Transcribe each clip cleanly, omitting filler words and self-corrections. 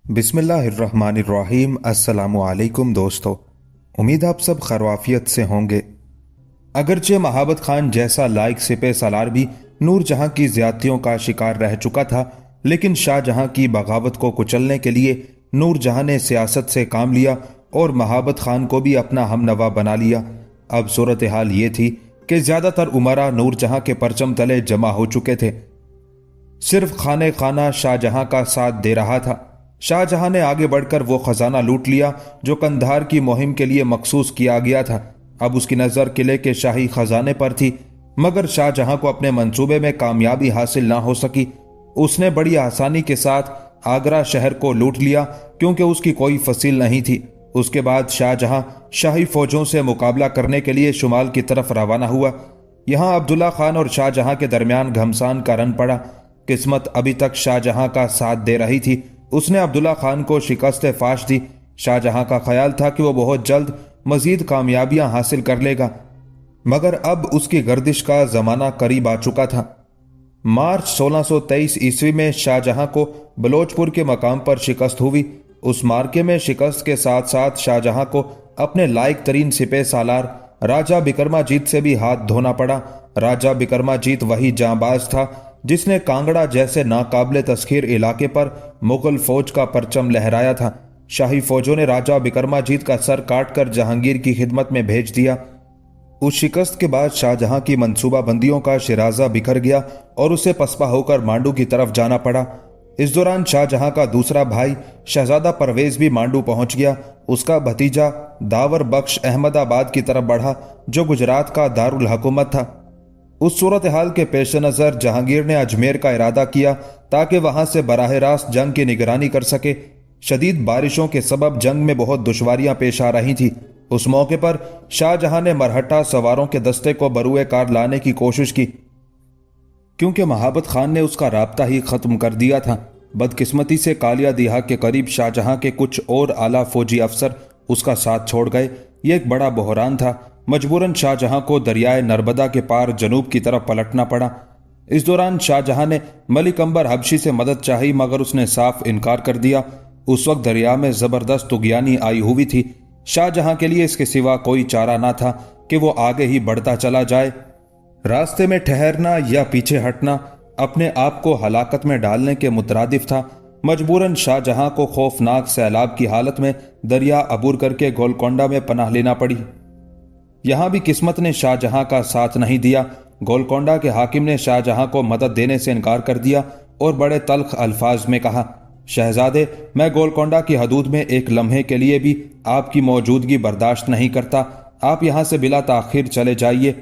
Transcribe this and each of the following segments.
बिस्मिल्लाहिर्रहमानिर्रहीम। अस्सलामुअलैकुम दोस्तों, उम्मीद आप सब खैरियत से होंगे। अगरचे महाबत खान जैसा लायक सिपह सालार भी नूरजहां की ज्यादतियों का शिकार रह चुका था, लेकिन शाहजहां की बगावत को कुचलने के लिए नूरजहां ने सियासत से काम लिया और महाबत खान को भी अपना हमनवा बना लिया। अब सूरत हाल ये थी कि ज्यादातर उमरा नूरजहां के परचम तले जमा हो चुके थे। सिर्फ खाने खाना शाहजहां का साथ दे रहा था। शाहजहां ने आगे बढ़कर वो खजाना लूट लिया जो कंधार की मुहिम के लिए मखसूस किया गया था। अब उसकी नजर किले के शाही खजाने पर थी, मगर शाहजहां को अपने मंसूबे में कामयाबी हासिल ना हो सकी। उसने बड़ी आसानी के साथ आगरा शहर को लूट लिया क्योंकि उसकी कोई फसील नहीं थी। उसके बाद शाहजहां शाही फौजों से मुकाबला करने के लिए शुमाल की तरफ रवाना हुआ। यहां अब्दुल्ला खान और शाहजहां के दरमियान घमसान का रन पड़ा। किस्मत अभी तक शाहजहां का साथ दे रही थी। उसने अब्दुल्ला खान को शिकस्त फाश दी। शाहजहां का ख्याल था कि वो बहुत जल्द मजीद कामयाबियां हासिल कर लेगा, मगर अब उसकी गर्दिश का जमाना करीब आ चुका था। मार्च 1623 ईस्वी में शाहजहां को बलोचपुर के मकाम पर शिकस्त हुई। उस मार्के में शिकस्त के साथ साथ शाहजहां को अपने लायक तरीन सिपह सालार राजा बिक्रमाजीत से भी हाथ धोना पड़ा। राजा बिक्रमाजीत वही जांबाज था जिसने कांगड़ा जैसे नाकाबिले तस्खीर इलाके पर मुगल फौज का परचम लहराया था। शाही फौजों ने राजा बिक्रमाजीत का सर काटकर जहांगीर की खिदमत में भेज दिया। उस शिकस्त के बाद शाहजहां की मंसूबाबंदियों का शिराजा बिखर गया और उसे पसपा होकर मांडू की तरफ जाना पड़ा। इस दौरान शाहजहां का दूसरा भाई शहजादा परवेज भी मांडू पहुंच गया। उसका भतीजा दावर बख्श अहमदाबाद की तरफ बढ़ा जो गुजरात का दारुल हुकूमत था। उस सूरत हाल के पेश नजर जहांगीर ने अजमेर का इरादा किया ताकि वहां से बराह रास्त जंग की निगरानी कर सके। शदीद बारिशों के सबब जंग में बहुत दुश्वारियां पेश आ रही थी। उस मौके पर शाहजहां ने मरहट्टा सवारों के दस्ते को बरूए कार लाने की कोशिश की, क्योंकि महाबत खान ने उसका राब्ता ही खत्म कर दिया था। बदकिस्मती से कालिया दिहा के करीब शाहजहां के कुछ और आला फौजी अफसर उसका साथ छोड़ गए। यह एक बड़ा बहरान था। मजबूरन शाहजहां को दरियाए नर्मदा के पार जनूब की तरफ पलटना पड़ा। इस दौरान शाहजहां ने मलिक अंबर हबशी से मदद चाही, मगर उसने साफ इनकार कर दिया। उस वक्त दरिया में जबरदस्त तुगयानी आई हुई थी। शाहजहां के लिए इसके सिवा कोई चारा ना था कि वो आगे ही बढ़ता चला जाए। रास्ते में ठहरना या पीछे हटना अपने आप को हलाकत में डालने के मुतरादिफ था। मजबूरन शाहजहां को खौफनाक सैलाब की हालत में दरिया अबूर करके गोलकोंडा में पनाह लेना पड़ी। यहां भी किस्मत ने शाहजहां का साथ नहीं दिया। गोलकोंडा के हाकिम ने शाहजहां को मदद देने से इनकार कर दिया और बड़े तल्ख अल्फाज में कहा, शहजादे, मैं गोलकोंडा की हदूद में एक लम्हे के लिए भी आपकी मौजूदगी बर्दाश्त नहीं करता। आप यहां से बिला ताखिर चले जाइए।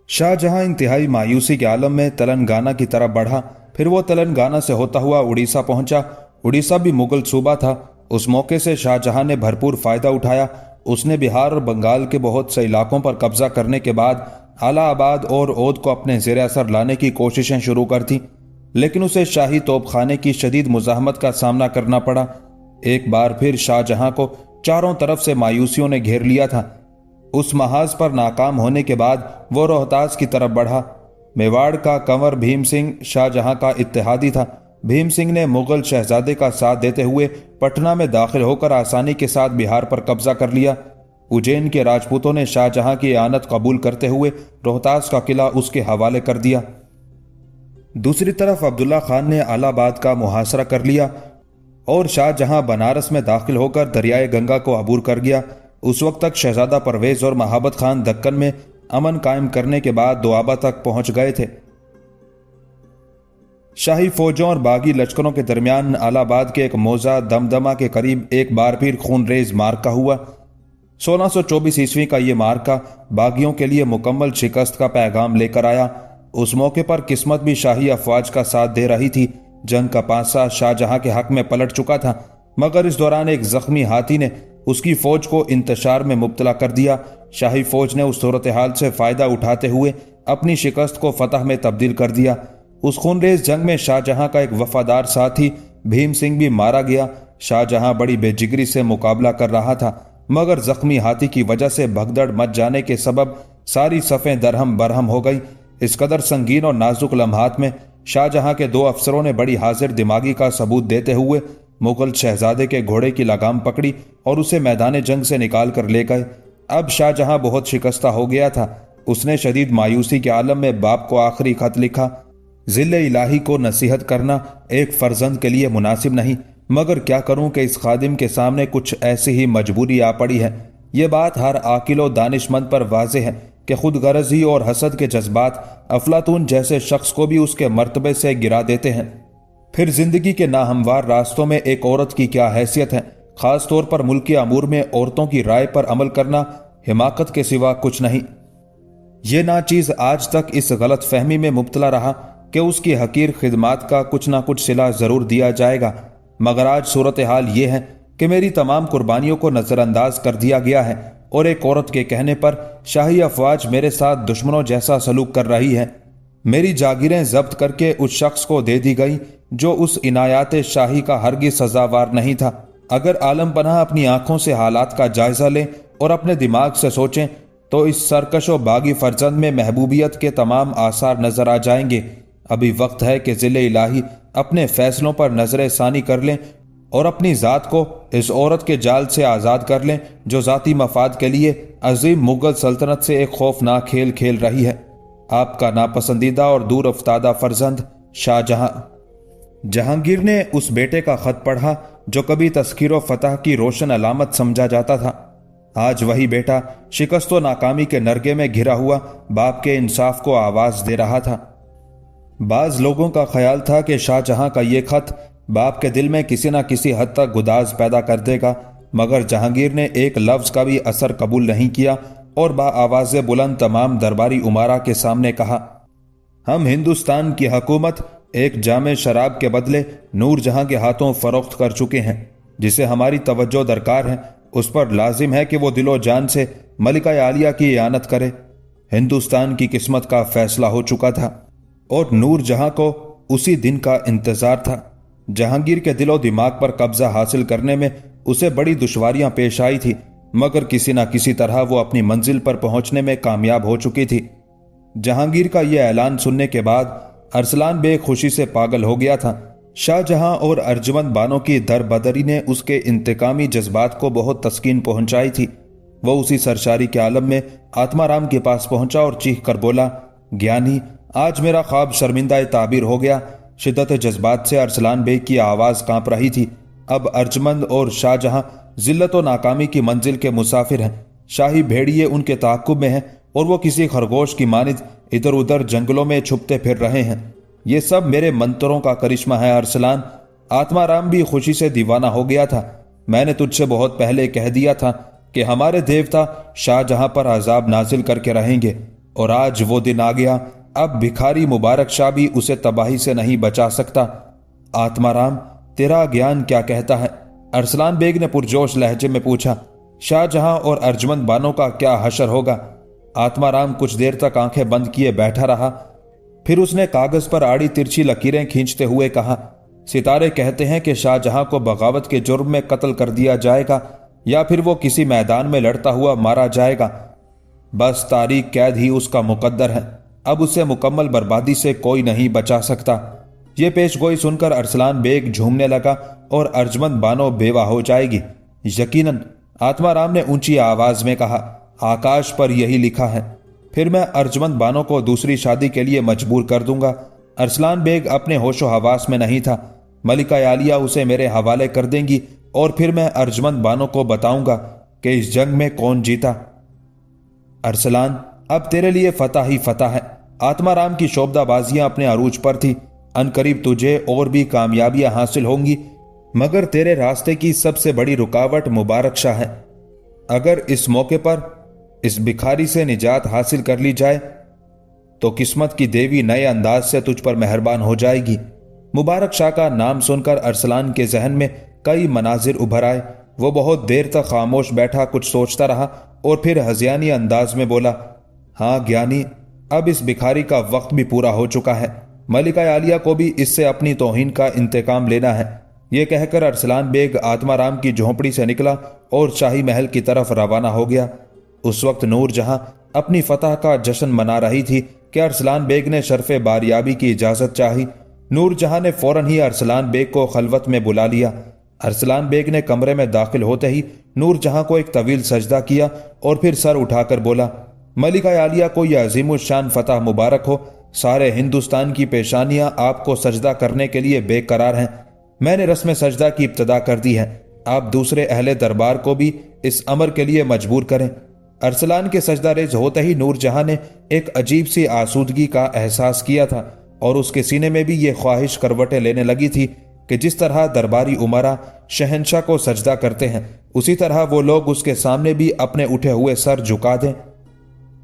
शाहजहां इंतहाई मायूसी के आलम में तेलंगाना की तरफ बढ़ा। फिर वो तेलंगाना से होता हुआ उड़ीसा पहुंचा। उड़ीसा भी मुगल सूबा था। उस मौके से शाहजहां ने भरपूर फायदा उठाया। उसने बिहार और बंगाल के बहुत से इलाकों पर कब्जा करने के बाद आलाहाबाद और ओद को अपने ज़ेर असर लाने की कोशिशें शुरू कर दी, लेकिन उसे शाही तोपखाने की शदीद मुजाहमत का सामना करना पड़ा। एक बार फिर शाहजहां को चारों तरफ से मायूसियों ने घेर लिया था। उस महाज पर नाकाम होने के बाद वो रोहतास की तरफ बढ़ा। मेवाड़ का कंवर भीम सिंह शाहजहां का इत्तेहादी था। भीम सिंह ने मुगल शहजादे का साथ देते हुए पटना में दाखिल होकर आसानी के साथ बिहार पर कब्जा कर लिया। उज्जैन के राजपूतों ने शाहजहां की आनत कबूल करते हुए रोहतास का किला उसके हवाले कर दिया। दूसरी तरफ अब्दुल्ला खान ने अलाहाबाद का मुहासरा कर लिया और शाहजहां बनारस में दाखिल होकर दरियाए गंगा को अबूर कर गया। उस वक्त तक शहजादा परवेज और महाबत खान दक्कन में अमन कायम करने के बाद दोआबा तक पहुंच गए थे। शाही फौजों और बागी लश्करों के दरमियान अलाहाबाद के एक मौजा दमदमा के करीब एक बार फिर खूनरेज मार्का हुआ। 1624 ईस्वी का यह मार्का बागियों के लिए मुकम्मल शिकस्त का पैगाम लेकर आया। उस मौके पर किस्मत भी शाही अफवाज का साथ दे रही थी। जंग का पासा शाहजहां के हक में पलट चुका था, मगर इस दौरान एक जख्मी हाथी ने उसकी फौज को इंतशार में मुब्तला कर दिया। शाही फौज ने उस सूरत हाल से फायदा उठाते हुए अपनी शिकस्त को फतह में तब्दील कर दिया। उस खूनरेज जंग में शाहजहां का एक वफादार साथी भीम सिंह भी मारा गया। शाहजहां बड़ी बेजिगरी से मुकाबला कर रहा था, मगर जख्मी हाथी की वजह से भगदड़ मच जाने के सबब सारी सफ़ें दरहम बरहम हो गई। इस कदर संगीन और नाजुक लम्हात में शाहजहां के दो अफसरों ने बड़ी हाजिर दिमागी का सबूत देते हुए मुगल शहजादे के घोड़े की लगाम पकड़ी और उसे मैदान जंग से निकाल कर ले गए। अब शाहजहां बहुत शिकस्ता हो गया था। उसने शदीद मायूसी के आलम में बाप को आखिरी खत लिखा। जिले इलाही को नसीहत करना एक फर्जंद के लिए मुनासिब नहीं, मगर क्या करूं कि इस खादिम के सामने कुछ ऐसी ही मजबूरी आ पड़ी है। ये बात हर आकिलो दानिशमंद पर वाज़ेह है कि खुद गरजी और हसद के जज्बात अफलातून जैसे शख्स को भी उसके मर्तबे से गिरा देते हैं। फिर जिंदगी के नाहमवार रास्तों में एक औरत की क्या हैसियत है। खास तौर पर मुल्क अमूर में औरतों की राय पर अमल करना हिमाकत के सिवा कुछ नहीं। ये नाचीज आज तक इस गलत फहमी में मुब्तला रहा कि उसकी हकीर खिदमात का कुछ ना कुछ सिला जरूर दिया जाएगा, मगर आज सूरत हाल ये है कि मेरी तमाम कुर्बानियों को नजरअंदाज कर दिया गया है और एक औरत के कहने पर शाही अफवाज मेरे साथ दुश्मनों जैसा सलूक कर रही है। मेरी जागीरें जब्त करके उस शख्स को दे दी गई जो उस इनायात शाही का हरगिज़ सजावार नहीं था। अगर आलम पनाह अपनी आंखों से हालात का जायजा लें और अपने दिमाग से सोचें तो इस सरकश व बागी फर्जंद में महबूबियत के तमाम आसार नजर आ जाएंगे। अभी वक्त है कि जिले इलाही अपने फैसलों पर नजर सानी कर लें और अपनी ज़ात को इस औरत के जाल से आज़ाद कर लें जो ज़ाती मफाद के लिए अजीम मुगल सल्तनत से एक खौफनाक खेल खेल रही है। आपका नापसंदीदा और दूर अफ्तादा फर्जंद शाहजहां। जहांगीर ने उस बेटे का खत पढ़ा जो कभी तस्कीर फतह की रोशन अलामत समझा जाता था। आज वही बेटा शिकस्त व नाकामी के नरगे में घिरा हुआ बाप के इंसाफ को आवाज दे रहा था। बाज लोगों का ख्याल था कि शाहजहां का ये खत बाप के दिल में किसी न किसी हद तक गुदाज पैदा कर देगा, मगर जहांगीर ने एक लफ्ज का भी असर कबूल नहीं किया और बाआवाज़ बुलंद तमाम दरबारी उमारा के सामने कहा, हम हिंदुस्तान की हुकूमत एक जामे शराब के बदले नूर जहां के हाथों फरोख्त कर चुके हैं। जिसे हमारी तवज्जो दरकार है उस पर लाजिम है कि वो दिलो जान से मलिका आलिया की इयानत करे। हिंदुस्तान की किस्मत का फैसला हो चुका था और नूर जहां को उसी दिन का इंतजार था। जहांगीर के दिलो दिमाग पर कब्जा हासिल करने में उसे बड़ी दुश्वारियां पेश आई थी, मगर किसी न किसी तरह वो अपनी मंजिल पर पहुंचने में कामयाब हो चुकी थी। जहांगीर का यह ऐलान सुनने के बाद अरसलान बेग खुशी से पागल हो गया था। शाहजहां और अर्जुमंद बानों की दरबदरी ने उसके इंतकामी जज्बात को बहुत तस्कीन पहुंचाई थी। वह उसी सरशारी के आलम में आत्माराम के पास पहुंचा और चीख कर बोला, ज्ञानी, आज मेरा ख्वाब शर्मिंदा ताबीर हो गया। शिद्दत जज्बात से अरसलान बेग की आवाज कांप रही थी। अब अर्जुमंद और शाहजहां जिल्लत व नाकामी की मंजिल के मुसाफिर हैं। शाही भेड़िए उनके ताक़ुब में हैं और वो किसी खरगोश की मानिद इधर उधर जंगलों में छुपते फिर रहे हैं। ये सब मेरे मंत्रों का करिश्मा है अरसलान। आत्माराम भी खुशी से दीवाना हो गया था। मैंने तुझसे बहुत पहले कह दिया था कि हमारे देवता शाहजहां पर अजाब नाजिल करके रहेंगे, और आज वो दिन आ गया। अब भिखारी मुबारक शाह भी उसे तबाही से नहीं बचा सकता। आत्माराम, तेरा ज्ञान क्या कहता है? अरसलान बेग ने पुरजोश लहजे में पूछा। शाहजहां और अर्जुमंद बानों का क्या हशर होगा? आत्माराम कुछ देर तक आंखें बंद किए बैठा रहा। फिर उसने कागज पर आड़ी तिरछी लकीरें खींचते हुए कहा, सितारे कहते हैं कि शाहजहां को बगावत के जुर्म में कत्ल कर दिया जाएगा या फिर वो किसी मैदान में लड़ता हुआ मारा जाएगा। बस तारीख कैद ही उसका मुकद्दर है। अब उसे मुकम्मल बर्बादी से कोई नहीं बचा सकता। ये पेशगोई सुनकर अरसलान बेग झूमने लगा और अर्जुमंद बानो बेवा हो जाएगी। यकीनन, आत्माराम ने ऊंची आवाज में कहा, आकाश पर यही लिखा है। फिर मैं अर्जुमंद बानो को दूसरी शादी के लिए मजबूर कर दूंगा। अरसलान बेग अपने होशो हवास में नहीं था। मलिका आलिया उसे मेरे हवाले कर देंगी और फिर मैं अर्जुमंद बानो को बताऊंगा कि इस जंग में कौन जीता। अरसलान, अब तेरे लिए फतह ही फतह है। आत्माराम की शोबदाबाजियां अपने अरूज पर थी। अनकरीब तुझे और भी कामयाबियां हासिल होंगी, मगर तेरे रास्ते की सबसे बड़ी रुकावट मुबारक शाह है। अगर इस मौके पर इस भिखारी से निजात हासिल कर ली जाए तो किस्मत की देवी नए अंदाज से तुझ पर मेहरबान हो जाएगी। मुबारक शाह का नाम सुनकर अरसलान के जहन में कई मनाजिर उभर आए। वो बहुत देर तक खामोश बैठा कुछ सोचता रहा और फिर हजियानी अंदाज में बोला, हाँ ज्ञानी, अब इस भिखारी का वक्त भी पूरा हो चुका है। मलिका आलिया को भी इससे अपनी तौहीन का इंतकाम लेना है। यह कहकर अरसलान बेग आत्माराम की झोंपड़ी से निकला और शाही महल की तरफ रवाना हो गया। उस वक्त नूर जहां अपनी फतह का जश्न मना रही थी कि अरसलान बेग ने शर्फे बारियाबी की इजाजत चाही। नूर जहां ने फौरन ही अरसलान बेग को खलवत में बुला लिया। अरसलान बेग ने कमरे में दाखिल होते ही नूरजहां को एक तवील सजदा किया और फिर सर उठाकर बोला, मलिका आलिया को यह अजीमुशान फतह मुबारक हो। सारे हिंदुस्तान की पेशानियां आपको सजदा करने के लिए बेकरार हैं। मैंने रस्म सजदा की इब्तदा कर दी है। आप दूसरे अहले दरबार को भी इस अमर के लिए मजबूर करें। अरसलान के सजदा रेज होते ही नूरजहां ने एक अजीब सी आसूदगी का एहसास किया था और उसके सीने में भी ये ख्वाहिश करवटें लेने लगी थी कि जिस तरह दरबारी उमरा शहंशाह को सजदा करते हैं, उसी तरह वो लोग उसके सामने भी अपने उठे हुए सर झुका दें।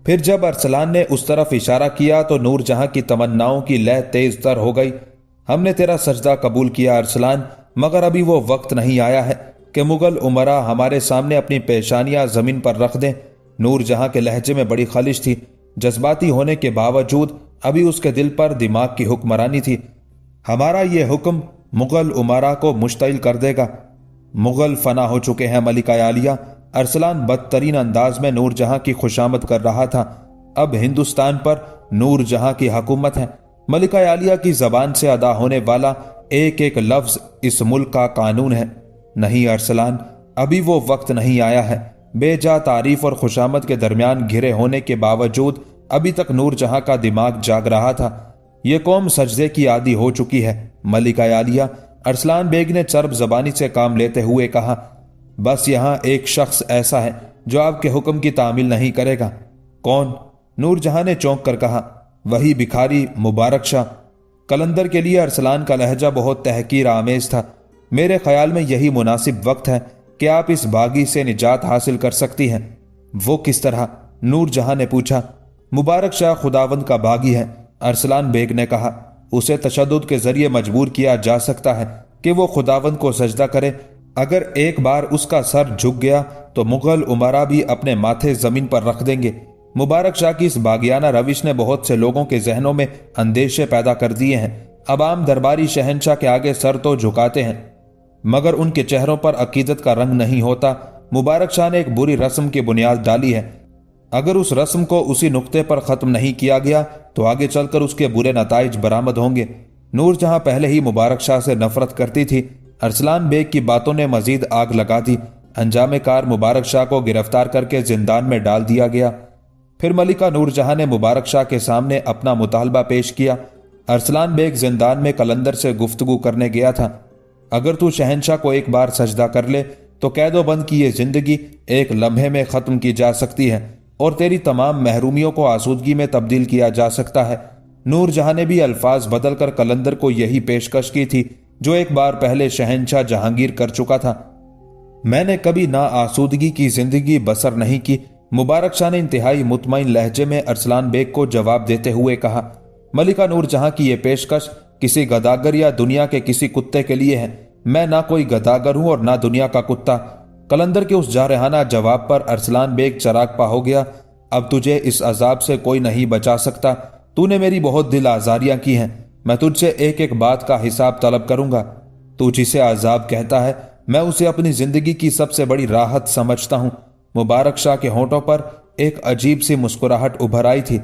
फिर जब अरसलान ने उस तरफ इशारा किया तो नूरजहां की तमन्नाओं की लय तेज तर हो गई। हमने तेरा सजदा कबूल किया अरसलान, मगर अभी वो वक्त नहीं आया है कि मुगल उमरा हमारे सामने अपनी पेशानियां जमीन पर रख दें। नूरजहां के लहजे में बड़ी खलिश थी। जज्बाती होने के बावजूद अभी उसके दिल पर दिमाग की हुक्मरानी थी। हमारा ये हुक्म मुगल उमरा को मुश्तइल कर देगा। मुगल फना हो चुके हैं मलिका आलिया। अरसलान बदतरीन अंदाज में नूरजहां की खुशामद कर रहा था। अब हिंदुस्तान पर नूरजहां की हुकूमत है। मलिका आलिया की जबान से अदा होने वाला एक एक लफ्ज इस मुल्क का कानून है। नहीं अरसलान, अभी वो वक्त नहीं आया है। बेजा तारीफ और खुशामद के दरमियान घिरे होने के बावजूद अभी तक नूरजहां का दिमाग जाग रहा था। ये कौम सजदे की आदी हो चुकी है मलिका आलिया। अरसलान बेग ने चर्ब जबानी से काम लेते हुए कहा, बस यहां एक शख्स ऐसा है जो आपके हुक्म की तामील नहीं करेगा। कौन? नूरजहां ने चौंक कर कहा, वही भिखारी मुबारक शाह। कलंदर के लिए अरसलान का लहजा बहुत तहकीर आमेज था। मेरे ख्याल में यही मुनासिब वक्त है कि आप इस बागी से निजात हासिल कर सकती हैं। वो किस तरह? नूरजहां ने पूछा। मुबारक शाह खुदावंद का बागी है, अरसलान बेग ने कहा। उसे तशद्दुद के जरिए मजबूर किया जा सकता है कि वो खुदावंद को सजदा करे। अगर एक बार उसका सर झुक गया तो मुगल उमरा भी अपने माथे जमीन पर रख देंगे। मुबारक शाह की इस बागियाना रविश ने बहुत से लोगों के जहनों में अंदेशे पैदा कर दिए हैं। अब आम दरबारी शहंशाह के आगे सर तो झुकाते हैं, मगर उनके चेहरों पर अकीदत का रंग नहीं होता। मुबारक शाह ने एक बुरी रस्म की बुनियाद डाली है। अगर उस रस्म को उसी नुक्ते पर खत्म नहीं किया गया तो आगे चलकर उसके बुरे नताइज बरामद होंगे। नूरजहां पहले ही मुबारक शाह से नफरत करती थी। अरसलान बेग की बातों ने मजीद आग लगा दी। अंजामे कार मुबारक शाह को गिरफ्तार करके जिंदान में डाल दिया गया। फिर मलिका नूरजहां ने मुबारक शाह के सामने अपना मुतालबा पेश किया। अरसलान बेग जिंदान में कलंदर से गुफ्तगू करने गया था। अगर तू शहंशाह को एक बार सजदा कर ले तो कैदोबंद की ये जिंदगी एक लम्हे में खत्म की जा सकती है और तेरी तमाम महरूमियों को आसूदगी में तब्दील किया जा सकता है। नूरजहां ने भी अल्फाज बदलकर कलंदर को यही पेशकश की थी जो एक बार पहले शहंशाह जहांगीर कर चुका था। मैंने कभी ना आसूदगी की जिंदगी बसर नहीं की, मुबारक शाह ने इंतहाई मुतमईन लहजे में अरसलान बेग को जवाब देते हुए कहा। मलिका नूरजहां की यह पेशकश किसी गदागर या दुनिया के किसी कुत्ते के लिए है। मैं ना कोई गदागर हूं और ना दुनिया का कुत्ता। कलंदर के उस जारहाना जवाब पर अरसलान बेग चरागपा हो गया। अब तुझे इस अजाब से कोई नहीं बचा सकता। तूने मेरी बहुत दिल आजारियां की हैं। मैं तुझसे एक एक बात का हिसाब तलब करूंगा। तू जिसे अजाब कहता है, मैं उसे अपनी जिंदगी की सबसे बड़ी राहत समझता हूं। मुबारक शाह के होंठों पर एक अजीब सी मुस्कुराहट उभर आई थी।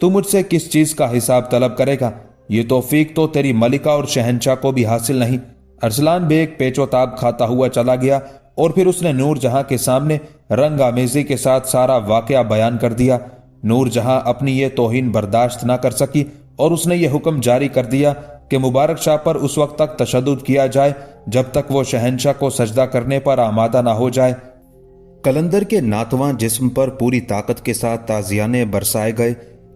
तू मुझसे किस चीज का हिसाब तलब करेगा? ये तौफीक तो तेरी मलिका और शहंशाह को भी हासिल नहीं। अरसलान बेग पेचोताब खाता हुआ चला गया और फिर उसने नूरजहां के सामने रंग आमेजी के साथ सारा वाकया बयान कर दिया। नूरजहां अपनी ये तौहीन बर्दाश्त ना कर सकी और उसने ये हुक्म जारी कर दिया कि मुबारक शाह पर उस वक्त तक तशद्दुद किया जाए जब तक वो शहंशाह को सजदा करने पर आमादा ना हो जाए। कलंदर के नातवां जिस्म पर पूरी ताकत के साथ ताजियाने बरसाए गए।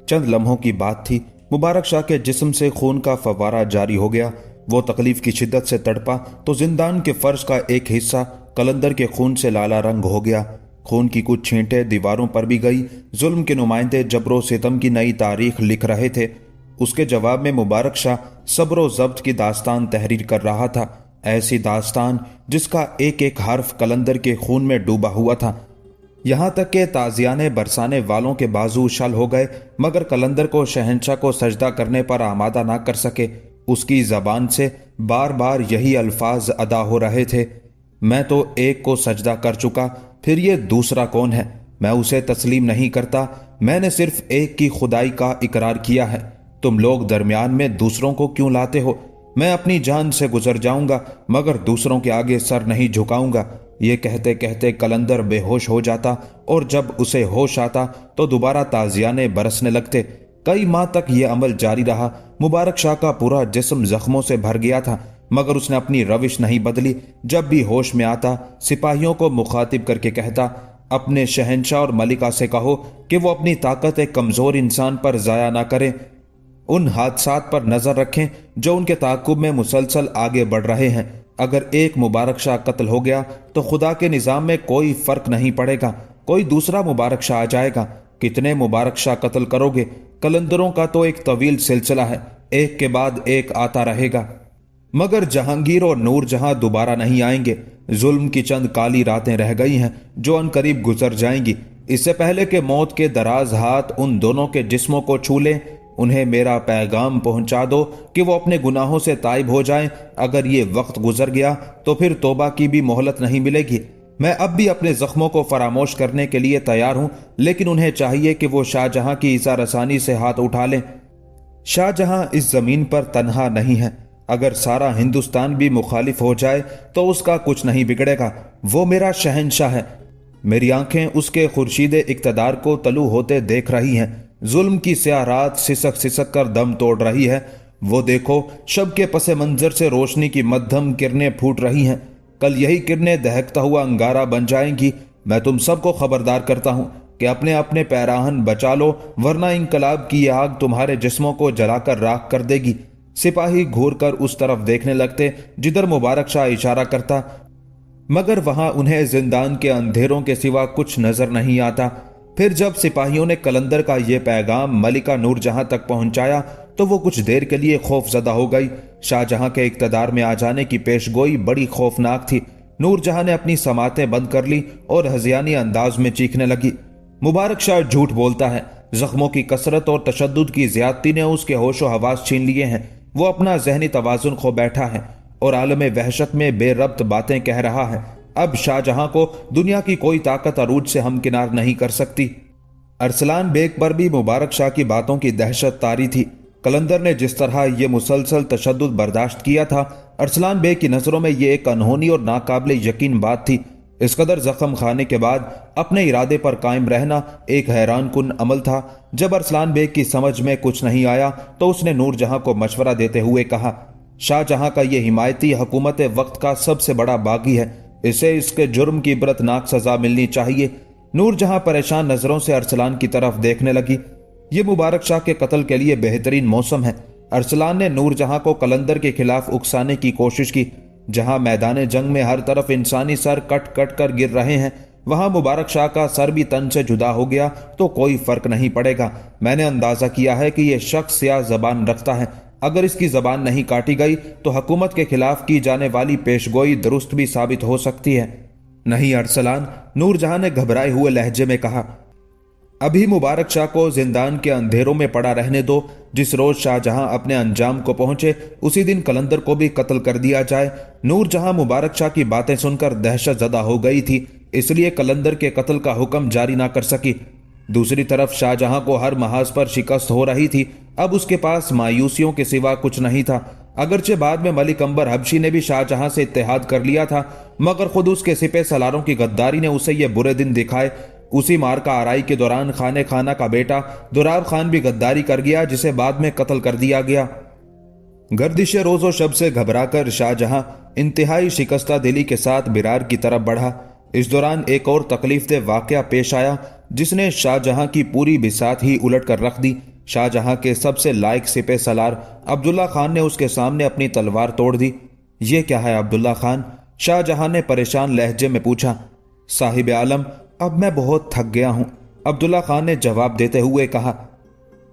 चंद लम्हों की बात थी, मुबारक शाह के जिस्म से खून का फवारा जारी हो गया। वो तकलीफ की शिद्दत से तड़पा तो जिंदान के फर्श का एक हिस्सा कलंदर के खून से लाला रंग हो गया। खून की कुछ छींटें दीवारों पर भी गई। जुल्म के नुमाइंदे जबरो सितम की नई तारीख लिख रहे थे। उसके जवाब में मुबारक शाह सब्र जब्त की दास्तान तहरीर कर रहा था। ऐसी दास्तान जिसका एक एक हर्फ कलंदर के खून में डूबा हुआ था। यहां तक के ताजियाने बरसाने वालों के बाजू उछल हो गए, मगर कलंदर को शहंशाह को सजदा करने पर आमादा ना कर सके। उसकी जबान से बार बार यही अल्फाज अदा हो रहे थे, मैं तो एक को सजदा कर चुका, फिर ये दूसरा कौन है? मैं उसे तस्लीम नहीं करता। मैंने सिर्फ एक की खुदाई का इकरार किया है। तुम लोग दरमियान में दूसरों को क्यों लाते हो? मैं अपनी जान से गुजर जाऊंगा मगर दूसरों के आगे सर नहीं झुकाऊंगा। ये कहते कहते कलंदर बेहोश हो जाता और जब उसे होश आता तो दोबारा ताजियाने बरसने लगते। कई माह तक यह अमल जारी रहा। मुबारक शाह का पूरा जिस्म जख्मों से भर गया था मगर उसने अपनी रविश नहीं बदली। जब भी होश में आता सिपाहियों को मुखातिब करके कहता, अपने शहंशाह और मलिका से कहो कि वो अपनी ताकत एक कमजोर इंसान पर जाया ना करें। उन हादसात पर नजर रखें जो उनके ताकुब में मुसलसल आगे बढ़ रहे हैं। अगर एक मुबारक शाह कत्ल हो गया तो खुदा के निजाम में कोई फर्क नहीं पड़ेगा, कोई दूसरा मुबारक शाह आ जाएगा। कितने मुबारक शाह कत्ल करोगे? कलंदरों का तो एक तवील सिलसिला है, एक के बाद एक आता रहेगा। मगर जहांगीर और नूरजहां दोबारा नहीं आएंगे। जुल्म की चंद काली रातें रह गई हैं जो अनकरीब गुजर जाएंगी। इससे पहले कि मौत के दराज हाथ उन दोनों के जिस्मों को छू लें, उन्हें मेरा पैगाम पहुंचा दो कि वो अपने गुनाहों से ताइब हो जाएं। अगर ये वक्त गुजर गया तो फिर तौबा की भी मोहलत नहीं मिलेगी। मैं अब भी अपने जख्मों को फरामोश करने के लिए तैयार हूं, लेकिन उन्हें चाहिए कि वो शाहजहां की इज़ार रसानी से हाथ उठा लें। शाहजहां इस जमीन पर तन्हा नहीं है। अगर सारा हिंदुस्तान भी मुखालिफ हो जाए तो उसका कुछ नहीं बिगड़ेगा। वो मेरा शहंशाह है। मेरी आंखें उसके खुर्शीदे इक्तदार को तलू होते देख रही हैं। जुल्म की स्याह रात सिसक सिसक कर दम तोड़ रही है। वो देखो, शब के पसे मंजर से रोशनी की मध्यम किरणें फूट रही हैं। कल यही किरणें दहकता हुआ अंगारा बन जाएंगी। मैं तुम सबको खबरदार करता हूं कि अपने अपने पैराहन बचा लो, वरना इंकलाब की आग तुम्हारे जिस्मों को जलाकर राख कर देगी। सिपाही घूर कर उस तरफ देखने लगते जिधर मुबारक शाह इशारा करता, मगर वहां उन्हें जिंदान के अंधेरों के सिवा कुछ नजर नहीं आता। फिर जब सिपाहियों ने कलंदर का यह पैगाम मलिका नूरजहां तक पहुंचाया तो वो कुछ देर के लिए खौफजदा हो गई। शाहजहां के इक्तदार में आ जाने की पेशगोई बड़ी खौफनाक थी। नूरजहां ने अपनी समातें बंद कर ली और हजियानी अंदाज में चीखने लगी। मुबारक शाह झूठ बोलता है। जख्मों की कसरत और तशद्दुद की ज्यादती ने उसके होशो हवास छीन लिए हैं। वो अपना जहनी तवाजुन खो बैठा है और आलम वहशत में बेरब्त बातें कह रहा है। अब शाहजहां को दुनिया की कोई ताकत अरूज से हमकिनार नहीं कर सकती। अरसलान बेग पर भी मुबारक शाह की बातों की दहशत तारी थी। कलंदर ने जिस तरह यह मुसलसल तशद्दुद बर्दाश्त किया था, अरसलान बेग की नजरों में यह एक अनहोनी और नाकाबिले यकीन बात थी। इस कदर जख्म खाने के बाद अपने इरादे पर कायम रहना एक हैरान कुन अमल था। जब अरसलान बेग की समझ में कुछ नहीं आया तो उसने नूरजहां को मशवरा देते हुए कहा, शाहजहां का यह हिमायती हुकूमत वक्त का सबसे बड़ा बागी है। इसे इसके जुर्म की इबरतनाक सजा मिलनी चाहिए। नूरजहां परेशान नजरों से अरसलान की तरफ देखने लगी। ये मुबारक शाह के कत्ल के लिए बेहतरीन मौसम है। अरसलान ने नूरजहां को कलंदर के खिलाफ उकसाने की कोशिश की। जहां मैदान जंग में हर तरफ इंसानी सर कट कट कर गिर रहे हैं, वहां मुबारक शाह का सर भी तन से जुदा हो गया तो कोई फर्क नहीं पड़ेगा। मैंने अंदाजा किया है कि यह शख्स स्याह जबान रखता है। अगर इसकी जबान नहीं काटी गई तो हुकूमत के खिलाफ की जाने वाली पेशगोई दुरुस्त भी साबित हो सकती है। नहीं अरसलान, नूरजहां ने घबराए हुए लहजे में कहा, अभी मुबारक शाह को जिंदान के अंधेरों में पड़ा रहने दो। जिस रोज शाहजहां अपने अंजाम को पहुंचे उसी दिन कलंदर को भी कत्ल कर दिया जाए। नूरजहां मुबारक शाह की बातें सुनकर दहशत ज़दा हो गई थी, इसलिए कलंदर के कत्ल का हुक्म जारी ना कर सकी। दूसरी तरफ शाहजहां को हर महाज पर शिकस्त हो रही थी। अब उसके पास मायूसियों के सिवा कुछ नहीं था। अगरचे बाद में मलिक अंबर हबशी ने भी शाहजहां से इत्तेहाद कर लिया था, मगर खुद उसके सिपह सलारों की गद्दारी ने उसे ये बुरे दिन दिखाए। उसी मार का आराई के दौरान खाने खाना का बेटा दुराब खान भी गद्दारी कर गया, जिसे बाद में कत्ल कर दिया गया। गर्दिश रोजो शब से घबराकर शाहजहां इंतहाई शिकस्ता दिली के साथ बिरार की तरफ बढ़ा। इस दौरान एक और तकलीफदेह वाकया पेश आया जिसने शाहजहां की पूरी बिसात ही उलट कर रख दी। शाहजहां के सबसे लायक सिपह सलार अब्दुल्ला खान ने उसके सामने अपनी तलवार तोड़ दी। ये क्या है अब्दुल्ला खान? शाहजहां ने परेशान लहजे में पूछा। साहिब आलम, अब मैं बहुत थक गया हूं, अब्दुल्ला खान ने जवाब देते हुए कहा।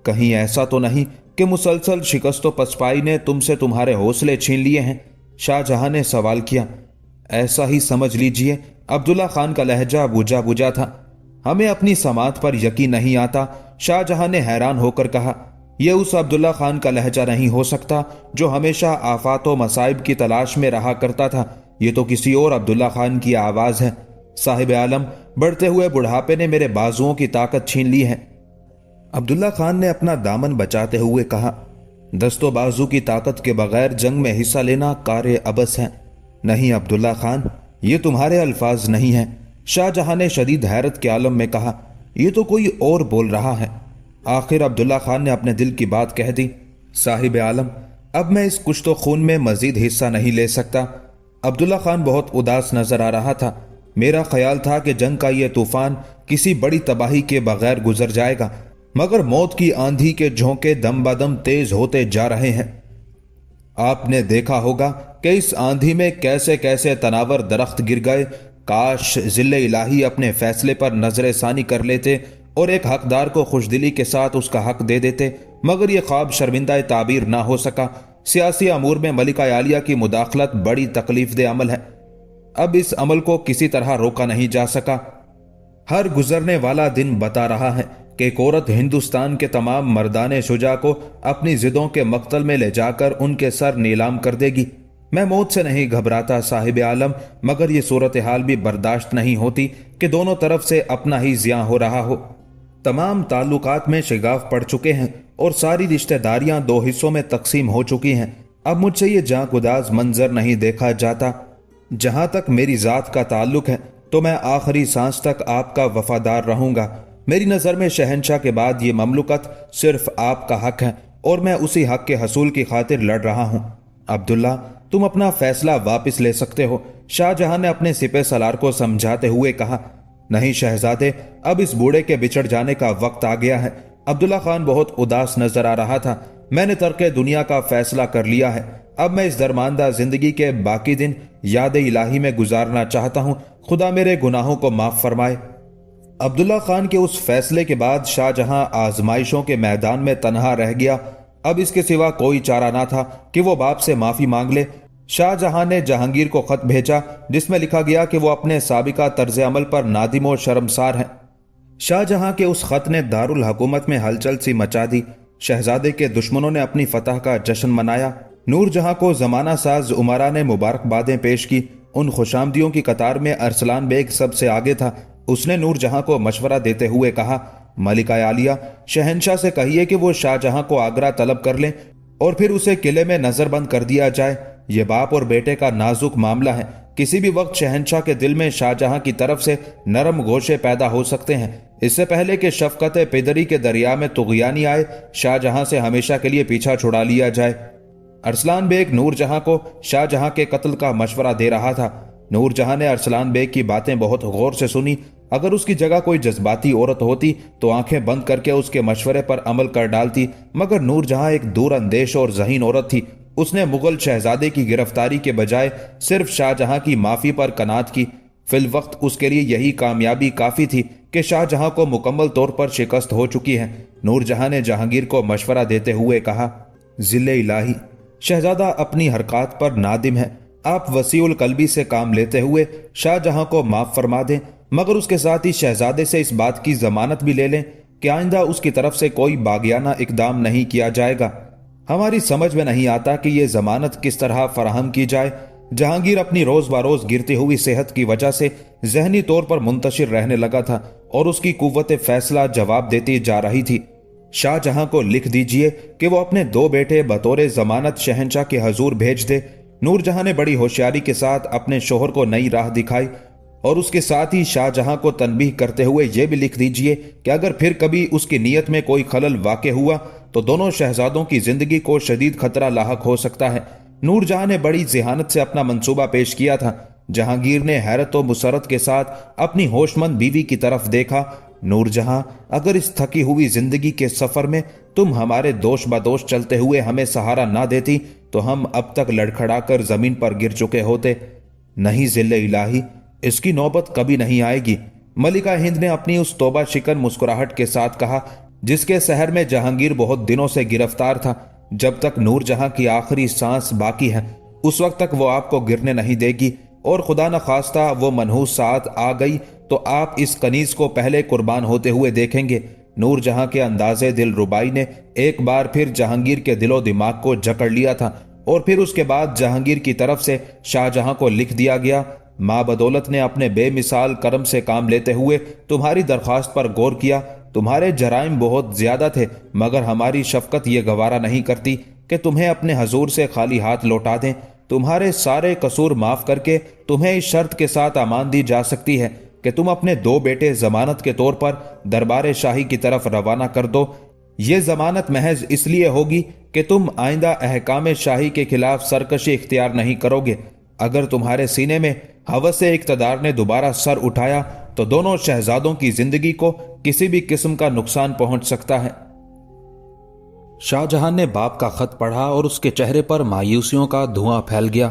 कहीं ऐसा तो नहीं कि मुसलसल शिकस्तों पसपाई ने तुमसे तुम्हारे हौसले छीन लिए हैं? शाहजहां ने सवाल किया। ऐसा ही समझ लीजिए। अब्दुल्ला खान का लहजा बुझा बुझा था। हमें अपनी समात पर यकीन नहीं आता, शाहजहां ने हैरान होकर कहा। यह उस अब्दुल्ला खान का लहजा नहीं हो सकता जो हमेशा आफात व मसाइब की तलाश में रहा करता था। यह तो किसी और अब्दुल्ला खान की आवाज है। साहिब आलम, बढ़ते हुए बुढ़ापे ने मेरे बाजुओं की ताकत छीन ली है। अब्दुल्ला खान ने अपना दामन बचाते हुए कहा। दस्तो बाजू की ताकत के बगैर जंग में हिस्सा लेना कार्य अबस है। नहीं अब्दुल्ला खान, ये तुम्हारे अल्फाज नहीं हैं। शाहजहां ने शदीद हैरत के आलम में कहा, यह तो कोई और बोल रहा है। आखिर अब्दुल्ला खान ने अपने दिल की बात कह दी। साहिब आलम, अब मैं इस कुश्तो खून में मजीद हिस्सा नहीं ले सकता। अब्दुल्ला खान बहुत उदास नजर आ रहा था। मेरा ख्याल था कि जंग का यह तूफान किसी बड़ी तबाही के बगैर गुजर जाएगा, मगर मौत की आंधी के झोंके दम बदम तेज होते जा रहे हैं। आपने देखा होगा कि इस आंधी में कैसे कैसे तनावर दरख्त गिर गए। काश जिले इलाही अपने फैसले पर नजर सानी कर लेते और एक हकदार को खुशदिली के साथ उसका हक दे देते, मगर यह ख्वाब शर्मिंदा ताबीर ना हो सका। सियासी अमूर में मलिका आलिया की मुदाखलत बड़ी तकलीफ दे अमल है। अब इस अमल को किसी तरह रोका नहीं जा सका। हर गुजरने वाला दिन बता रहा है कि एक औरत हिंदुस्तान के तमाम मर्दाने शुजा को अपनी जिदों के मक्तल में ले जाकर उनके सर नीलाम कर देगी। मैं मौत से नहीं घबराता साहिब आलम, मगर यह सूरत हाल भी बर्दाश्त नहीं होती कि दोनों तरफ से अपना ही जिया हो रहा हो। तमाम ताल्लुकात में शिगाफ पड़ चुके हैं और सारी रिश्तेदारियां दो हिस्सों में तकसीम हो चुकी हैं। अब मुझसे ये जांकुदाज मंजर नहीं देखा जाता। जहां तक मेरी जात का ताल्लुक है तो मैं आखिरी सांस तक आपका वफादार रहूंगा। मेरी नजर में शहंशाह के बाद ये ममलुकत सिर्फ आपका हक है और मैं उसी हक के हसूल की खातिर लड़ रहा हूं। अब्दुल्ला, तुम अपना फैसला वापस ले सकते हो। शाहजहां ने अपने सिपह सलार को समझाते हुए कहा। नहीं शहजादे, अब इस बूढ़े के बिछड़ जाने का वक्त आ गया है। अब्दुल्ला खान बहुत उदास नजर आ रहा था। मैंने तर्क दुनिया का फैसला कर लिया है। अब मैं इस दरमानदा जिंदगी के बाकी दिन याद इलाही में गुजारना चाहता हूं। खुदा मेरे गुनाहों को माफ फरमाए। अब्दुल्ला खान के उस फैसले के बाद शाहजहां आजमाइशों के मैदान में तन्हा रह गया। अब इसके सिवा कोई चारा ना था कि वो बाप से माफी मांग ले। शाहजहां ने जहांगीर को खत भेजा जिसमें लिखा गया कि वो अपने साबिका तर्ज अमल पर नादिम और शर्मसार हैं। शाहजहां के उस खत ने दारुल हुकूमत में हलचल सी मचा दी। शहजादे के दुश्मनों ने अपनी फतह का जश्न मनाया। नूरजहां को जमाना साज उमरा ने मुबारकबादें पेश की। उन खुशामदियों की कतार में अरसलान बेग सबसे आगे था। उसने नूरजहां को मशवरा देते हुए कहा, मलिका आलिया, शहनशाह से कहिए कि वो शाहजहां को आगरा तलब कर लें और फिर उसे किले में नजरबंद कर दिया जाए। यह बाप और बेटे का नाजुक मामला है। किसी भी वक्त शहनशाह के दिल में शाहजहां की तरफ से नरम गोशे पैदा हो सकते हैं। इससे पहले कि शफकत पिदरी के दरिया में तुगयानी आए, शाहजहां से हमेशा के लिए पीछा छुड़ा लिया जाए। अरसलान बेग नूरजहां को शाहजहां के कत्ल का मशवरा दे रहा था। नूरजहां ने अरसलान बेग की बातें बहुत गौर से सुनी। अगर उसकी जगह कोई जज्बाती औरत होती तो आंखें बंद करके उसके मशवरे पर अमल कर डालती, मगर नूरजहां एक दूरअंदेश और ज़हीन औरत थी। उसने मुगल शहजादे की गिरफ्तारी के बजाय सिर्फ शाहजहां की माफी पर कनात की। फिल वक्त उसके लिए यही कामयाबी काफी थी कि शाहजहां को मुकम्मल तौर पर शिकस्त हो चुकी है। नूरजहां ने जहांगीर को मशवरा देते हुए कहा, जिले इलाही, शहजादा अपनी हरकत पर नादिम है। आप वसीउल कल्बी से काम लेते हुए शाहजहां को माफ फरमा दें, मगर उसके साथ ही शहजादे से इस बात की जमानत भी ले लें कि आइंदा उसकी तरफ से कोई बागियाना इकदाम नहीं किया जाएगा। हमारी समझ में नहीं आता कि यह जमानत किस तरह फराहम की जाए। जहांगीर अपनी रोज बरोज गिरती हुई सेहत की वजह से जहनी तौर पर मुंतशिर रहने लगा था और उसकी कुव्वत फैसला जवाब देती जा रही थी। शाहजहां को लिख दीजिए कि वो अपने दो बेटे बतौर जमानत शहनशाह के हजूर भेज दे। नूरजहां ने बड़ी होशियारी के साथ अपने शोहर को नई राह दिखाई और उसके साथ ही शाहजहां को तनबीह करते हुए यह भी लिख दीजिए कि अगर फिर कभी उसकी नीयत में कोई खलल वाक़ हुआ तो दोनों शहजादों की जिंदगी को शदीद खतरा लाहक हो सकता है। नूरजहां ने बड़ी जिहानत से अपना मंसूबा पेश किया था। जहांगीर ने हैरत और मुसरत के साथ अपनी होशमंद बीवी की तरफ देखा। नूरजहां, अगर इस थकी हुई जिंदगी के सफर में तुम हमारे दोष बदोष चलते हुए हमें सहारा ना देती तो हम अब तक लड़खड़ाकर जमीन पर गिर चुके होते। नहीं जिले इलाही, इसकी नौबत कभी नहीं आएगी। मलिका हिंद ने अपनी उस तौबा शिकन मुस्कुराहट के साथ कहा जिसके शहर में जहांगीर बहुत दिनों से गिरफ्तार था। जब तक नूरजहां की आखिरी सांस बाकी है उस वक्त तक वो आपको गिरने नहीं देगी, और खुदा न खास्ता वो मनहूस साथ आ गई तो आप इस कनीज को पहले कुर्बान होते हुए देखेंगे। नूरजहां के अंदाजे दिल रुबाई ने एक बार फिर जहांगीर के दिलो दिमाग को जकड़ लिया था और फिर उसके बाद जहांगीर की तरफ से शाहजहां को लिख दिया गया, माँ बदौलत ने अपने बेमिसाल करम से काम लेते हुए तुम्हारी दरख्वास्त पर गौर किया। तुम्हारे जराइम बहुत ज्यादा थे मगर हमारी शफकत ये गवारा नहीं करती कि तुम्हें अपने हजूर से खाली हाथ लौटा दें। तुम्हारे सारे कसूर माफ करके तुम्हें इस शर्त के साथ अमान दी जा सकती है कि तुम अपने 2 बेटे जमानत के तौर पर दरबार शाही की तरफ रवाना कर दो। ये जमानत महज इसलिए होगी कि तुम आइंदा अहकाम शाही के खिलाफ सरकशी इख्तियार नहीं करोगे। अगर तुम्हारे सीने में हवस इक़्तिदार ने दोबारा सर उठाया तो दोनों शहजादों की जिंदगी को किसी भी किस्म का नुकसान पहुंच सकता है। शाहजहां ने बाप का खत पढ़ा और उसके चेहरे पर मायूसियों का धुआं फैल गया।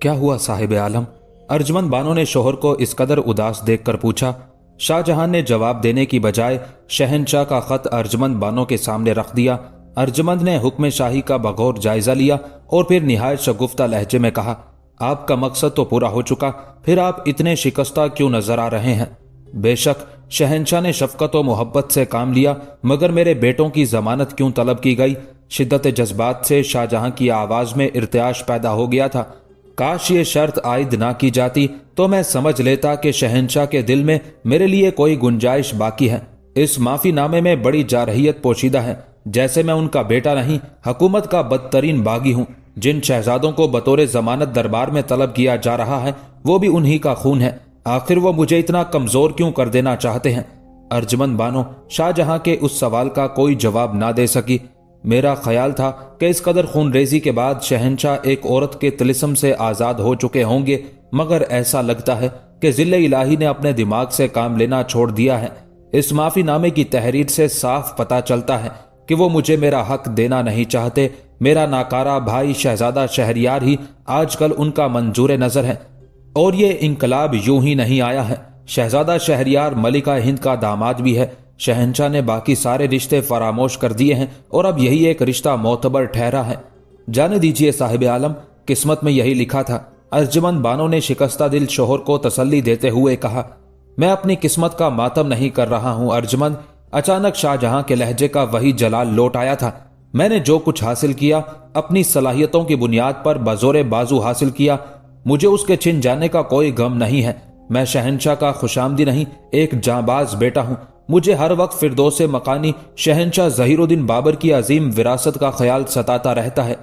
क्या हुआ साहिब आलम? अर्जुमंद बानो ने शोहर को इस कदर उदास देखकर पूछा। शाहजहां ने जवाब देने की बजाय शहनशाह का खत अर्जुमंद बानो के सामने रख दिया। अर्जुमंद ने हुक्म शाही का बगौर जायजा लिया और फिर निहायत शगुफ्ता लहजे में कहा, आपका मकसद तो पूरा हो चुका, फिर आप इतने शिकस्ता क्यों नजर आ रहे हैं? बेशक शहनशाह ने शफकत और मोहब्बत से काम लिया, मगर मेरे बेटों की जमानत क्यों तलब की गई? शिद्दत जज्बात से शाहजहां की आवाज में इर्तियाश पैदा हो गया था। काश ये शर्त आयद ना की जाती तो मैं समझ लेता कि शहनशाह के दिल में मेरे लिए कोई गुंजाइश बाकी है। इस माफी नामे में बड़ी जारहियत पोशीदा है, जैसे मैं उनका बेटा नहीं, हुकूमत का बदतरीन बागी हूं। जिन शहजादों को बतौर जमानत दरबार में तलब किया जा रहा है वो भी उन्हीं का खून है। आखिर वो मुझे इतना कमजोर क्यों कर देना चाहते हैं? अर्जुमंद बानो शाहजहां के उस सवाल का कोई जवाब ना दे सकी। मेरा ख्याल था कि इस कदर खूनरेजी के बाद शहनशाह एक औरत के तिलिस्म से आजाद हो चुके होंगे, मगर ऐसा लगता है कि जिले इलाही ने अपने दिमाग से काम लेना छोड़ दिया है। इस माफी नामे की तहरीर से साफ पता चलता है कि वो मुझे मेरा हक देना नहीं चाहते। मेरा नाकारा भाई शहजादा शहरयार ही आजकल उनका मंजूर नजर है, और ये इनकलाब यूं ही नहीं आया है। शहजादा शहरयार मलिका हिंद का दामाद भी है। शहनशाह ने बाकी सारे रिश्ते फरामोश कर दिए हैं और अब यही एक रिश्ता मोतबर ठहरा है। जाने दीजिए साहिब आलम, किस्मत में यही लिखा था। अर्जुमंद बानो ने शिकस्ता दिल शोहर को तसल्ली देते हुए कहा, मैं अपनी किस्मत का मातम नहीं कर रहा हूं अर्जुमंद। अचानक शाहजहां के लहजे का वही जलाल लौट आया था। मैंने जो कुछ हासिल किया अपनी सलाहियतों की बुनियाद पर बजोरे बाजू हासिल किया। मुझे उसके छिन जाने का कोई गम नहीं है। मैं शहनशाह का खुशामदी नहीं, एक जांबाज बेटा हूं। मुझे हर वक्त फिरदौसे मकानी शहनशाह ज़हीरुद्दीन बाबर की अजीम विरासत का ख्याल सताता रहता है।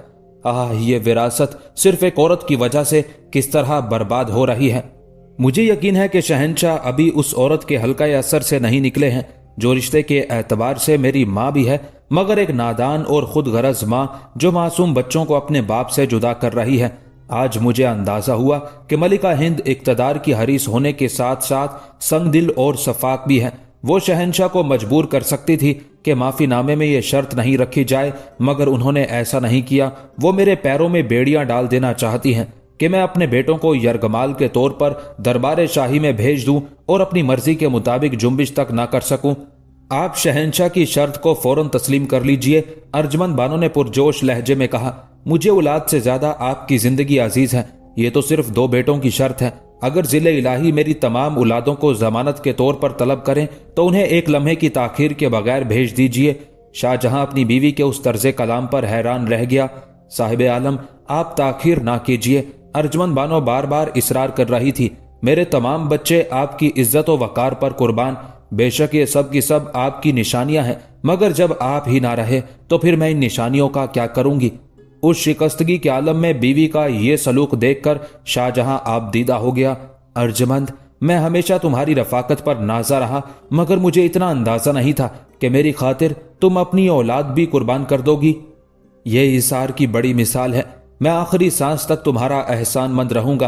ये विरासत सिर्फ एक औरत की वजह से किस तरह बर्बाद हो रही है। मुझे यकीन है कि शहनशाह अभी उस औरत के हल्का असर से नहीं निकले हैं, जो रिश्ते के एतबार से मेरी माँ भी है, मगर एक नादान और खुद गरज माँ जो मासूम बच्चों को अपने बाप से जुदा कर रही है। आज मुझे अंदाजा हुआ कि मलिका हिंद इक्तदार की हरीस होने के साथ साथ संगदिल और सफाक भी है। वो शहनशाह को मजबूर कर सकती थी कि माफी नामे में यह शर्त नहीं रखी जाए, मगर उन्होंने ऐसा नहीं किया। वो मेरे पैरों में बेड़ियां डाल देना चाहती हैं कि मैं अपने बेटों को यरगमाल के तौर पर दरबार शाही में भेज दूं और अपनी मर्जी के मुताबिक जुम्बिश तक ना कर सकूं। आप शहनशाह की शर्त को फौरन तस्लीम कर लीजिए, अर्जुमंद बानो ने पुरजोश लहजे में कहा। मुझे औलाद से ज्यादा आपकी जिंदगी अजीज है। ये तो सिर्फ 2 बेटों की शर्त है। अगर जिले इलाही मेरी तमाम औलादों को जमानत के तौर पर तलब करें तो उन्हें एक लम्हे की ताखीर के बगैर भेज दीजिए। शाहजहां अपनी बीवी के उस तर्ज कलाम पर हैरान रह गया। साहिब आलम, आप ताखीर ना कीजिए। अर्जुमंद बानो बार बार इसरार कर रही थी। मेरे तमाम बच्चे आपकी इज्जत व वकार पर कुर्बान। बेशक ये सब की सब आपकी निशानियां हैं, मगर जब आप ही ना रहे तो फिर मैं इन निशानियों का क्या करूंगी? उस शिकस्तगी के आलम में बीवी का ये सलूक देखकर शाहजहां आप दीदा हो गया। अर्जुमंद, मैं हमेशा तुम्हारी रफाकत पर नाजा रहा, मगर मुझे इतना अंदाजा नहीं था कि मेरी खातिर तुम अपनी औलाद भी कुर्बान कर दोगी। ये इसार की बड़ी मिसाल है। मैं आखिरी सांस तक तुम्हारा एहसानमंद रहूंगा।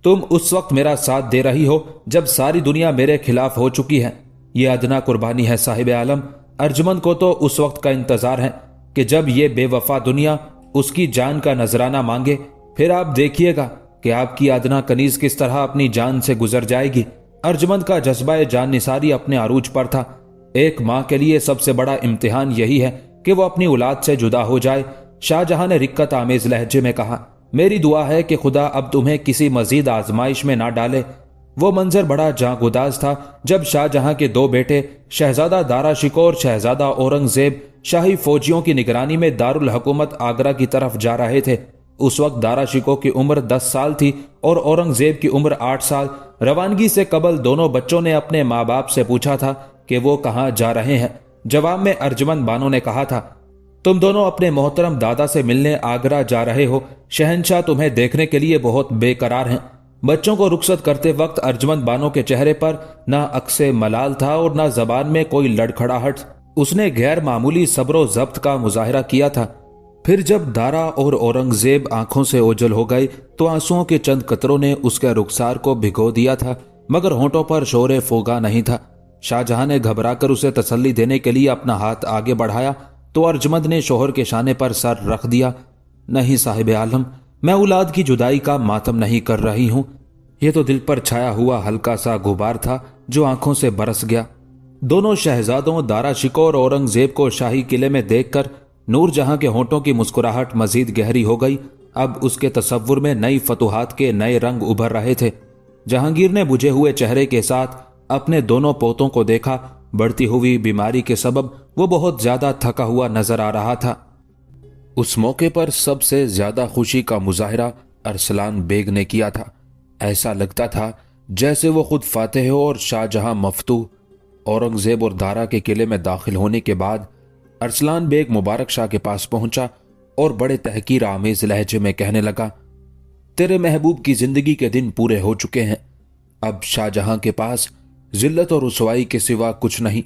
तुम उस वक्त मेरा साथ दे रही हो जब सारी दुनिया मेरे खिलाफ हो चुकी है। यह अदना कुर्बानी है साहिब आलम। अर्जुमंद को तो उस वक्त का इंतजार है कि जब ये बेवफा दुनिया उसकी जान का नजराना मांगे। फिर आप देखिएगा कि आपकी अदना कनीज किस तरह अपनी जान से गुजर जाएगी। अर्जुमंद का जज्बा जान निसारी अपने अरूज पर था। एक माँ के लिए सबसे बड़ा इम्तिहान यही है कि वो अपनी औलाद से जुदा हो जाए। शाहजहां ने रिक्कत आमेज लहजे में कहा, मेरी दुआ है कि खुदा अब तुम्हें किसी मजीद आजमाइश में ना डाले। वो मंजर बड़ा जांगुदाज था जब शाहजहां के 2 बेटे शहजादा दारा शिकोह और शहजादा औरंगजेब शाही फौजियों की निगरानी में दारुल हुकूमत आगरा की तरफ जा रहे थे। उस वक्त दारा शिकोह की उम्र 10 साल थी और औरंगजेब की उम्र 8 साल। रवानगी से कबल दोनों बच्चों ने अपने माँ बाप से पूछा था कि वो कहाँ जा रहे हैं। जवाब में अर्जुमंद बानो ने कहा था, तुम दोनों अपने मोहतरम दादा से मिलने आगरा जा रहे हो। शहंशाह तुम्हें देखने के लिए बहुत बेकरार हैं। बच्चों को रुखसत करते वक्त अर्जमंद बानो के चेहरे पर ना अक्से मलाल था और ना जबान में कोई लड़खड़ाहट। उसने गैर मामूली सब्र जब्त का मुजाहरा किया था। फिर जब दारा और औरंगजेब आंखों से ओझल हो गए तो आंसुओं के चंद कतरों ने उसके रुखसार को भिगो दिया था, मगर होंठों पर शोरे फोगा नहीं था। शाहजहां ने घबराकर उसे तसल्ली देने के लिए अपना हाथ आगे बढ़ाया तो अर्जमंद ने शोहर के शाने पर सर रख दिया। नहीं साहिब आलम, मैं औलाद की जुदाई का मातम नहीं कर रही हूं। यह तो दिल पर छाया हुआ हल्का सा गुबार था जो आंखों से बरस गया। दोनों शहजादों दारा शिकोह और औरंगजेब को शाही किले में देखकर नूरजहां के होंठों की मुस्कुराहट मजीद गहरी हो गई। अब उसके तसव्वुर में नई फतुहात के नए रंग उभर रहे थे। जहांगीर ने बुझे हुए चेहरे के साथ अपने दोनों पोतों को देखा। बढ़ती हुई बीमारी के सबब वो बहुत ज्यादा थका हुआ नजर आ रहा था। उस मौके पर सबसे ज्यादा खुशी का मुजाहरा अरसलान बेग ने किया था। ऐसा लगता था जैसे वो खुद फातेह हो और शाहजहां मफ्तूह। औरंगजेब और दारा के किले में दाखिल होने के बाद अरसलान बेग मुबारक शाह के पास पहुंचा और बड़े तहकीर आमेज लहजे में कहने लगा, तेरे महबूब की जिंदगी के दिन पूरे हो चुके हैं। अब शाहजहां के पास जिल्लत और रुसवाई के सिवा कुछ नहीं।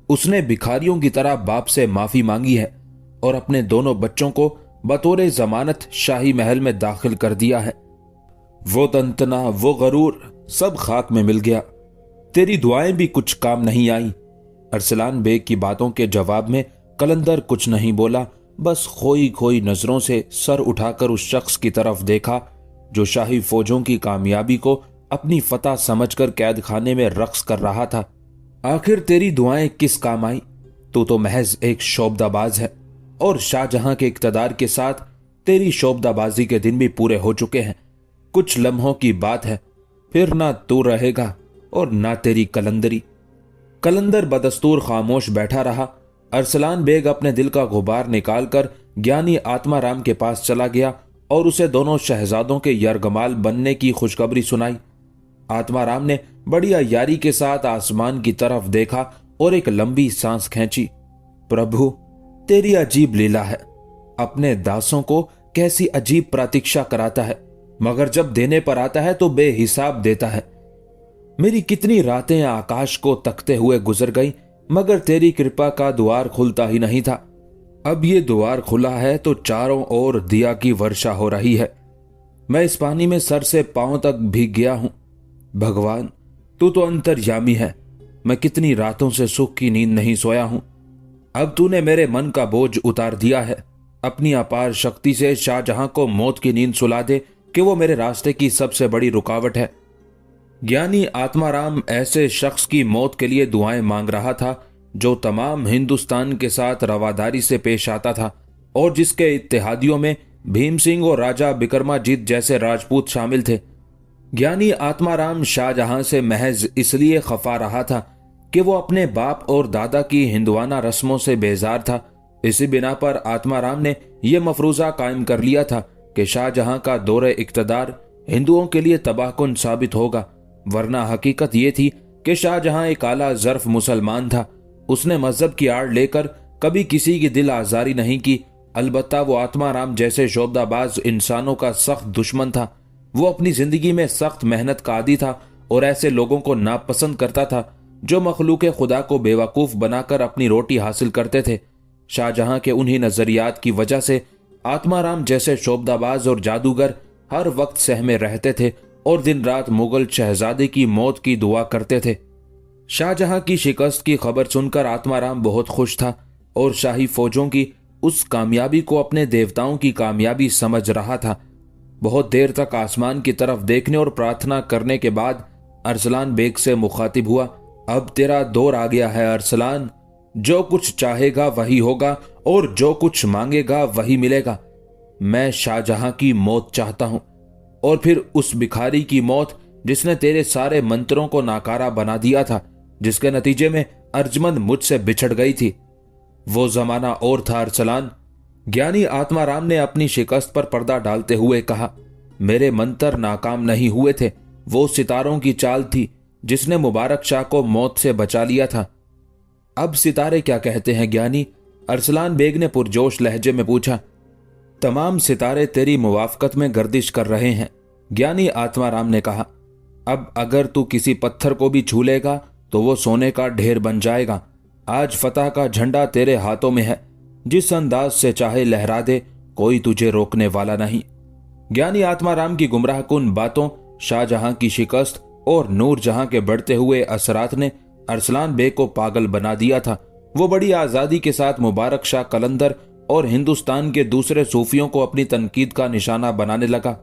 उसने भिखारियों की तरह बाप से माफी मांगी है और अपने दोनों बच्चों को बतौर जमानत शाही महल में दाखिल कर दिया है। वो तंतना, वो गरूर सब खाक में मिल गया। तेरी दुआएं भी कुछ काम नहीं आई। अरसलान बेग की बातों के जवाब में कलंदर कुछ नहीं बोला, बस खोई खोई नजरों से सर उठाकर उस शख्स की तरफ देखा जो शाही फौजों की कामयाबी को अपनी फतह समझकर कैद खाने में रक्स कर रहा था। आखिर तेरी दुआएं किस काम आई? तू तो महज एक शोबदाबाज है और शाहजहां के इक्तदार के साथ तेरी शोबदाबाजी के दिन भी पूरे हो चुके हैं। कुछ लम्हों की बात है, फिर ना तू रहेगा और ना तेरी कलंदरी। कलंदर बदस्तूर खामोश बैठा रहा। अरसलान बेग अपने दिल का गुबार निकालकर ज्ञानी आत्माराम के पास चला गया और उसे दोनों शहजादों के यरगमाल बनने की खुशखबरी सुनाई। आत्माराम ने बड़ी अय्यारी के साथ आसमान की तरफ देखा और एक लंबी सांस खींची। प्रभु, तेरी अजीब लीला है। अपने दासों को कैसी अजीब प्रतीक्षा कराता है, मगर जब देने पर आता है तो बेहिसाब देता है। मेरी कितनी रातें आकाश को तकते हुए गुजर गई, मगर तेरी कृपा का द्वार खुलता ही नहीं था। अब ये द्वार खुला है तो चारों ओर दिया की वर्षा हो रही है। मैं इस पानी में सर से पांव तक भीग गया हूं। भगवान, तू तो अंतर्यामी है। मैं कितनी रातों से सुख की नींद नहीं सोया हूं। अब तूने मेरे मन का बोझ उतार दिया है। अपनी अपार शक्ति से शाहजहां को मौत की नींद सुला दे कि वो मेरे रास्ते की सबसे बड़ी रुकावट है। ज्ञानी आत्माराम ऐसे शख्स की मौत के लिए दुआएं मांग रहा था जो तमाम हिंदुस्तान के साथ रवादारी से पेश आता था और जिसके इत्तेहादियों में भीम सिंह और राजा बिक्रमाजीत जैसे राजपूत शामिल थे। ज्ञानी आत्माराम शाहजहां से महज इसलिए खफा रहा था कि वो अपने बाप और दादा की हिंदुआना रस्मों से बेजार था। इसी बिना पर आत्माराम ने यह मफरूजा कायम कर लिया था कि शाहजहां का दौरे इक्तदार हिंदुओं के लिए तबाहकुन साबित होगा, वरना हकीकत ये थी कि शाहजहां एक आला ज़र्फ मुसलमान था। उसने मजहब की आड़ लेकर कभी किसी की दिल आजारी नहीं की। अलबत्ता वो आत्माराम जैसे शोबदाबाज इंसानों का सख्त दुश्मन था। वो अपनी जिंदगी में सख्त मेहनत का आदी था और ऐसे लोगों को नापसंद करता था जो मखलूक खुदा को बेवकूफ बनाकर अपनी रोटी हासिल करते थे। शाहजहां के उन्हीं नजरियात की वजह से आत्माराम जैसे शोबदाबाज और जादूगर हर वक्त सहमे रहते थे और दिन रात मुगल शहजादे की मौत की दुआ करते थे। शाहजहां की शिकस्त की खबर सुनकर आत्माराम बहुत खुश था और शाही फौजों की उस कामयाबी को अपने देवताओं की कामयाबी समझ रहा था। बहुत देर तक आसमान की तरफ देखने और प्रार्थना करने के बाद अरसलान बेग से मुखातिब हुआ। अब तेरा दौर आ गया है अरसलान। जो कुछ चाहेगा वही होगा और जो कुछ मांगेगा वही मिलेगा। मैं शाहजहां की मौत चाहता हूं और फिर उस भिखारी की मौत जिसने तेरे सारे मंत्रों को नाकारा बना दिया था, जिसके नतीजे में अर्जमंद मुझसे बिछड़ गई थी। वो जमाना और था अरसलान। ज्ञानी आत्माराम ने अपनी शिकस्त पर पर्दा डालते हुए कहा, मेरे मंत्र नाकाम नहीं हुए थे। वो सितारों की चाल थी जिसने मुबारक शाह को मौत से बचा लिया था। अब सितारे क्या कहते हैं ज्ञानी? अरसलान बेग ने पुरजोश लहजे में पूछा। तमाम सितारे तेरी मुवाफकत में गर्दिश कर रहे हैं, ज्ञानी आत्माराम ने कहा। अब अगर तू किसी पत्थर को भी छू लेगा तो वो सोने का ढेर बन जाएगा। आज फतह का झंडा तेरे हाथों में है, जिस अंदाज से चाहे लहरा दे, कोई तुझे रोकने वाला नहीं। ज्ञानी आत्माराम की गुमराहकुन बातों, शाहजहां की शिकस्त और नूरजहां के बढ़ते हुए असरात ने अरसलान बेग को पागल बना दिया था। वो बड़ी आजादी के साथ मुबारक शाह कलंदर और हिंदुस्तान के दूसरे सूफियों को अपनी तनकीद का निशाना बनाने लगा।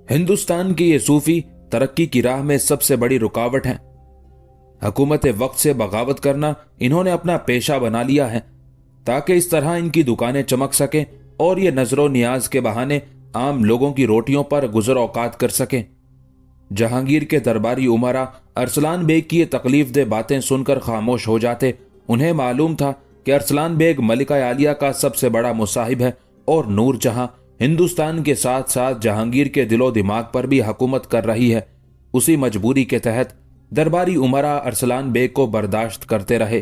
हिंदुस्तान के ये सूफी तरक्की की राह में सबसे बड़ी रुकावट हैं। हुकूमत वक्त से बगावत करना इन्होंने अपना पेशा बना लिया है, ताकि इस तरह इनकी दुकानें चमक सकें और ये नजरो नियाज के बहाने आम लोगों की रोटियों पर गुजर औकात कर सकें। जहांगीर के दरबारी उमरा अरसलान बेग की ये तकलीफ दे बातें सुनकर खामोश हो जाते। उन्हें मालूम था कि अरसलान बेग मलिका आलिया का सबसे बड़ा मुसाहिब है और नूरजहां हिंदुस्तान के साथ साथ जहांगीर के दिलो दिमाग पर भी हुकूमत कर रही है। उसी मजबूरी के तहत दरबारी उमरा अरसलान बेग को बर्दाश्त करते रहे।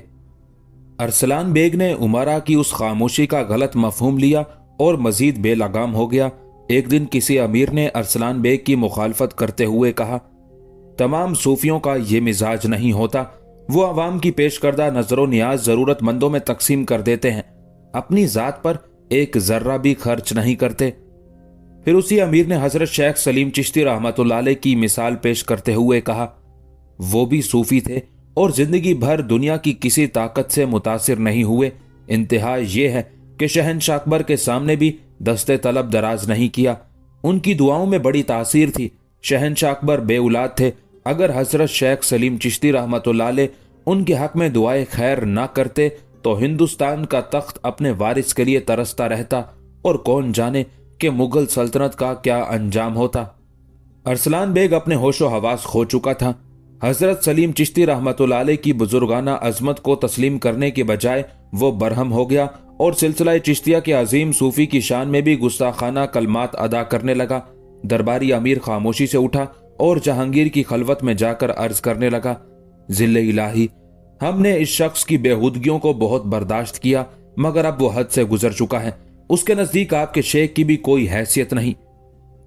अरसलान बेग ने उमरा की उस खामोशी का गलत मफहूम लिया और मजीद बेलगाम हो गया। एक दिन किसी अमीर ने अरसलान बेग की मुखालफत करते हुए कहा, तमाम सूफियों का ये मिजाज नहीं होता। वो अवाम की पेश करदा नजरो नियाज जरूरतमंदों में तकसीम कर देते हैं, अपनी जात पर एक जर्रा भी खर्च नहीं करते। फिर उसी अमीर ने हजरत शेख सलीम चिश्ती रहमतुल्लाह अलैह की मिसाल पेश करते हुए कहा, वो भी सूफी थे और जिंदगी भर दुनिया की किसी ताकत से मुतासिर नहीं हुए। इंतहा यह है कि शहनशाह अकबर के सामने भी दस्ते तलब दराज नहीं किया। उनकी दुआओं में बड़ी तासीर थी। शहनशाह अकबर बेउलाद थे। अगर हजरत शेख सलीम चिश्ती रहमतुल्लाह अलैह उनके हक में दुआए खैर ना करते तो हिंदुस्तान का तख्त अपने वारिस के लिए तरसता रहता और कौन जाने कि मुगल सल्तनत का क्या अंजाम होता। अरसलान बेग अपने होशो हवास खो चुका था। हजरत सलीम चिश्ती रहमतुल्लाह अलैह की बुजुर्गाना अजमत को तस्लीम करने के बजाय वो बरहम हो गया और सिलसिला चिश्तिया के अजीम सूफी की शान में भी गुस्ताखाना कलमात अदा करने लगा। दरबारी अमीर खामोशी से उठा और जहांगीर की खलवत में जाकर अर्ज करने लगा, जिल्ले इलाही, हमने इस शख्स की बेहूदगियों को बहुत बर्दाश्त किया, मगर अब वो हद से गुजर चुका है। उसके नजदीक आपके शेख की भी कोई हैसियत नहीं।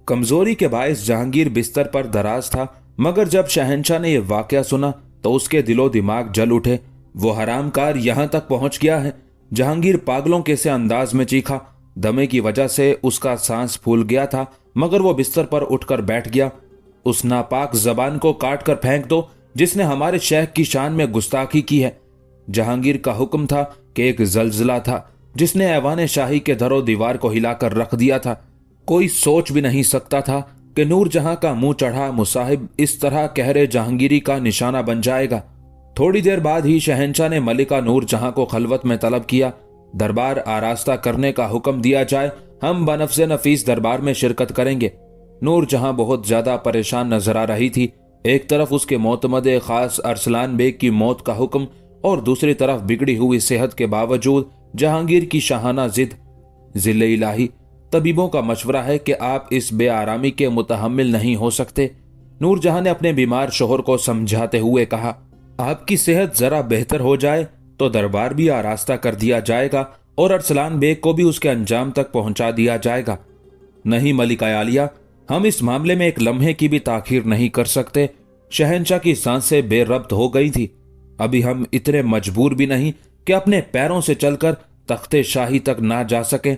कमजोरी के बायस जहांगीर बिस्तर पर दराज था, मगर जब शहनशाह ने यह वाकया सुना तो उसके दिलो दिमाग जल उठे। वो हरामकार यहां तक पहुंच गया है। जहांगीर पागलों के से अंदाज में चीखा। दमे की वजह से उसका सांस फूल गया था, मगर वो बिस्तर पर उठकर बैठ गया। उस नापाक जबान को काट कर फेंक दो जिसने हमारे शेख की शान में गुस्ताखी की है। जहांगीर का हुक्म था कि एक जलजला था जिसने ऐवान शाही के दरो दीवार को हिलाकर रख दिया था। कोई सोच भी नहीं सकता था कि नूरजहां का मुंह चढ़ा मुसाहिब इस तरह कहरे जहांगीरी का निशाना बन जाएगा। थोड़ी देर बाद ही शहनशाह ने मलिका नूरजहां को खलवत में तलब किया। दरबार आरास्ता करने का हुक्म दिया जाए, हम बनफ्से नफीस दरबार में शिरकत करेंगे। नूरजहां बहुत ज्यादा परेशान नजर आ रही थी। एक तरफ उसके मोतमदे खास अरसलान बेग की मौत का हुक्म और दूसरी तरफ बिगड़ी हुई सेहत के बावजूद जहांगीर की शाहाना जिद। जिले इलाही, तबीबों का मशवरा है कि आप इस बेआरामी के मुतहम्मिल नहीं हो सकते। नूरजहां ने अपने बीमार शोहर को समझाते हुए कहा, आपकी सेहत जरा बेहतर हो जाए तो दरबार भी आरास्ता कर दिया जाएगा और अरसलान बेग को भी उसके अंजाम तक पहुंचा दिया जाएगा। नहीं मलिका आलिया, हम इस मामले में एक लम्हे की भी ताखीर नहीं कर सकते। शहनशाह की सांसें बेरब्त हो गई थी। अभी हम इतने मजबूर भी नहीं कि अपने पैरों से चलकर तख्ते शाही तक ना जा सके।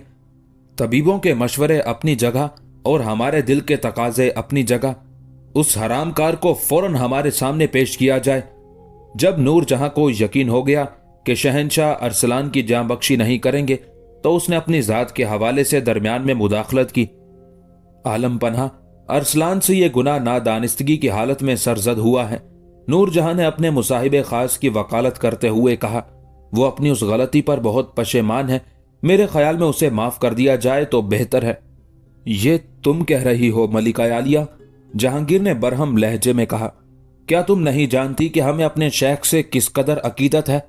तबीबों के मशवरे अपनी जगह और हमारे दिल के तकाजे अपनी जगह। उस हरामकार को फौरन हमारे सामने पेश किया जाए। जब नूरजहां को यकीन हो गया कि शहनशाह अरसलान की जान बख्शी नहीं करेंगे तो उसने अपनी जात के हवाले से दरमियान में मुदाखलत की। आलम पन्हा, अरसलान से यह गुनाह नादानिस्तगी की हालत में सरजद हुआ है। नूरजहां ने अपने मुसाहिब खास की वकालत करते हुए कहा, वो अपनी उस गलती पर बहुत पशेमान है। मेरे ख्याल में उसे माफ कर दिया जाए तो बेहतर है। ये तुम कह रही हो मलिका आलिया? जहांगीर ने बरहम लहजे में कहा, क्या तुम नहीं जानती कि हमें अपने शेख से किस कदर अकीदत है?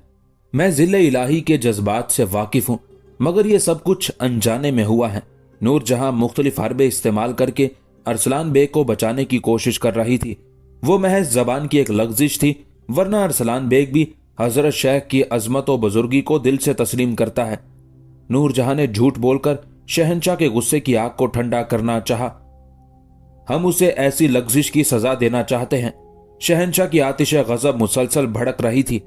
मैं जिले इलाही के जज्बात से वाकिफ हूं, मगर यह सब कुछ अनजाने में हुआ है। नूरजहां मुख्तलिफ हरबे इस्तेमाल करके अरसलान बेग को बचाने की कोशिश कर रही थी। वो महज जबान की एक लग्जिश थी, वरना अरसलान बेग भी हजरत शेख की अजमत व बुजुर्गी को दिल से तस्लीम करता है। नूरजहां ने झूठ बोलकर शहंशाह के गुस्से की आग को ठंडा करना चाहा। हम उसे ऐसी लग्जिश की सजा देना चाहते हैं। शहंशाह की आतिश गजब मुसलसल भड़क रही थी।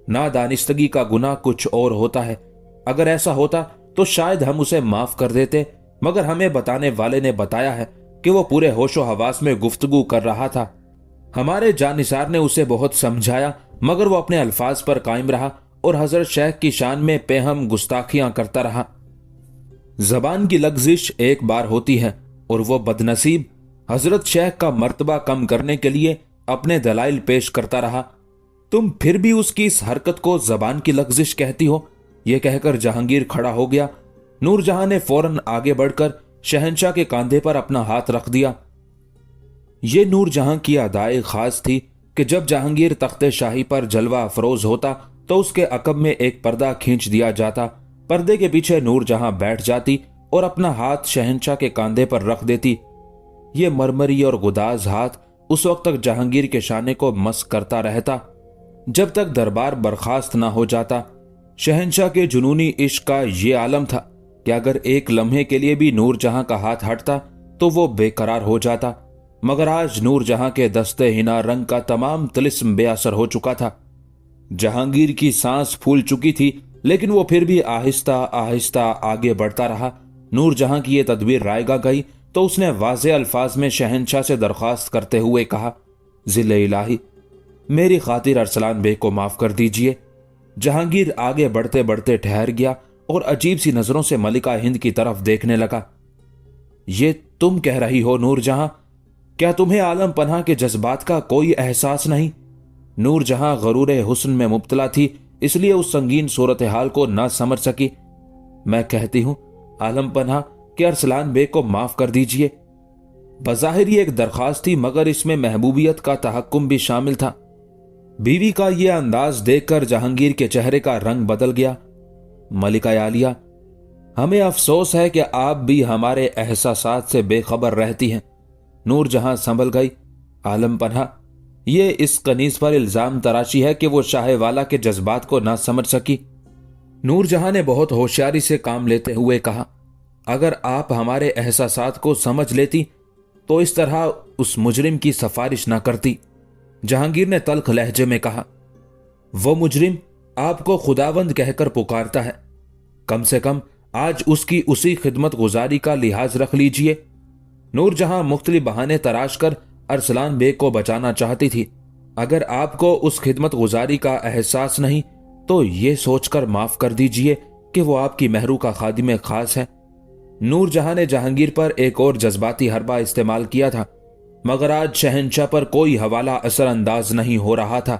नादानिस्तगी का गुनाह कुछ और होता है। अगर ऐसा होता तो शायद हम उसे माफ कर देते, मगर हमें बताने वाले ने बताया है कि वो पूरे होशो हवास में गुफ्तगू कर रहा था। हमारे जानिसार ने उसे बहुत समझाया, मगर वो अपने अल्फाज पर कायम रहा और हजरत शेख की शान में पेहम गुस्ताखियां करता रहा। जबान की लग्जिश एक बार होती है और वो बदनसीब हजरत शेख का मर्तबा कम करने के लिए अपने दलाइल पेश करता रहा। तुम फिर भी उसकी इस हरकत को जबान की लग्जिश कहती हो? यह कहकर जहांगीर खड़ा हो गया। नूरजहां ने फौरन आगे बढ़कर शहंशाह के कांधे पर अपना हाथ रख दिया। यह नूरजहां की अदाए खास थी कि जब जहांगीर तख्ते शाही पर जलवा अफरोज होता तो उसके अकब में एक पर्दा खींच दिया जाता। पर्दे के पीछे नूरजहां बैठ जाती और अपना हाथ शहंशाह के कांधे पर रख देती। ये मरमरी और गुदाज हाथ उस वक्त तक जहांगीर के शाने को मस करता रहता जब तक दरबार बर्खास्त ना हो जाता। शहंशाह के जुनूनी इश्क का ये आलम था कि अगर एक लम्हे के लिए भी नूरजहां का हाथ हटता तो वो बेकरार हो जाता। मगर आज नूरजहां के दस्ते हिना रंग का तमाम तिलिस्म बेअसर हो चुका था। जहांगीर की सांस फूल चुकी थी, लेकिन वो फिर भी आहिस्ता आहिस्ता आगे बढ़ता रहा। नूरजहां की यह तदबीर रायगा गई तो उसने वाज़े अल्फाज में शहंशाह से दरख्वास्त करते हुए कहा, ज़िले इलाही, मेरी खातिर अरसलान बे को माफ कर दीजिए। जहांगीर आगे बढ़ते बढ़ते ठहर गया और अजीब सी नजरों से मलिका हिंद की तरफ देखने लगा। ये तुम कह रही हो नूरजहां? क्या तुम्हें आलम पनाह के जज्बात का कोई एहसास नहीं? नूरजहां गरूर हुस्न में मुब्तला थी, इसलिए उस संगीन सूरत हाल को ना समझ सकी। मैं कहती हूं आलम पनाह कि अरसलान बे को माफ कर दीजिए। बज़ाहिर ये एक दरख्वास्त थी, मगर इसमें महबूबियत का तहक्कुम भी शामिल था। बीवी का यह अंदाज देखकर जहांगीर के चेहरे का रंग बदल गया। मलिका आलिया, हमें अफसोस है कि आप भी हमारे एहसासात से बेखबर रहती हैं। नूरजहां संभल गई। आलम पनाह, ये इस कनीज पर इल्जाम तराशी है कि वो शाह वाला के जज्बात को ना समझ सकी। नूरजहां ने बहुत होशियारी से काम लेते हुए कहा, अगर आप हमारे एहसासात को समझ लेती तो इस तरह उस मुजरिम की सिफारिश ना करती। जहांगीर ने तल्ख लहजे में कहा, वो मुजरिम आपको खुदावंद कहकर पुकारता है। कम से कम आज उसकी उसी खिदमत गुजारी का लिहाज रख लीजिए। नूरजहां मुख्तलिफ बहाने तराश कर अरसलान बेग को बचाना चाहती थी। अगर आपको उस खिदमत गुजारी का एहसास नहीं तो ये सोचकर माफ कर दीजिए कि वो आपकी महरू का खादिम खास है। नूरजहां ने जहांगीर पर एक और जज्बाती हरबा इस्तेमाल किया था, मगर आज शहंशाह पर कोई हवाला असरअंदाज नहीं हो रहा था।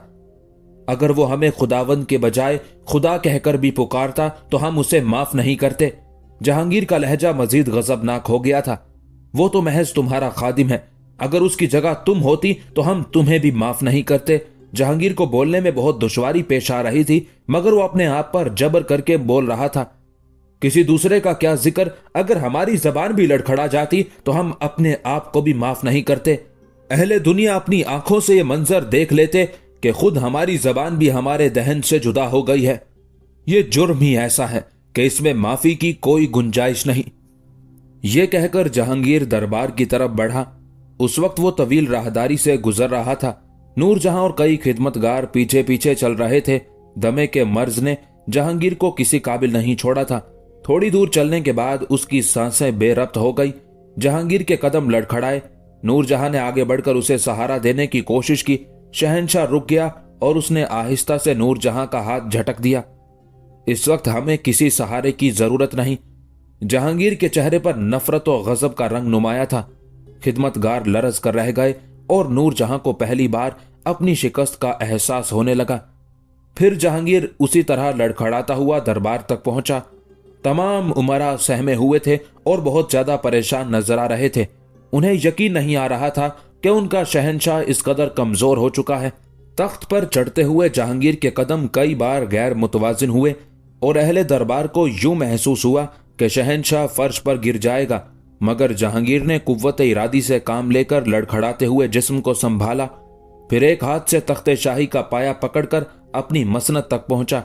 अगर वो हमें खुदावंद के बजाय खुदा कहकर भी पुकारता तो हम उसे माफ नहीं करते। जहांगीर का लहजा मजीद गजबनाक हो गया था। वो तो महज तुम्हारा खादिम है, अगर उसकी जगह तुम होती तो हम तुम्हें भी माफ नहीं करते। जहांगीर को बोलने में बहुत दुश्वारी पेश आ रही थी, मगर वो अपने आप पर जबर करके बोल रहा था। किसी दूसरे का क्या जिक्र, अगर हमारी जबान भी लड़खड़ा जाती तो हम अपने आप को भी माफ नहीं करते। अहले दुनिया अपनी आंखों से यह मंजर देख लेते कि खुद हमारी जबान भी हमारे दहन से जुदा हो गई है। यह जुर्म ही ऐसा है कि इसमें माफी की कोई गुंजाइश नहीं। यह कहकर जहांगीर दरबार की तरफ बढ़ा। उस वक्त वो तवील राहदारी से गुजर रहा था। नूरजहां और कई खिदमतगार पीछे पीछे चल रहे थे। दमे के मर्ज ने जहांगीर को किसी काबिल नहीं छोड़ा था। थोड़ी दूर चलने के बाद उसकी सांसें बेरब्त हो गई। जहांगीर के कदम लड़खड़ाए। नूरजहां ने आगे बढ़कर उसे सहारा देने की कोशिश की। शहंशाह रुक गया और उसने आहिस्ता से नूरजहां का हाथ झटक दिया। इस वक्त हमें किसी सहारे की जरूरत नहीं। जहांगीर के चेहरे पर नफरत और गजब का रंग नुमाया था। खिदमतगार लरज कर रह गए और नूरजहां को पहली बार अपनी शिकस्त का एहसास होने लगा। फिर जहांगीर उसी तरह लड़खड़ाता हुआ दरबार तक पहुंचा। तमाम उमरा सहमे हुए थे और बहुत ज्यादा परेशान नजर आ रहे थे। उन्हें यकीन नहीं आ रहा था कि उनका शहंशाह इस कदर कमजोर हो चुका है। तख्त पर चढ़ते हुए जहांगीर के कदम कई बार गैर मुतवाजिन हुए और अहले दरबार को यूं महसूस हुआ कि शहंशाह फर्श पर गिर जाएगा, मगर जहांगीर ने कुव्वत इरादी से काम लेकर लड़खड़ाते हुए जिस्म को संभाला। फिर एक हाथ से तख्ते शाही का पाया पकड़कर अपनी मसनद तक पहुंचा।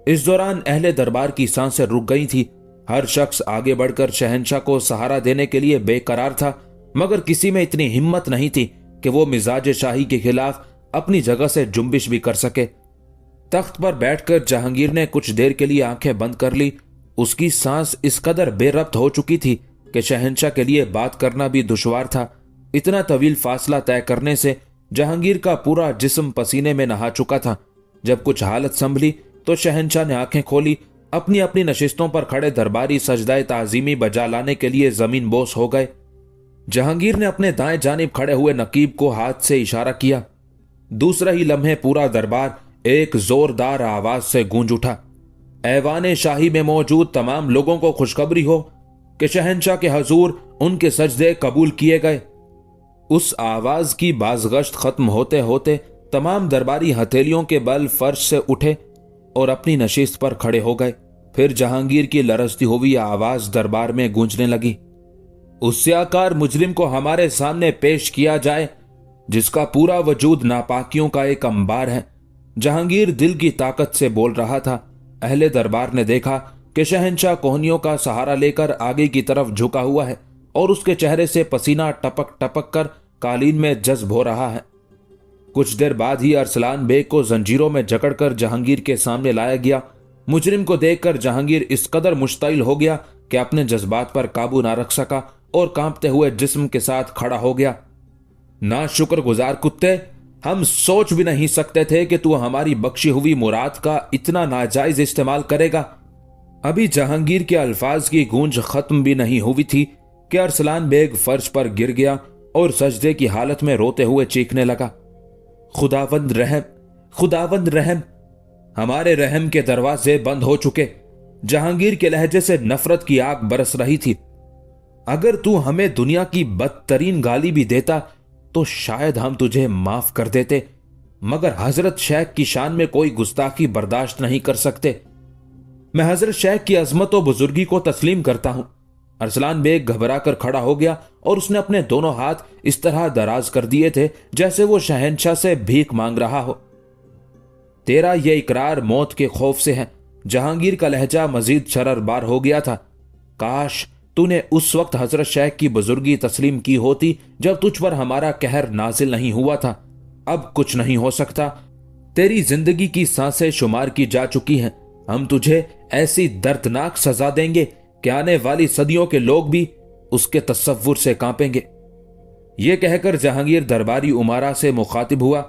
इस दौरान अहले दरबार की सांसें रुक गई थी। हर शख्स आगे बढ़कर शहंशाह को सहारा देने के लिए बेकरार था, मगर किसी में इतनी हिम्मत नहीं थी कि वो मिजाज शाही के खिलाफ अपनी जगह से जुम्बिश भी कर सके। तख्त पर बैठकर जहांगीर ने कुछ देर के लिए आंखें बंद कर ली। उसकी सांस इस कदर बेरब्त हो चुकी थी कि शहंशाह के लिए बात करना भी दुश्वार था। इतना तवील फासला तय करने से जहांगीर का पूरा जिस्म पसीने में नहा चुका था। जब कुछ हालत संभली तो शहंशाह ने आंखें खोली। अपनी अपनी नशिस्तों पर खड़े दरबारी सजदाए ताजीमी बजा लाने के लिए जमीन बोस हो गए। जहांगीर ने अपने दाएं जानिब खड़े हुए नकीब को हाथ से इशारा किया। दूसरा ही लम्हे पूरा दरबार एक जोरदार आवाज से गूंज उठा। ऐवाने शाही में मौजूद तमाम लोगों को खुशखबरी हो कि शहंशाह के हजूर उनके सजदे कबूल किए गए। उस आवाज की बाजगश्त खत्म होते होते तमाम दरबारी हथेलियों के बल फर्श से उठे और अपनी नशिस्त पर खड़े हो गए। फिर जहांगीर की लरजती हुई आवाज दरबार में गूंजने लगी, उस स्याकार मुजरिम को हमारे सामने पेश किया जाए जिसका पूरा वजूद नापाकियों का एक अंबार है। जहांगीर दिल की ताकत से बोल रहा था। अहले दरबार ने देखा कि शहंशाह कोहनियों का सहारा लेकर आगे की तरफ झुका हुआ है और उसके चेहरे से पसीना टपक टपक कर कालीन में जज्ब हो रहा है। कुछ देर बाद ही अरसलान बेग को जंजीरों में जकड़कर जहांगीर के सामने लाया गया। मुजरिम को देखकर जहांगीर इस कदर मुश्ताइल हो गया कि अपने जज्बात पर काबू ना रख सका और कांपते हुए जिस्म के साथ खड़ा हो गया। ना शुक्रगुजार कुत्ते, हम सोच भी नहीं सकते थे कि तू हमारी बख्शी हुई मुराद का इतना नाजायज इस्तेमाल करेगा। अभी जहांगीर के अल्फाज की गूंज खत्म भी नहीं हुई थी कि अरसलान बेग फर्श पर गिर गया और सजदे की हालत में रोते हुए चीखने लगा, खुदावंद रहम, खुदावंद रहम। हमारे रहम के दरवाजे बंद हो चुके। जहांगीर के लहजे से नफरत की आग बरस रही थी। अगर तू हमें दुनिया की बदतरीन गाली भी देता तो शायद हम तुझे माफ कर देते, मगर हजरत शेख की शान में कोई गुस्ताखी बर्दाश्त नहीं कर सकते। मैं हजरत शेख की अजमत और बुजुर्गी को तस्लीम करता हूं। अरसलान बेग घबरा कर खड़ा हो गया और उसने अपने दोनों हाथ इस तरह दराज कर दिए थे जैसे वो शहंशाह से भीख मांग रहा हो। तेरा यह इकरार मौत के खौफ से है। जहांगीर का लहजा मजीद शररबार हो गया था। काश तूने उस वक्त हजरत शेख की बुजुर्गी तस्लीम की होती जब तुझ पर हमारा कहर नाजिल नहीं हुआ था। अब कुछ नहीं हो सकता। तेरी जिंदगी की सांसें शुमार की जा चुकी हैं। हम तुझे ऐसी दर्दनाक सजा देंगे कि आने वाली सदियों के लोग भी उसके तसव्वुर से कांपेंगे। यह कहकर जहांगीर दरबारी उमारा से मुखातिब हुआ,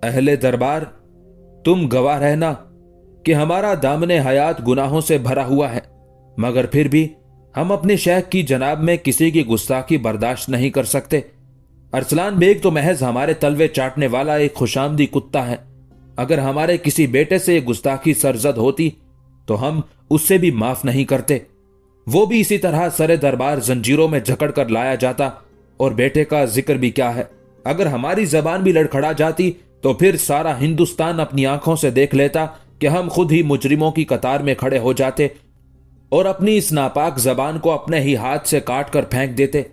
अहले दरबार, तुम गवाह रहना कि हमारा दामने हयात गुनाहों से भरा हुआ है, मगर फिर भी हम अपने शेख की जनाब में किसी की गुस्ताखी बर्दाश्त नहीं कर सकते। अरसलान बेग तो महज हमारे तलवे चाटने वाला एक खुशामदी कुत्ता है। अगर हमारे किसी बेटे से गुस्ताखी सरजद होती तो हम उससे भी माफ नहीं करते। वो भी इसी तरह सरे दरबार जंजीरों में जकड़ कर लाया जाता। और बेटे का जिक्र भी क्या है, अगर हमारी जबान भी लड़खड़ा जाती तो फिर सारा हिंदुस्तान अपनी आंखों से देख लेता कि हम खुद ही मुजरिमों की कतार में खड़े हो जाते और अपनी इस नापाक जबान को अपने ही हाथ से काट कर फेंक देते।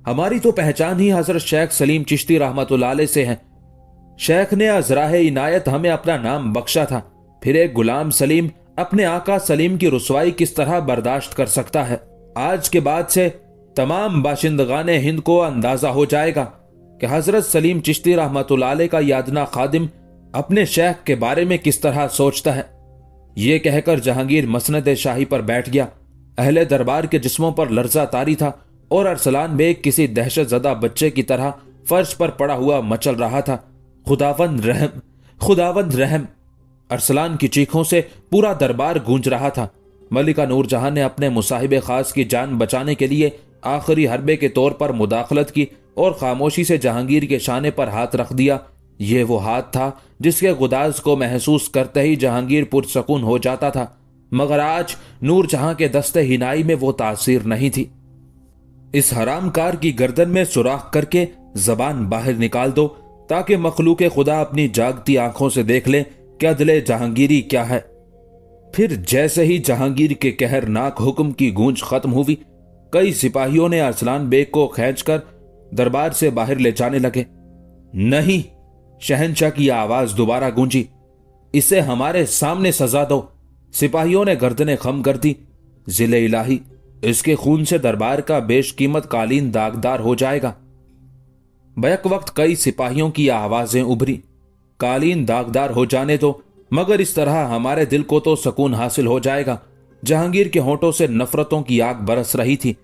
हमारी तो पहचान ही हजरत शेख सलीम चिश्ती रहमतुल्लाह अलैह से है। शेख ने अजराह इनायत हमें अपना नाम बख्शा था, फिर एक गुलाम सलीम अपने आका सलीम की रुसवाई किस तरह बर्दाश्त कर सकता है। आज के बाद से तमाम बाशिंदगाने हिंद को अंदाजा हो जाएगा कि हजरत सलीम चिश्ती रहमतुल्लाह अलैह का यादना खादिम अपने शेख के बारे में किस तरह सोचता है। यह कहकर जहांगीर मसनद शाही पर बैठ गया। अहले दरबार के जिस्मों पर लर्जा तारी था और अरसलान बेग किसी दहशत ज़दा बच्चे की तरह फर्श पर पड़ा हुआ मचल रहा था। खुदावंद रहम, खुदावंद रहम। अरसलान की चीखों से पूरा दरबार गूंज रहा था। मलिका नूरजहां ने अपने मुसाहिब खास की जान बचाने के लिए आखिरी हरबे के तौर पर मुदाखलत की और खामोशी से जहांगीर के शाने पर हाथ रख दिया। यह वो हाथ था जिसके गुदाज को महसूस करते ही जहांगीर पुरसकून हो जाता था, मगर आज नूरजहां के दस्ते हिनाई में वो तासीर नहीं थी। इस हरामकार की गर्दन में सुराख करके जबान बाहर निकाल दो ताकि मखलूक खुदा अपनी जागती आंखों से देख ले कि अदले जहांगीरी क्या है। फिर जैसे ही जहांगीर के कहरनाक हुक्म की गूंज खत्म हुई, कई सिपाहियों ने अरसलान बेग को खींचकर दरबार से बाहर ले जाने लगे। नहीं, शहंशाह की आवाज दोबारा गूंजी। इसे हमारे सामने सजा दो। सिपाहियों ने गर्दनें खम कर दी। जिले इलाही, इसके खून से दरबार का बेशकीमत कालीन दागदार हो जाएगा। बैक वक्त कई सिपाहियों की आवाजें उभरी, कालीन दागदार हो जाने दो, मगर इस तरह हमारे दिल को तो सुकून हासिल हो जाएगा। जहांगीर के होंठों से नफरतों की आग बरस रही थी।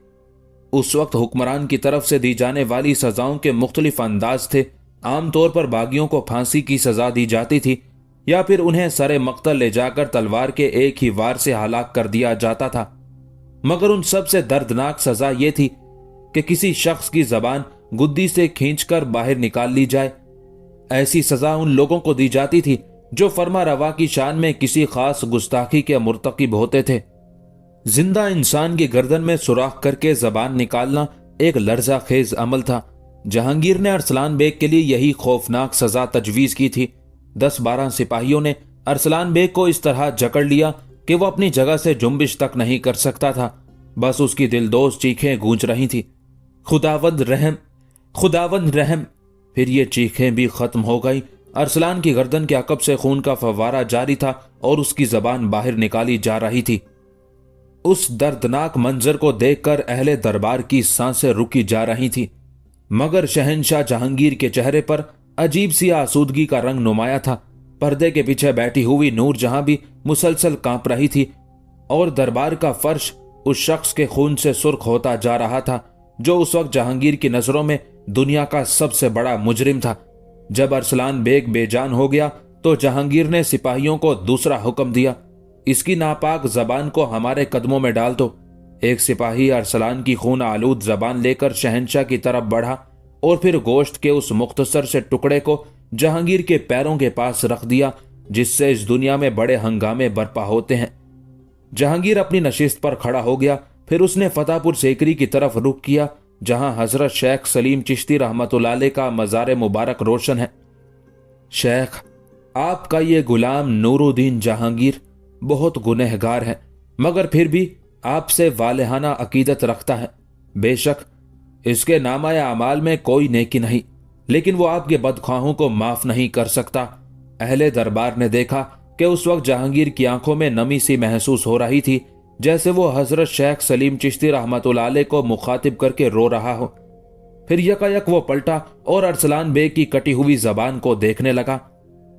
उस वक्त हुक्मरान की तरफ से दी जाने वाली सजाओं के मुख्तलिफ अंदाज थे। आमतौर पर बागियों को फांसी की सजा दी जाती थी या फिर उन्हें सरे मक्तल ले जाकर तलवार के एक ही वार से हलाक कर दिया जाता था। मगर उन सबसे दर्दनाक सजा यह थी कि किसी शख्स की जबान गुद्दी से खींचकर बाहर निकाल ली जाए। ऐसी सजा उन लोगों को दी जाती थी जो फरमा रवा की शान में किसी खास गुस्ताखी के मुर्तकिब होते थे। जिंदा इंसान की गर्दन में सुराख करके जबान निकालना एक लर्जा खेज अमल था। जहांगीर ने अरसलान बेग के लिए यही खौफनाक सजा तजवीज की थी। 10-12 सिपाहियों ने अरसलान बेग को इस तरह जकड़ लिया कि वह अपनी जगह से जुम्बिश तक नहीं कर सकता था। बस उसकी दिलदोज चीखें गूंज रही थी, खुदावंद रहम, खुदावंद रहम। फिर ये चीखें भी खत्म हो गई। अरसलान की गर्दन के अकब से खून का फव्वारा जारी था और उसकी जबान बाहर निकाली जा रही थी। उस दर्दनाक मंजर को देखकर अहले दरबार की सांसें रुकी जा रही थी, मगर शहंशाह जहांगीर के चेहरे पर अजीब सी आसूदगी का रंग नुमाया था। पर्दे के पीछे बैठी हुई नूर जहां भी मुसलसल कांप रही थी और दरबार का फर्श उस शख्स के खून से सुर्ख होता जा रहा था जो उस वक्त जहांगीर की नजरों में दुनिया का सबसे बड़ा मुजरिम था। जब अरसलान बेग बेजान हो गया तो जहांगीर ने सिपाहियों को दूसरा हुक्म दिया, इसकी नापाक जबान को हमारे कदमों में डाल दो। एक सिपाही अरसलान की खून आलूद जबान लेकर शहंशाह की तरफ बढ़ा और फिर गोश्त के उस मुख्तसर से टुकड़े को जहांगीर के पैरों के पास रख दिया जिससे इस दुनिया में बड़े हंगामे बर्पा होते हैं। जहांगीर अपनी नशिस्त पर खड़ा हो गया। फिर उसने फतेहपुर सीकरी की तरफ रुख किया जहां हजरत शेख सलीम चिश्ती रहमतुल्लाह अलैह का मज़ार मुबारक रोशन है। शेख, आपका ये गुलाम नूरुद्दीन जहांगीर बहुत गुनहगार है, मगर फिर भी आपसे वालेहाना अकीदत रखता है। बेशक इसके नामाए अमाल में कोई नेकी नहीं, लेकिन वो आपके बदख्वाहों को माफ नहीं कर सकता। अहले दरबार ने देखा कि उस वक्त जहांगीर की आंखों में नमी सी महसूस हो रही थी, जैसे वो हजरत शेख सलीम चिश्ती रहमतुल्लाह अलैह को मुखातिब करके रो रहा हो। फिर यकायक वो पलटा और अरसलान बेग की कटी हुई जबान को देखने लगा।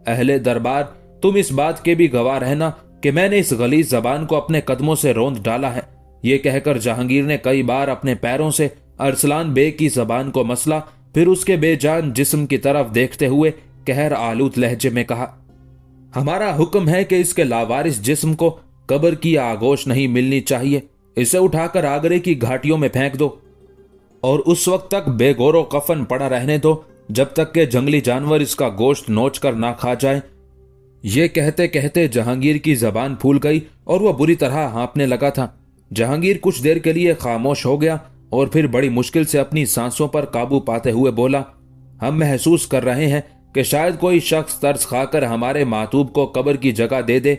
अहले दरबार, तुम इस बात के भी गवाह रहना कि मैंने इस गलीज जबान को अपने कदमों से रौंद डाला है। ये कहकर जहांगीर ने कई बार अपने पैरों से अरसलान बेग की जबान को मसला, फिर उसके बेजान जिस्म की तरफ देखते हुए कहर आलूद लहजे में कहा, हमारा हुक्म है कि इसके लावारिस जिस्म को कब्र की आगोश नहीं मिलनी चाहिए। इसे उठाकर आगरे की घाटियों में फेंक दो और उस वक्त तक बेगौरो कफन पड़ा रहने दो जब तक के जंगली जानवर इसका गोश्त नोच कर ना खा जाए। ये कहते कहते जहांगीर की जबान फूल गई और वह बुरी तरह हाँपने लगा था। जहांगीर कुछ देर के लिए खामोश हो गया और फिर बड़ी मुश्किल से अपनी सांसों पर काबू पाते हुए बोला, हम महसूस कर रहे हैं कि शायद कोई शख्स तरस खाकर हमारे मातूब को कब्र की जगह दे दे।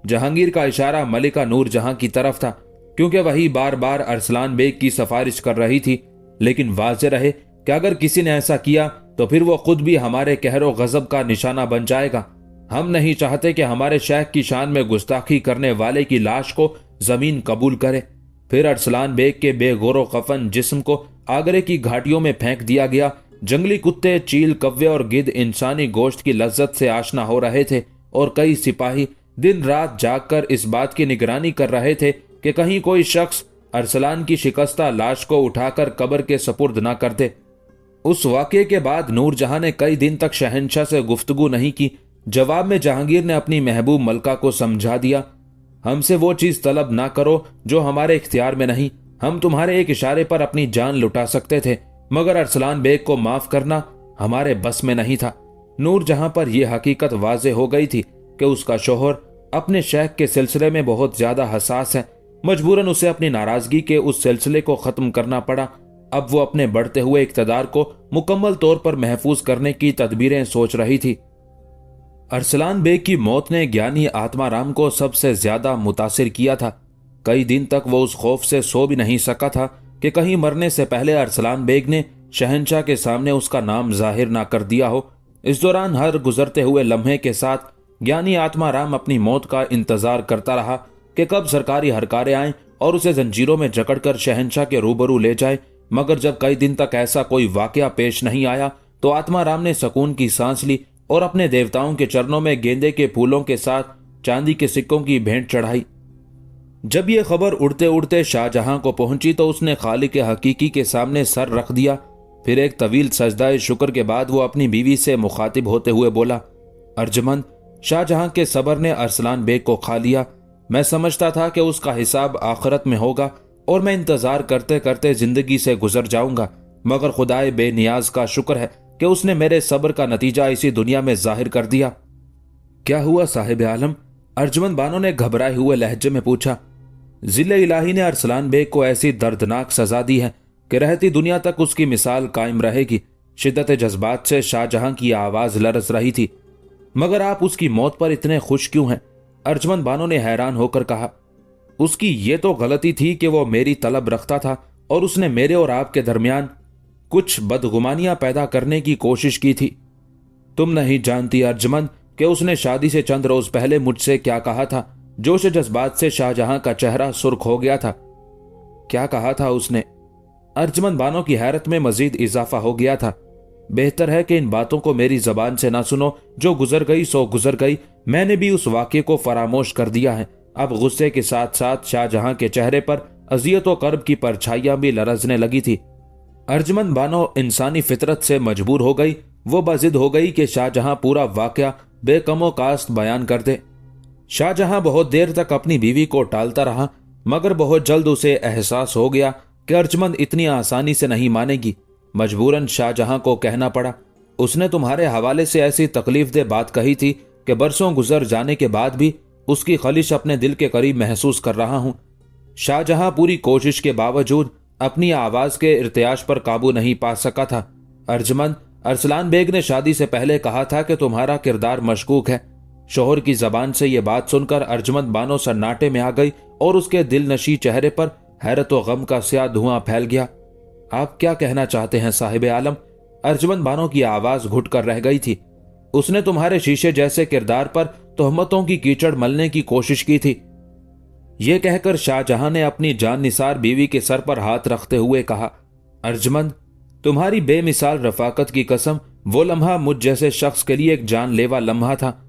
जहांगीर का इशारा मलिका नूर जहां की तरफ था, क्योंकि वही बार बार अरसलान बेग की सिफारिश कर रही थी। लेकिन वाज़ेह रहे कि अगर किसी ने ऐसा किया तो फिर वो खुद भी हमारे कहरो गजब का निशाना बन जाएगा। हम नहीं चाहते कि हमारे शेख की शान में गुस्ताखी करने वाले की लाश को जमीन कबूल करे। फिर अरसलान बेग के बेगौरो कफन जिस्म को आगरे की घाटियों में फेंक दिया गया। जंगली कुत्ते, चील, कव्वे और गिद्ध इंसानी गोश्त की लज्जत से आशना हो रहे थे और कई सिपाही दिन रात जागकर इस बात की निगरानी कर रहे थे कि कहीं कोई शख्स अरसलान की शिकस्ता लाश को उठाकर कब्र के सपुर्द ना कर दे। उस वाक़े के बाद नूरजहां ने कई दिन तक शहंशाह से गुफ्तगू नहीं की। जवाब में जहांगीर ने अपनी महबूब मलका को समझा दिया, हमसे वो चीज तलब ना करो जो हमारे इख्तियार में नहीं। हम तुम्हारे एक इशारे पर अपनी जान लुटा सकते थे, मगर अरसलान बेग को माफ करना हमारे बस में नहीं था। नूरजहां पर यह हकीकत वाज़ेह हो गई थी कि उसका शोहर अपने शेख के सिलसिले में बहुत ज्यादा हसास है। मजबूरन उसे अपनी नाराजगी के उस सिलसिले को खत्म करना पड़ा। अब वो अपने बढ़ते हुए इक्तदार को मुकम्मल तौर पर महफूज करने की तदबीरें सोच रही थी। अरसलान बेग की मौत ने ज्ञानी आत्माराम को सबसे ज्यादा मुतासिर किया था। कई दिन तक वो उस खौफ से सो भी नहीं सका था कि कहीं मरने से पहले अरसलान बेग ने शहंशाह के सामने उसका नाम जाहिर ना कर दिया हो। इस दौरान हर गुजरते हुए लम्हे के साथ ज्ञानी आत्माराम अपनी मौत का इंतजार करता रहा कि कब सरकारी हरकारे आएं और उसे जंजीरों में जकड़कर शहंशाह के रूबरू ले जाए, मगर जब कई दिन तक ऐसा कोई वाकया पेश नहीं आया तो आत्माराम ने सुकून की सांस ली और अपने देवताओं के चरणों में गेंदे के फूलों के साथ चांदी के सिक्कों की भेंट चढ़ाई। जब यह खबर उड़ते उड़ते शाहजहां को पहुंची तो उसने खालिक हकीकी के सामने सर रख दिया। फिर एक तवील सजदाए शुक्र के बाद वो अपनी बीवी से मुखातिब होते हुए बोला, अर्जुमंद, शाहजहां के सबर ने अरसलान बेग को खा लिया। मैं समझता था कि उसका हिसाब आखिरत में होगा और मैं इंतजार करते करते जिंदगी से गुजर जाऊंगा, मगर खुदाए बेनियाज का शुक्र है कि उसने मेरे सब्र का नतीजा इसी दुनिया में जाहिर कर दिया। क्या हुआ साहिब आलम? अर्जुमंद बानो ने घबराए हुए लहजे में पूछा। जिले इलाही ने अरसलान बेग को ऐसी दर्दनाक सजा दी है कि रहती दुनिया तक उसकी मिसाल कायम रहेगी। शिद्दत जज्बात से शाहजहां की आवाज लरज रही थी। मगर आप उसकी मौत पर इतने खुश क्यों हैं? अर्जुमंद बानो ने हैरान होकर कहा। उसकी ये तो गलती थी कि वो मेरी तलब रखता था और उसने मेरे और आपके दरमियान कुछ बदगुमानियां पैदा करने की कोशिश की थी। तुम नहीं जानती अर्जुमंद कि उसने शादी से चंद रोज पहले मुझसे क्या कहा था। जोश जज्बात से शाहजहां का चेहरा सुर्ख हो गया था। क्या कहा था उसने? अर्जुमंद बानो की हैरत में मजीद इजाफा हो गया था। बेहतर है कि इन बातों को मेरी जबान से ना सुनो। जो गुजर गई सो गुजर गई। मैंने भी उस वाक्य को फरामोश कर दिया है। अब गुस्से के साथ साथ शाहजहां के चेहरे पर अजियत व कर्ब की परछाइयां भी लरजने लगी थी। अर्जुमंद बानो इंसानी फितरत से मजबूर हो गई। वो बाजिद हो गई कि शाहजहां पूरा वाकया बेकमो कास्त बयान कर दे। शाहजहां बहुत देर तक अपनी बीवी को टालता रहा, मगर बहुत जल्द उसे एहसास हो गया कि अर्जुमंद इतनी आसानी से नहीं मानेगी। मजबूरन शाहजहां को कहना पड़ा, उसने तुम्हारे हवाले से ऐसी तकलीफदेह बात कही थी कि बरसों गुजर जाने के बाद भी उसकी खलिश अपने दिल के करीब महसूस कर रहा हूं। शाहजहां पूरी कोशिश के बावजूद अपनी आवाज के इर्तियाश पर काबू नहीं पा सका था। अर्जुमंद, अरसलान बेग ने शादी से पहले कहा था कि तुम्हारा किरदार मशकूक है। शोहर की जबान से यह बात सुनकर अर्जुमंद बानो सन्नाटे में आ गई और उसके दिल नशी चेहरे पर हैरत व गम का स्याह धुआं फैल गया। आप क्या कहना चाहते हैं साहिब आलम? अर्जुमंद बानो की आवाज घुट कर रह गई थी। उसने तुम्हारे शीशे जैसे किरदार पर तोहमतों की कीचड़ मलने की कोशिश की थी। यह कहकर शाहजहां ने अपनी जान निसार बीवी के सर पर हाथ रखते हुए कहा, अर्जुमंद, तुम्हारी बेमिसाल रफाकत की कसम, वो लम्हा मुझ जैसे शख्स के लिए एक जानलेवा लम्हा था।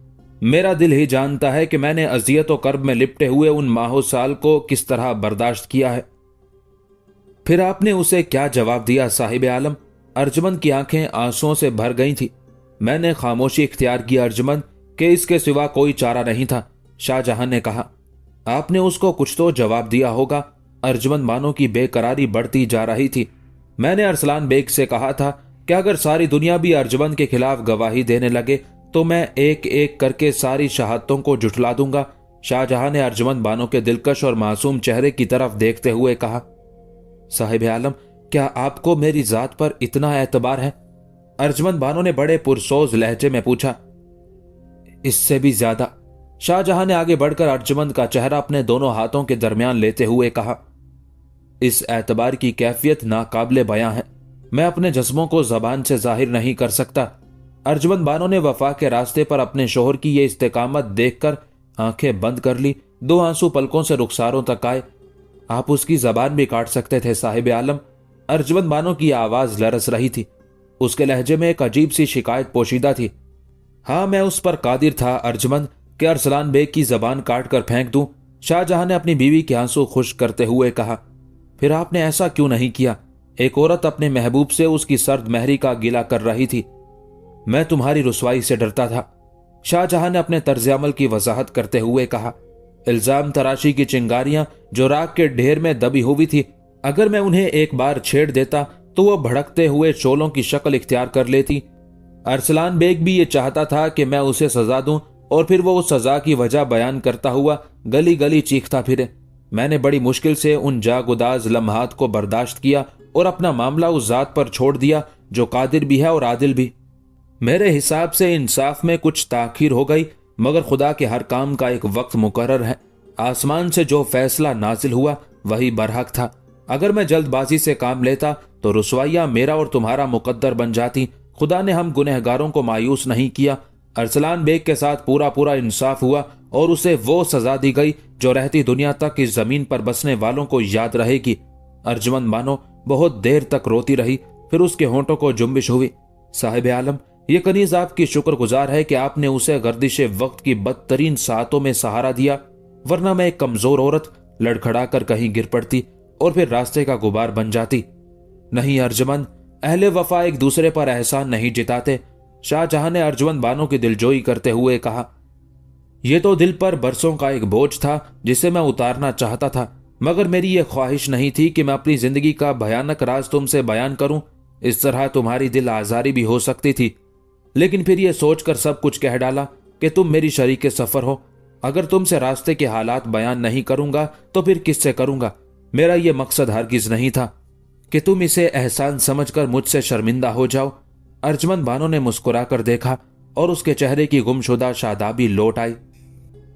मेरा दिल ही जानता है कि मैंने अजियत व कर्ब में लिपटे हुए उन माहो साल को किस तरह बर्दाश्त किया है। फिर आपने उसे क्या जवाब दिया साहिब आलम? अर्जुमंद की आंखें आंसुओं से भर गई थी। मैंने खामोशी इख्तियार की अर्जुमंद, कि इसके सिवा कोई चारा नहीं था। शाहजहां ने कहा, आपने उसको कुछ तो जवाब दिया होगा। अर्जुमंद बानो की बेकरारी बढ़ती जा रही थी। मैंने अरसलान बेग से कहा था कि अगर सारी दुनिया भी अर्जुमंद के खिलाफ गवाही देने लगे तो मैं एक एक करके सारी शहादतों को जुटला दूंगा। शाहजहां ने अर्जुमंद बानो के दिलकश और मासूम चेहरे की तरफ देखते हुए कहा, साहिब आलम, क्या आपको मेरी जात पर इतना एतबार है? अर्जुमंद बानो ने बड़े पुरसोज लहजे में पूछा। इससे भी ज्यादा। शाहजहां ने आगे बढ़कर अर्जुमंद का चेहरा अपने दोनों हाथों के दरमियान लेते हुए कहा, इस एतबार की कैफियत नाकाबिले बयां है। मैं अपने जज्बों को जबान से जाहिर नहीं कर सकता। अर्जुमंद बानो ने वफा के रास्ते पर अपने शोहर की यह इस्तेकामत देखकर आंखें बंद कर ली। दो आंसू पलकों से रुखसारों तक आए। आप उसकी जबान भी काट सकते थे साहिब आलम। अर्जुमंद बानो की आवाज लरस रही थी। उसके लहजे में एक अजीब सी शिकायत पोशीदा थी। हाँ, मैं उस पर कादिर था अर्जुमंद कि अरसलान बेग की जबान काट कर फेंक दूं। शाहजहां ने अपनी बीवी के आंसू खुश करते हुए कहा, फिर आपने ऐसा क्यों नहीं किया? एक औरत अपने महबूब से उसकी सर्द महरी का गिला कर रही थी। मैं तुम्हारी रुसवाई से डरता था। शाहजहां ने अपने तर्ज अमल की वजाहत करते हुए कहा, इल्जाम तराशी की चिंगारियां जो राख के ढेर में दबी हुई थी, अगर मैं उन्हें एक बार छेड़ देता तो वह भड़कते हुए शोलों की शक्ल इख्तियार कर लेती। अरसलान बेग भी ये चाहता था कि मैं उसे सजा दूं और फिर वो उस सजा की वजह बयान करता हुआ गली गली चीखता फिरे। मैंने बड़ी मुश्किल से उन जागुदाज लम्हात को बर्दाश्त किया और अपना मामला उस जात पर छोड़ दिया जो कादिर भी है और आदिल भी। मेरे हिसाब से इंसाफ में कुछ ताखीर हो गई, मगर खुदा के हर काम का एक वक्त मुकर्रर है। आसमान से जो फैसला नाजिल हुआ वही बरहक था। अगर मैं जल्दबाजी से काम लेता तो रुसवाइयां मेरा और तुम्हारा मुकद्दर बन जाती। खुदा ने हम गुनहगारों को मायूस नहीं किया। अरसलान बेग के साथ पूरा पूरा इंसाफ हुआ और उसे वो सजा दी गई जो रहती दुनिया तक इस जमीन पर बसने वालों को याद रहेगी। अर्जुमंद बानो बहुत देर तक रोती रही, फिर उसके होंठों को जुम्बिश हुई। साहिब आलम, ये कनीज आपकी शुक्रगुजार है कि आपने उसे गर्दिश वक्त की बदतरीन सातों में सहारा दिया, वरना मैं एक कमजोर औरत लड़खड़ाकर कहीं गिर पड़ती और फिर रास्ते का गुबार बन जाती। नहीं अर्जुमंद, अहले वफा एक दूसरे पर एहसान नहीं जिताते। शाहजहां ने अर्जुमंद बानो की दिलजोई करते हुए कहा, यह तो दिल पर बरसों का एक बोझ था जिसे मैं उतारना चाहता था, मगर मेरी यह ख्वाहिश नहीं थी कि मैं अपनी जिंदगी का भयानक राज तुमसे बयान करूं। इस तरह तुम्हारी दिल आजारी भी हो सकती थी, लेकिन फिर यह सोचकर सब कुछ कह डाला कि तुम मेरी शरीके सफर हो। अगर तुमसे रास्ते के हालात बयान नहीं करूंगा तो फिर किससे करूंगा। मेरा यह मकसद हरगिज नहीं था कि तुम इसे एहसान समझकर मुझसे शर्मिंदा हो जाओ। अर्जुमंद बानो ने मुस्कुराकर देखा और उसके चेहरे की गुमशुदा शादाबी लौट आई।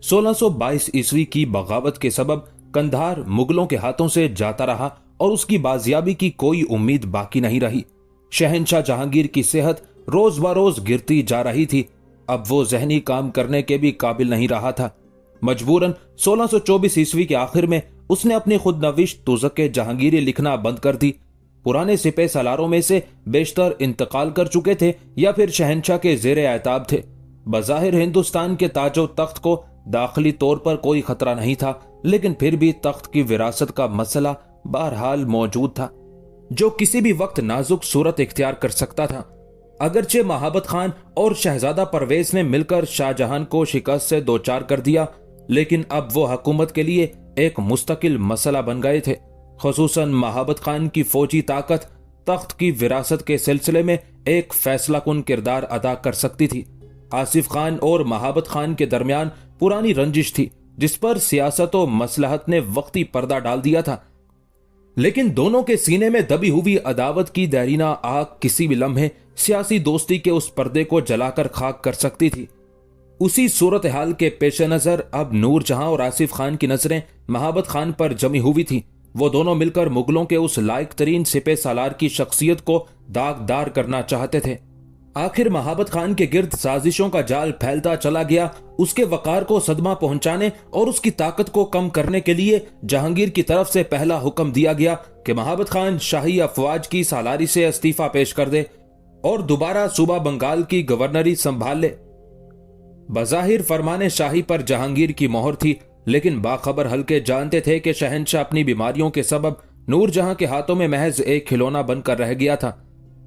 1622 ईस्वी की बगावत के सबब कंधार मुगलों के हाथों से जाता रहा और उसकी बाजियाबी की कोई उम्मीद बाकी नहीं रही। शहंशाह जहांगीर की सेहत रोज बरोज गिरती जा रही थी। अब वो जहनी काम करने के भी काबिल नहीं रहा था। मजबूरन 1624 ईस्वी के आखिर में उसने अपनी खुद नविश तुज़क जहांगीरी लिखना बंद कर दी। पुराने सिपह सलारों में से बेशतर इंतकाल कर चुके थे या फिर शहंशाह के जेरे एताब थे। बज़ाहिर हिंदुस्तान के ताजो तख्त को दाखिली तौर पर कोई खतरा नहीं था, लेकिन फिर भी तख्त की विरासत का मसला बहरहाल मौजूद था, जो किसी भी वक्त नाजुक सूरत इख्तियार कर सकता था। अगरचे महाबत खान और शहजादा परवेज ने मिलकर शाहजहां को शिकस्त से दो चार कर दिया, लेकिन अब वो हुकूमत के लिए एक मुस्तकिल मसला बन गए थे। खुसूसन महाबत खान की फौजी ताकत तख्त की विरासत के सिलसिले में एक फैसला कुन किरदार अदा कर सकती थी। आसिफ खान और महाबत खान के दरमियान पुरानी रंजिश थी, जिस पर सियासत और मसलहत ने वक्ती पर्दा डाल दिया था, लेकिन दोनों के सीने में दबी हुई अदावत की देरीना आग किसी भी लम्हे सियासी दोस्ती के उस पर्दे को जलाकर खाक कर सकती थी। उसी सूरत हाल के पेश नजर अब नूरजहां और आसिफ खान की नजरें महाबत खान पर जमी हुई थी। वो दोनों मिलकर मुगलों के उस लायक तरीन सिपह सालार की शख्सियत को दागदार करना चाहते थे। आखिर महाबत खान के गिर्द साजिशों का जाल फैलता चला गया। उसके वकार को सदमा पहुंचाने और उसकी ताकत को कम करने के लिए जहांगीर की तरफ से पहला हुक्म दिया गया कि महाबत खान शाही अफवाज की सालारी से इस्तीफा पेश कर दे और दोबारा सूबा बंगाल की गवर्नरी संभाल ले। बज़ाहिर फरमाने शाही पर जहांगीर की मोहर थी, लेकिन बाखबर हल्के जानते थे कि शहंशाह अपनी बीमारियों के सबब नूरजहां के हाथों में महज एक खिलौना बनकर रह गया था।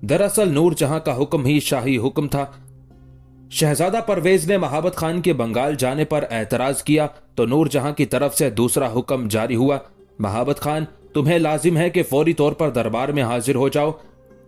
दरअसल नूरजहां का हुक्म ही शाही हुक्म था। शहजादा परवेज ने महाबत खान के बंगाल जाने पर एतराज किया तो नूरजहां की तरफ से दूसरा हुक्म जारी हुआ, महाबत खान, तुम्हें लाजिम है कि फौरी तौर पर दरबार में हाजिर हो जाओ।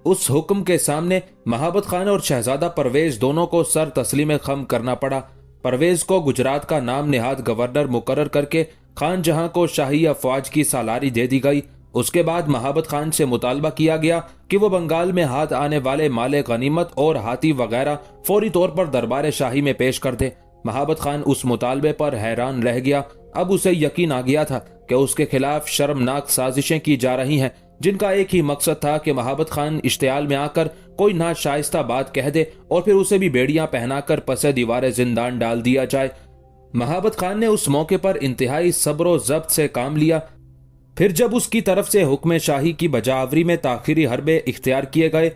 उस हुक्म के सामने महाबत खान और शहजादा परवेज दोनों को सर तस्लीम खम करना पड़ा। परवेज को गुजरात का नाम निहाद गवर्नर मुकर्रर करके खान जहां को शाही अफवाज की सालारी दे दी गई। उसके बाद महाबत खान से मुतालबा किया गया कि वो बंगाल में हाथ आने वाले माले गनीमत और हाथी वगैरह फौरी तौर पर दरबार शाही में पेश कर दे। महाबत खान उस मुतालबे पर हैरान रह गया। अब उसे यकीन आ गया था कि उसके खिलाफ शर्मनाक साजिशें की जा रही हैं, जिनका एक ही मकसद था कि महाबत खान इश्तियाल में आकर कोई नाशाइस्ता बात कह दे और फिर उसे भी बेड़ियां पहनाकर पसे दीवारे जिंदान डाल दिया जाए। महाबत खान ने उस मौके पर इंतहाई सब्र जब्त से काम लिया। फिर जब उसकी तरफ से हुक्म शाही की बजावरी में ताखिरी हरबे इख्तियार किए गए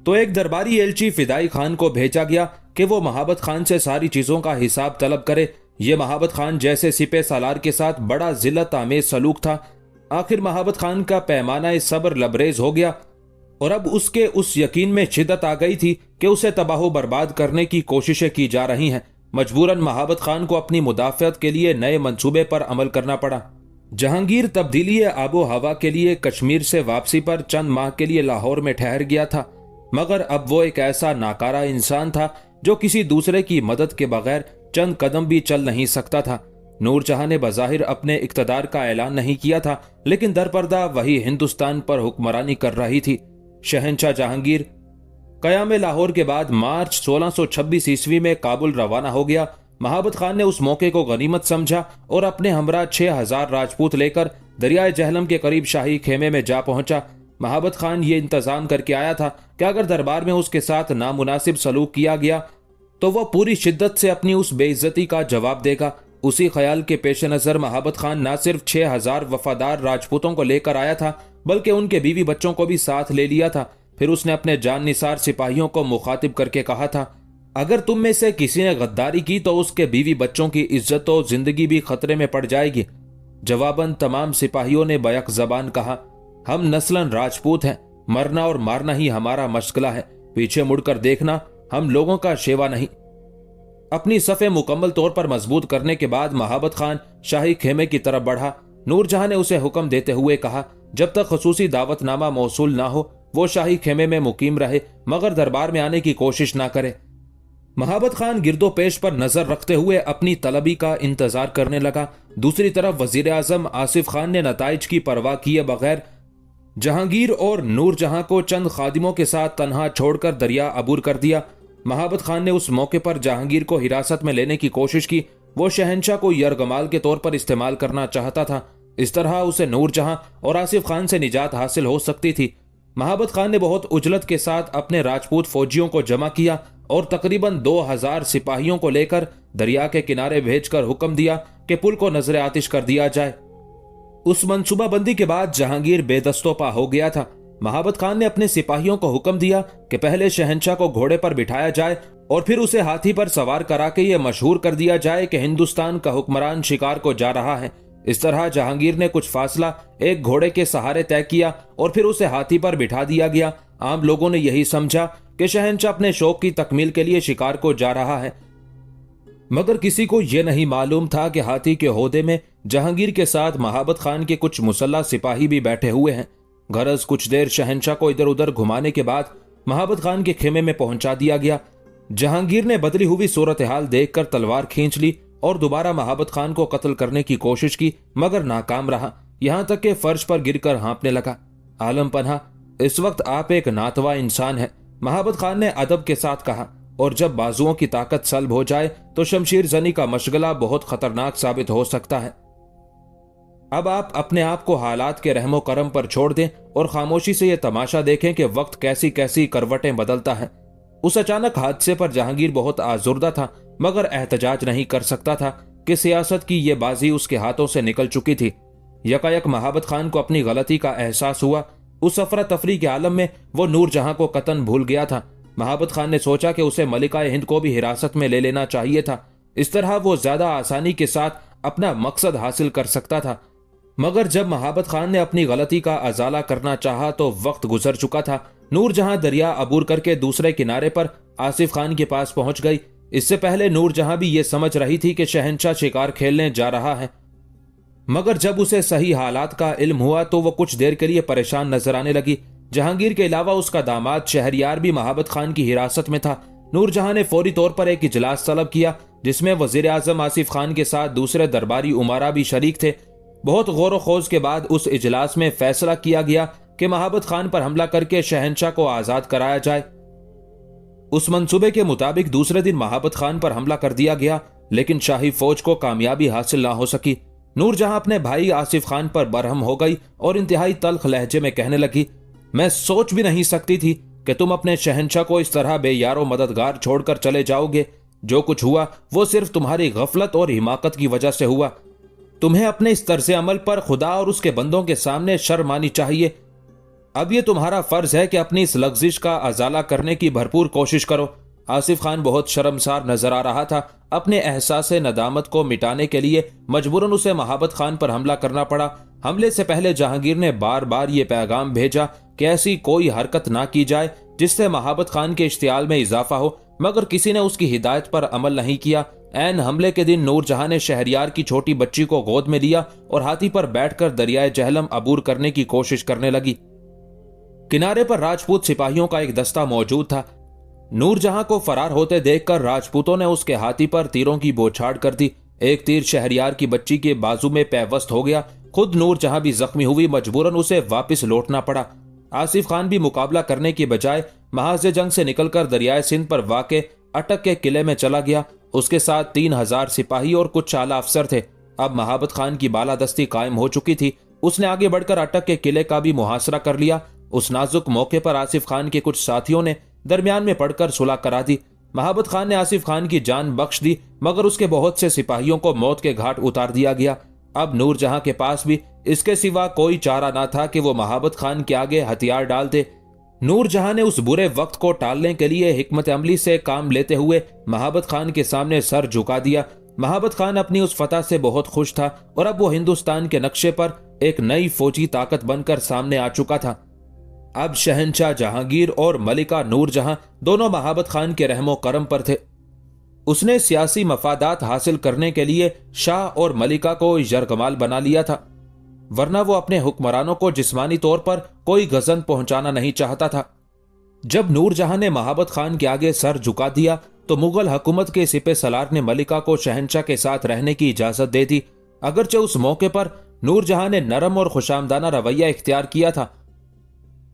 तो एक दरबारी एलची फिदाई खान को भेजा गया कि वो महाबत खान से सारी चीजों का हिसाब तलब करे। ये महाबत खान जैसे सिपह सालार के साथ बड़ा जिल्लत आमेज सलूक था। आखिर महाबत खान का पैमाना सब्र लबरेज हो गया और अब उसके उस यकीन में शिद्दत आ गई थी कि उसे तबाह बर्बाद करने की कोशिशें की जा रही हैं। मजबूरन महाबत खान को अपनी मुदाफियत के लिए नए मंसूबे पर अमल करना पड़ा। जहांगीर तब्दीली आबो हवा के लिए कश्मीर से वापसी पर चंद माह के लिए लाहौर में ठहर गया था, मगर अब वो एक ऐसा नाकारा इंसान था जो किसी दूसरे की मदद के बगैर चंद कदम भी चल नहीं सकता था। नूरजहां ने बज़ाहिर अपने इक़्तिदार का ऐलान नहीं किया था, लेकिन दरपर्दा वही हिंदुस्तान पर हुक्मरानी कर रही थी। शहंशाह जहांगीर क़याम लाहौर के बाद मार्च 1626 ईस्वी में काबुल रवाना हो गया। महाबत खान ने उस मौके को गनीमत समझा और अपने हमरा 6000 राजपूत लेकर दरियाए जहलम के करीब शाही खेमे में जा पहुंचा। महाबत खान ये इंतजाम करके आया था कि अगर दरबार में उसके साथ नामुनासिब सलूक किया गया तो वह पूरी शिद्दत से अपनी उस बेइज्जती का जवाब देगा। उसी ख्याल के पेश नजर महाबत खान न सिर्फ 6000 वफादार राजपूतों को लेकर आया था, बल्कि उनके बीवी बच्चों को भी साथ ले लिया था। फिर उसने अपने जान निसार सिपाहियों को मुखातिब करके कहा था, अगर तुम में से किसी ने गद्दारी की तो उसके बीवी बच्चों की इज्जत और जिंदगी भी खतरे में पड़ जाएगी। जवाबन तमाम सिपाहियों ने बैक जबान कहा, हम नस्लन राजपूत हैं, मरना और मारना ही हमारा मशगला है, पीछे मुड़कर देखना हम लोगों का शेवा नहीं। अपनी सफ़े मुकम्मल तौर पर मजबूत करने के बाद महाबत खान शाही खेमे की तरफ बढ़ा। नूरजहां ने उसे हुक्म देते हुए कहा, जब तक खसूसी दावतनामा मौसूल ना हो वो शाही खेमे में मुकीम रहे, मगर दरबार में आने की कोशिश ना करे। महाबत खान गिरदो पेश पर नजर रखते हुए अपनी तलबी का इंतजार करने लगा। दूसरी तरफ वजीर आजम आसिफ खान ने नताइज की परवाह किए बगैर जहांगीर और नूरजहां को चंद खादिमों के साथ तन्हा छोड़कर दरिया अबूर कर दिया। महाबत खान ने उस मौके पर जहांगीर को हिरासत में लेने की कोशिश की। वो शहंशाह को यरगमाल के तौर पर इस्तेमाल करना चाहता था। इस तरह उसे नूरजहां और आसिफ खान से निजात हासिल हो सकती थी। महाबत खान ने बहुत उजलत के साथ अपने राजपूत फौजियों को जमा किया और तकरीबन 2000 सिपाहियों को लेकर दरिया के किनारे भेजकर हुक्म दिया कि पुल को नजर आतिश कर दिया जाए। उस मंसूबाबंदी के बाद जहांगीर बेदस्तोपा हो गया था। महाबत खान ने अपने सिपाहियों को हुक्म दिया कि पहले शहंशाह को घोड़े पर बिठाया जाए और फिर उसे हाथी पर सवार करा के यह मशहूर कर दिया जाए कि हिंदुस्तान का हुक्मरान शिकार को जा रहा है। इस तरह जहांगीर ने कुछ फासला एक घोड़े के सहारे तय किया और फिर उसे हाथी पर बिठा दिया गया। आम लोगों ने यही समझा कि शहंशाह अपने शौक की तकमील के लिए शिकार को जा रहा है, मगर किसी को यह नहीं मालूम था कि हाथी के ओहदे में जहांगीर के साथ महाबत खान के कुछ मुसल्लह सिपाही भी बैठे हुए हैं। गरज कुछ देर शहंशाह को इधर उधर घुमाने के बाद महाबत खान के खेमे में पहुंचा दिया गया। जहांगीर ने बदली हुई सूरत हाल देखकर तलवार खींच ली और दोबारा महाबत खान को कत्ल करने की कोशिश की, मगर नाकाम रहा। यहां तक कि फर्श पर गिरकर हाँफने लगा। आलम पन्हा, इस वक्त आप एक नातवा इंसान है, महाबत खान ने अदब के साथ कहा, और जब बाजुओं की ताकत सल्ब हो जाए तो शमशीर जनी का मशगला बहुत खतरनाक साबित हो सकता है। अब आप अपने आप को हालात के रहमो करम पर छोड़ दें और खामोशी से यह तमाशा देखें कि वक्त कैसी कैसी करवटें बदलता है। उस अचानक हादसे पर जहांगीर बहुत आजुर्दा था, मगर एहतजाज नहीं कर सकता था कि सियासत की यह बाजी उसके हाथों से निकल चुकी थी। यकायक महाबत खान को अपनी गलती का एहसास हुआ। उस अफरा तफरी के आलम में वो नूरजहां को कतन भूल गया था। महाबत खान ने सोचा कि उसे मलिका हिंद को भी हिरासत में ले लेना चाहिए था। इस तरह वो ज्यादा आसानी के साथ अपना मकसद हासिल कर सकता था। मगर जब महाबत खान ने अपनी गलती का अजाला करना चाहा तो वक्त गुजर चुका था। नूरजहां दरिया अबूर करके दूसरे किनारे पर आसिफ खान के पास पहुंच गई। इससे पहले नूरजहां भी ये समझ रही थी कि शहंशाह शिकार खेलने जा रहा है, मगर जब उसे सही हालात का इल्म हुआ तो वो कुछ देर के लिए परेशान नजर आने लगी। जहांगीर के अलावा उसका दामाद शहरयार भी महाबत खान की हिरासत में था। नूरजहां ने फौरी तौर पर एक इजलास तलब किया जिसमें वजीर आजम आसिफ खान के साथ दूसरे दरबारी उमारा भी शरीक थे। बहुत गौर खोज के बाद उस इजलास में फैसला किया गया कि महाबत खान पर हमला करके शहंशाह को आजाद कराया जाए। उस मंसूबे के मुताबिक दूसरे दिन महाबत खान पर हमला कर दिया गया, लेकिन शाही फौज को कामयाबी हासिल ना हो सकी। नूरजहां अपने भाई आसिफ खान पर बरहम हो गई और इंतहाई तल्ख लहजे में कहने लगी, मैं सोच भी नहीं सकती थी कि तुम अपने शहंशाह को इस तरह बेयारो मददगार छोड़कर चले जाओगे। जो कुछ हुआ वो सिर्फ तुम्हारी गफलत और हिमाकत की वजह से हुआ। तुम्हें अपने इस तर्ज अमल पर खुदा और उसके बंदों के सामने शर्म आनी चाहिए। अब यह तुम्हारा फर्ज है कि अपनी इस लग्जिश का अजाला करने की भरपूर कोशिश करो। आसिफ खान बहुत शर्मसार नजर आ रहा था। अपने एहसास नदामत को मिटाने के लिए मजबूरन उसे महाबत खान पर हमला करना पड़ा। हमले से पहले जहांगीर ने बार बार ये पैगाम भेजा कि ऐसी कोई हरकत ना की जाए जिससे महाबत खान के इश्तियाल में इजाफा हो, मगर किसी ने उसकी हिदायत पर अमल नहीं किया। ऐन हमले के दिन नूरजहां ने शहरयार की छोटी बच्ची को गोद में लिया और हाथी पर बैठकर दरियाए जहलम अबूर करने की कोशिश करने लगी। किनारे पर राजपूत सिपाहियों का एक दस्ता मौजूद था। नूरजहां को फरार होते देखकर राजपूतों ने उसके हाथी पर तीरों की बौछार कर दी। एक तीर शहरयार की बच्ची के बाजू में पैवस्त हो गया। खुद नूरजहां भी जख्मी हुई। मजबूरन उसे वापस लौटना पड़ा। आसिफ खान भी मुकाबला करने की बजाय महाज जंग से निकलकर दरियाए सिंध पर वाक़े अटक के किले में चला गया। उसके साथ 3000 सिपाही और कुछ आला अफसर थे। अब महाबत खान की बालादस्ती कायम हो चुकी थी। उसने आगे बढ़कर अटक के किले का भी मुहासरा कर लिया। उस नाजुक मौके पर आसिफ खान के कुछ साथियों ने दरमियान में पड़कर सुलह करा दी। महाबत खान ने आसिफ खान की जान बख्श दी, मगर उसके बहुत से सिपाहियों को मौत के घाट उतार दिया गया। अब नूरजहां के पास भी इसके सिवा कोई चारा ना था कि वो महाबत खान के आगे हथियार डाल दे। नूरजहां ने उस बुरे वक्त को टालने के लिए हिकमत अमली से काम लेते हुए महाबत खान के सामने सर झुका दिया। महाबत खान अपनी उस फतह से बहुत खुश था और अब वो हिंदुस्तान के नक्शे पर एक नई फौजी ताकत बनकर सामने आ चुका था। अब शहंशाह जहांगीर और मलिका नूरजहां दोनों महाबत खान के रहमो करम पर थे। उसने सियासी मफादात हासिल करने के लिए शाह और मलिका को यरगमाल बना लिया था, वरना वो अपने हुक्मरानों को जिस्मानी तौर पर कोई गजन पहुंचाना नहीं चाहता था। जब नूरजहां ने महाबत खान के आगे सर झुका दिया तो मुगल हुकूमत के सिपह सलार ने मलिका को शहंशाह के साथ रहने की इजाजत दे दी। अगरचे उस मौके पर नूरजहां ने नरम और खुशामदाना रवैया इख्तियार किया था,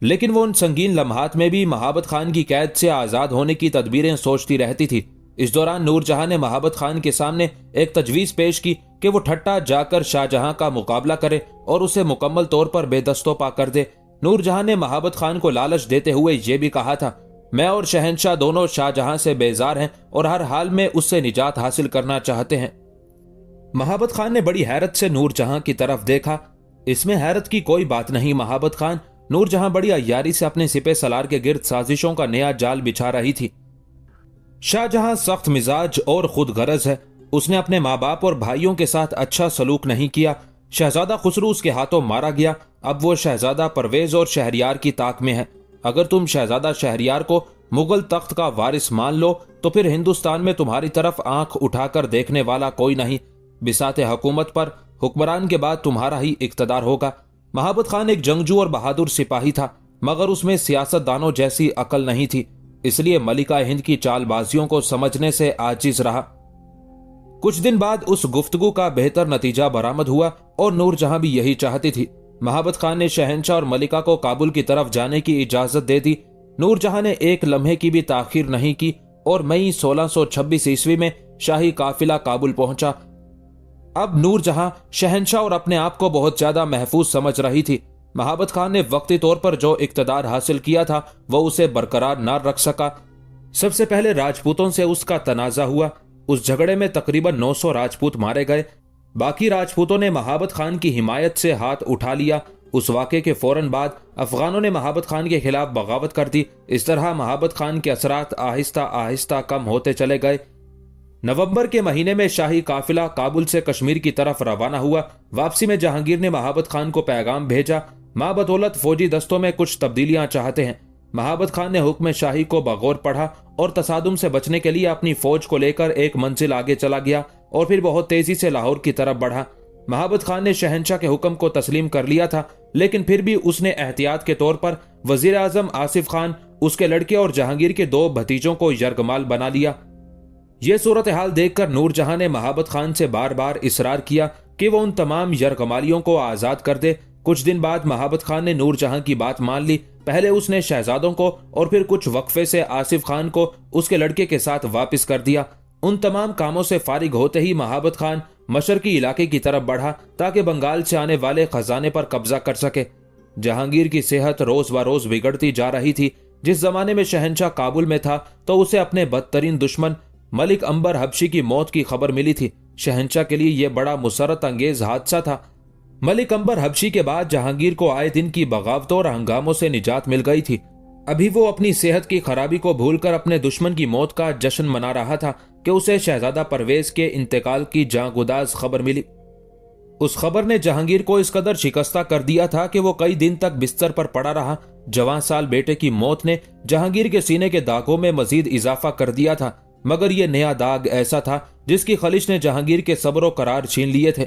लेकिन वो उन संगीन लम्हात में भी महाबत खान की कैद से आजाद होने की तदबीरें सोचती रहती थी। इस दौरान नूरजहां ने महाबत खान के सामने एक तजवीज पेश की कि वो ठट्टा जाकर शाहजहां का मुकाबला करे और उसे मुकम्मल तौर पर बेदस्तोपा कर दे। नूरजहां ने महाबत खान को लालच देते हुए ये भी कहा था, मैं और शहंशाह दोनों शाहजहां से बेजार हैं और हर हाल में उससे निजात हासिल करना चाहते हैं। महाबत खान ने बड़ी हैरत से नूरजहां की तरफ देखा। इसमें हैरत की कोई बात नहीं महाबत खान। नूरजहां बड़ी अय्यारी से अपने सिपह सलार के गिर्द साजिशों का नया जाल बिछा रही थी। शाहजहां सख्त मिजाज और खुद गरज है। उसने अपने माँ बाप और भाइयों के साथ अच्छा सलूक नहीं किया। शहजादा खुसरू उसके हाथों मारा गया। अब वो शहजादा परवेज और शहरियार की ताक में है। अगर तुम शहजादा शहरियार को मुगल तख्त का वारिस मान लो तो फिर हिंदुस्तान में तुम्हारी तरफ आंख उठाकर देखने वाला कोई नहीं। बिसाते हुकूमत पर हुक्मरान के बाद तुम्हारा ही इक्तदार होगा। महाबत खान एक जंगजू और बहादुर सिपाही था, मगर उसमें सियासतदानों जैसी अकल नहीं थी, इसलिए मलिका हिंद की चालबाजियों को समझने से आजिज रहा। कुछ दिन बाद उस गुफ्तगू का बेहतर नतीजा बरामद हुआ और नूरजहां भी यही चाहती थी। महाबत खान ने शहंशाह और मलिका को काबुल की तरफ जाने की इजाजत दे दी। नूरजहां ने एक लम्हे की भी ताखीर नहीं की और मई 1626 ईस्वी में शाही काफिला काबुल पहुंचा। अब नूरजहां शहंशाह और अपने आप को बहुत ज्यादा महफूज समझ रही थी। महाबत खान ने वक्ती तौर पर जो इक्तदार हासिल किया था वह उसे बरकरार न रख सका। सबसे पहले राजपूतों से उसका तनाजा हुआ। उस झगड़े में तकरीबन 900 राजपूत मारे गए। बाकी राजपूतों ने महाबत खान की हिमायत से हाथ उठा लिया। उस वाक़े के फौरन बाद अफगानों ने महाबत खान के खिलाफ बगावत कर दी। इस तरह महाबत खान के असरात आहिस्ता आहिस्ता कम होते चले गए। नवंबर के महीने में शाही काफिला काबुल से कश्मीर की तरफ रवाना हुआ। वापसी में जहांगीर ने महाबत खान को पैगाम भेजा, मां बदौलत फौजी दस्तों में कुछ तब्दीलियां चाहते हैं। महाबत खान ने हुक्म शाही को बगौर पढ़ा और तसादुम से बचने के लिए अपनी फौज को लेकर एक मंजिल आगे चला गया और फिर बहुत तेजी से लाहौर की तरफ बढ़ा। महाबत खान ने शहंशाह के हुक्म को तस्लीम कर लिया था, लेकिन फिर भी उसने एहतियात के तौर पर वजीर आजम आसिफ खान, उसके लड़के और जहांगीर के 2 भतीजों को यरगमाल बना लिया। यह सूरत हाल देखकर नूरजहां ने महाबत खान से बार बार इसरार किया कि वो उन तमाम यरगमालियों को आजाद कर दे। कुछ दिन बाद महाबत खान ने नूरजहां की बात मान ली। पहले उसने शहजादों को और फिर कुछ वक्फे से आसिफ खान को उसके लड़के के साथ वापस कर दिया। उन तमाम कामों से फारिग होते ही महाबत खान मशरकी इलाके की तरफ बढ़ा ताकि बंगाल से आने वाले खजाने पर कब्जा कर सके। जहांगीर की सेहत रोज ब रोज बिगड़ती जा रही थी। जिस जमाने में शहंशाह काबुल में था तो उसे अपने बदतरीन दुश्मन मलिक अंबर हबशी की मौत की खबर मिली थी। शहंशाह के लिए यह बड़ा मुसरत अंगेज हादसा था। मलिक अंबर हबशी के बाद जहांगीर को आए दिन की बगावतों और हंगामों से निजात मिल गई थी। अभी वो अपनी सेहत की खराबी को भूलकर अपने दुश्मन की मौत का जश्न मना रहा था कि उसे शहजादा परवेज के इंतकाल की जांगुदाज खबर मिली। उस खबर ने जहांगीर को इस कदर शिकस्ता कर दिया था कि वो कई दिन तक बिस्तर पर पड़ा रहा। जवान साल बेटे की मौत ने जहांगीर के सीने के दागों में मजीद इजाफा कर दिया था, मगर यह नया दाग ऐसा था जिसकी खलिश ने जहांगीर के सब्र व करार छीन लिए थे।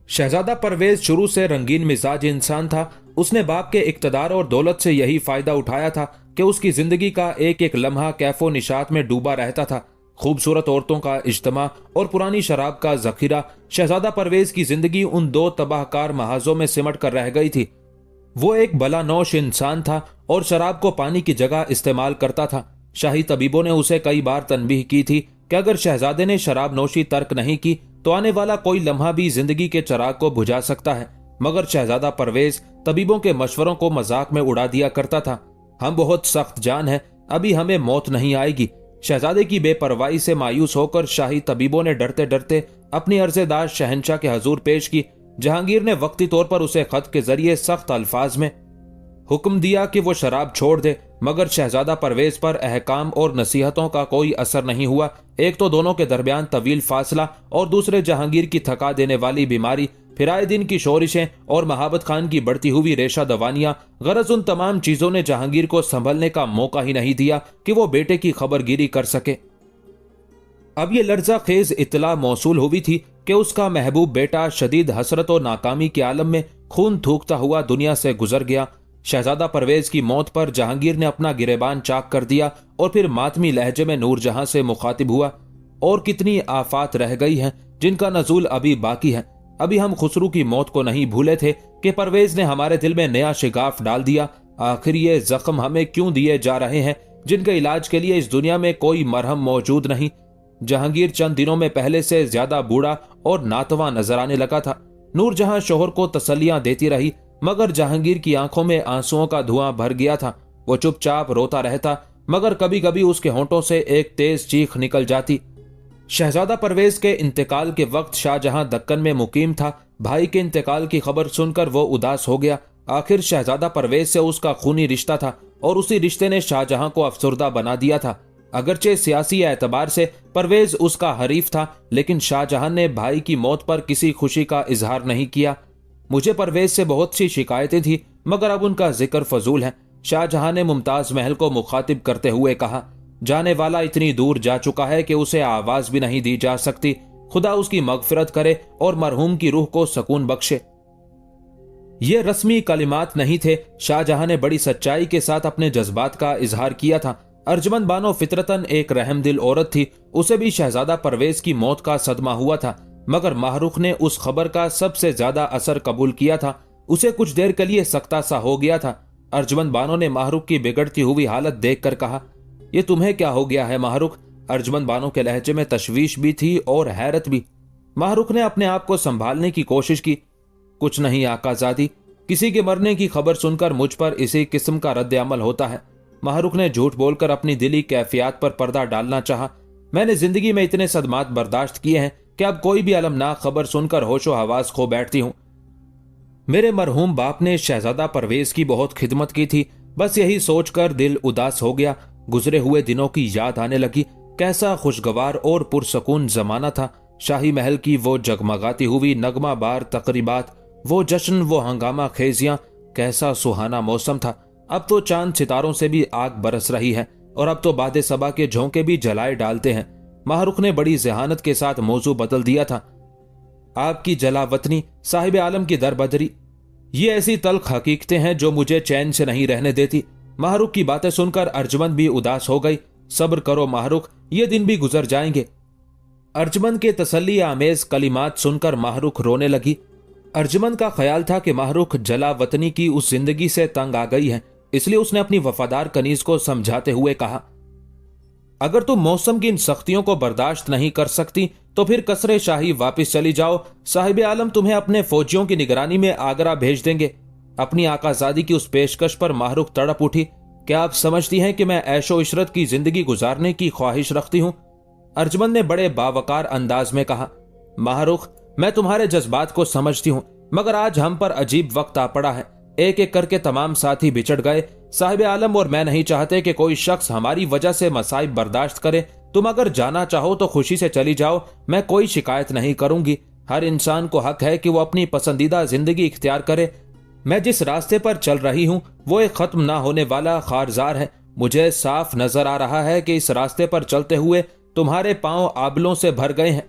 शहजादा परवेज शुरू से रंगीन मिजाज इंसान था। उसने बाप के इक्तदार और दौलत से यही फायदा उठाया था कि उसकी जिंदगी का एक एक लम्हा कैफो निशात में डूबा रहता था। खूबसूरत औरतों का इज्तमा और पुरानी शराब का जखीरा। शहजादा परवेज की जिंदगी उन 2 तबाहकार महाजों में सिमट कर रह गई थी। वो एक बलानौश इंसान था और शराब को पानी की जगह इस्तेमाल करता था। शाही तबीबों ने उसे कई बार तनबीह की थी कि अगर शहजादे ने शराब नोशी तर्क नहीं की तो आने वाला कोई लम्हा भी जिंदगी के चिराग को बुझा सकता है, मगर शहजादा परवेज तबीबों के मशवरों को मजाक में उड़ा दिया करता था। हम बहुत सख्त जान हैं, अभी हमें मौत नहीं आएगी। शहजादे की बेपरवाही से मायूस होकर शाही तबीबों ने डरते डरते अपनी अर्ज़ेदाश शहंशाह के हजूर पेश की। जहांगीर ने वक्ती तौर पर उसे खत के जरिए सख्त अल्फाज में हुक्म दिया कि वो शराब छोड़ दे, मगर शहजादा परवेज पर अहकाम और नसीहतों का कोई असर नहीं हुआ। एक तो दोनों के दरमियान तवील फासला और दूसरे जहांगीर की थका देने वाली बीमारी, फिर आए दिन की शोरिशें और महाबत खान की बढ़ती हुई रेशा दवानियां। गरज उन तमाम चीजों ने जहांगीर को संभलने का मौका ही नहीं दिया कि वो बेटे की खबरगिरी कर सके। अब ये लर्जा खेज इत्तला मौसूल हुई थी कि उसका महबूब बेटा शदीद हसरत और नाकामी के आलम में खून थूकता हुआ दुनिया से गुजर गया। शहजादा परवेज की मौत पर जहांगीर ने अपना गिरेबान चाक कर दिया और फिर मातमी लहजे में नूरजहां से मुखातिब हुआ। और कितनी आफात रह गई हैं जिनका नजूल अभी बाकी है। अभी हम खुसरू की मौत को नहीं भूले थे कि परवेज ने हमारे दिल में नया शिगाफ डाल दिया। आखिर ये जख्म हमें क्यों दिए जा रहे हैं जिनके इलाज के लिए इस दुनिया में कोई मरहम मौजूद नहीं। जहांगीर चंद दिनों में पहले से ज्यादा बूढ़ा और नातवा नजर आने लगा था। नूरजहां शोहर को तसल्लियां देती रही, मगर जहांगीर की आंखों में आंसुओं का धुआं भर गया था। वो चुपचाप रोता रहता, मगर कभी कभी उसके होंठों से एक तेज चीख निकल जाती। शहजादा परवेज के इंतकाल के वक्त शाहजहां दक्कन में मुकीम था। भाई के इंतकाल की खबर सुनकर वो उदास हो गया। आखिर शहजादा परवेज से उसका खूनी रिश्ता था और उसी रिश्ते ने शाहजहां को अफसुर्दा बना दिया था। अगरचे सियासी एतबार से परवेज उसका हरीफ था, लेकिन शाहजहां ने भाई की मौत पर किसी खुशी का इजहार नहीं किया। मुझे परवेज से बहुत सी शिकायतें थी, मगर अब उनका जिक्र फजूल है। शाहजहां ने मुमताज महल को मुखातिब करते हुए कहा, जाने वाला इतनी दूर जा चुका है कि उसे आवाज भी नहीं दी जा सकती। खुदा उसकी मगफिरत करे और मरहूम की रूह को सुकून बख्शे। ये रस्मी कलिमात नहीं थे। शाहजहां ने बड़ी सच्चाई के साथ अपने जज्बात का इजहार किया था। अर्जुमंद बानो फितरतन एक रहमदिल औरत थी। उसे भी शहजादा परवेज की मौत का सदमा हुआ था, मगर माहरुख ने उस खबर का सबसे ज्यादा असर कबूल किया था। उसे कुछ देर के लिए सख्ता सा हो गया था। अर्जुमंद बानो ने माहरुख की बिगड़ती हुई हालत देखकर कहा, ये तुम्हें क्या हो गया है माहरुख? अर्जुमंद बानो के लहजे में तशवीश भी थी और हैरत भी। माहरुख ने अपने आप को संभालने की कोशिश की। कुछ नहीं आकाजादी, किसी के मरने की खबर सुनकर मुझ पर इसी किस्म का रद्द अमल होता है। माहरुख ने झूठ बोलकर अपनी दिली कैफियत पर पर्दा डालना चाहा। मैंने जिंदगी में इतने सदमात बर्दाश्त किए हैं कि अब कोई भी अलमनाक खबर सुनकर होशो हवास खो बैठती हूं। मेरे मरहूम बाप ने शहजादा परवेज की बहुत खिदमत की थी। बस यही सोचकर दिल उदास हो गया। गुजरे हुए दिनों की याद आने लगी। कैसा खुशगवार और पुरसकून जमाना था। शाही महल की वो जगमगाती हुई नगमा बार तकरीबात, वो जश्न, वो हंगामा खेजियां, कैसा सुहाना मौसम था। अब तो चांद सितारों से भी आग बरस रही है और अब तो बादे सबा के झोंके भी जलाए डालते हैं। माहरुख ने बड़ी जहानत के साथ मौजू बदल दिया था। आपकी जलावतनी, साहिब आलम की दरबदरी, ये ऐसी तल्ख हकीकतें हैं जो मुझे चैन से नहीं रहने देती। माहरुख की बातें सुनकर अर्जुमंद भी उदास हो गई। सब्र करो माहरुख, ये दिन भी गुजर जाएंगे। अर्जुमंद के तसल्ली आमेज कलिमात सुनकर माहरुख रोने लगी। अर्जुमंद का ख्याल था कि माहरुख जलावतनी की उस जिंदगी से तंग आ गई है, इसलिए उसने अपनी वफादार कनीज को समझाते हुए कहा, अगर तुम मौसम की इन सख्तियों को बर्दाश्त नहीं कर सकती तो फिर कसरे शाही वापस चली जाओ। साहिब आलम तुम्हें अपने फौजियों की निगरानी में आगरा भेज देंगे। अपनी आकाजादी की उस पेशकश पर माहरुख तड़प उठी। क्या आप समझती हैं कि मैं ऐशो इशरत की जिंदगी गुजारने की ख्वाहिश रखती हूं? अर्जुमंद ने बड़े बावकार अंदाज में कहा, माहरुख, मैं तुम्हारे जज्बात को समझती हूं, मगर आज हम पर अजीब वक्त आ पड़ा है। एक एक करके तमाम साथी बिछड़ गए। साहिब आलम और मैं नहीं चाहते कि कोई शख्स हमारी वजह से मसाइब बर्दाश्त करे। तुम अगर जाना चाहो तो खुशी से चली जाओ, मैं कोई शिकायत नहीं करूंगी। हर इंसान को हक है कि वो अपनी पसंदीदा जिंदगी इख्तियार करे। मैं जिस रास्ते पर चल रही हूं वो एक खत्म ना होने वाला खारजार है। मुझे साफ नजर आ रहा है कि इस रास्ते पर चलते हुए तुम्हारे पांव आबलों से भर गए हैं।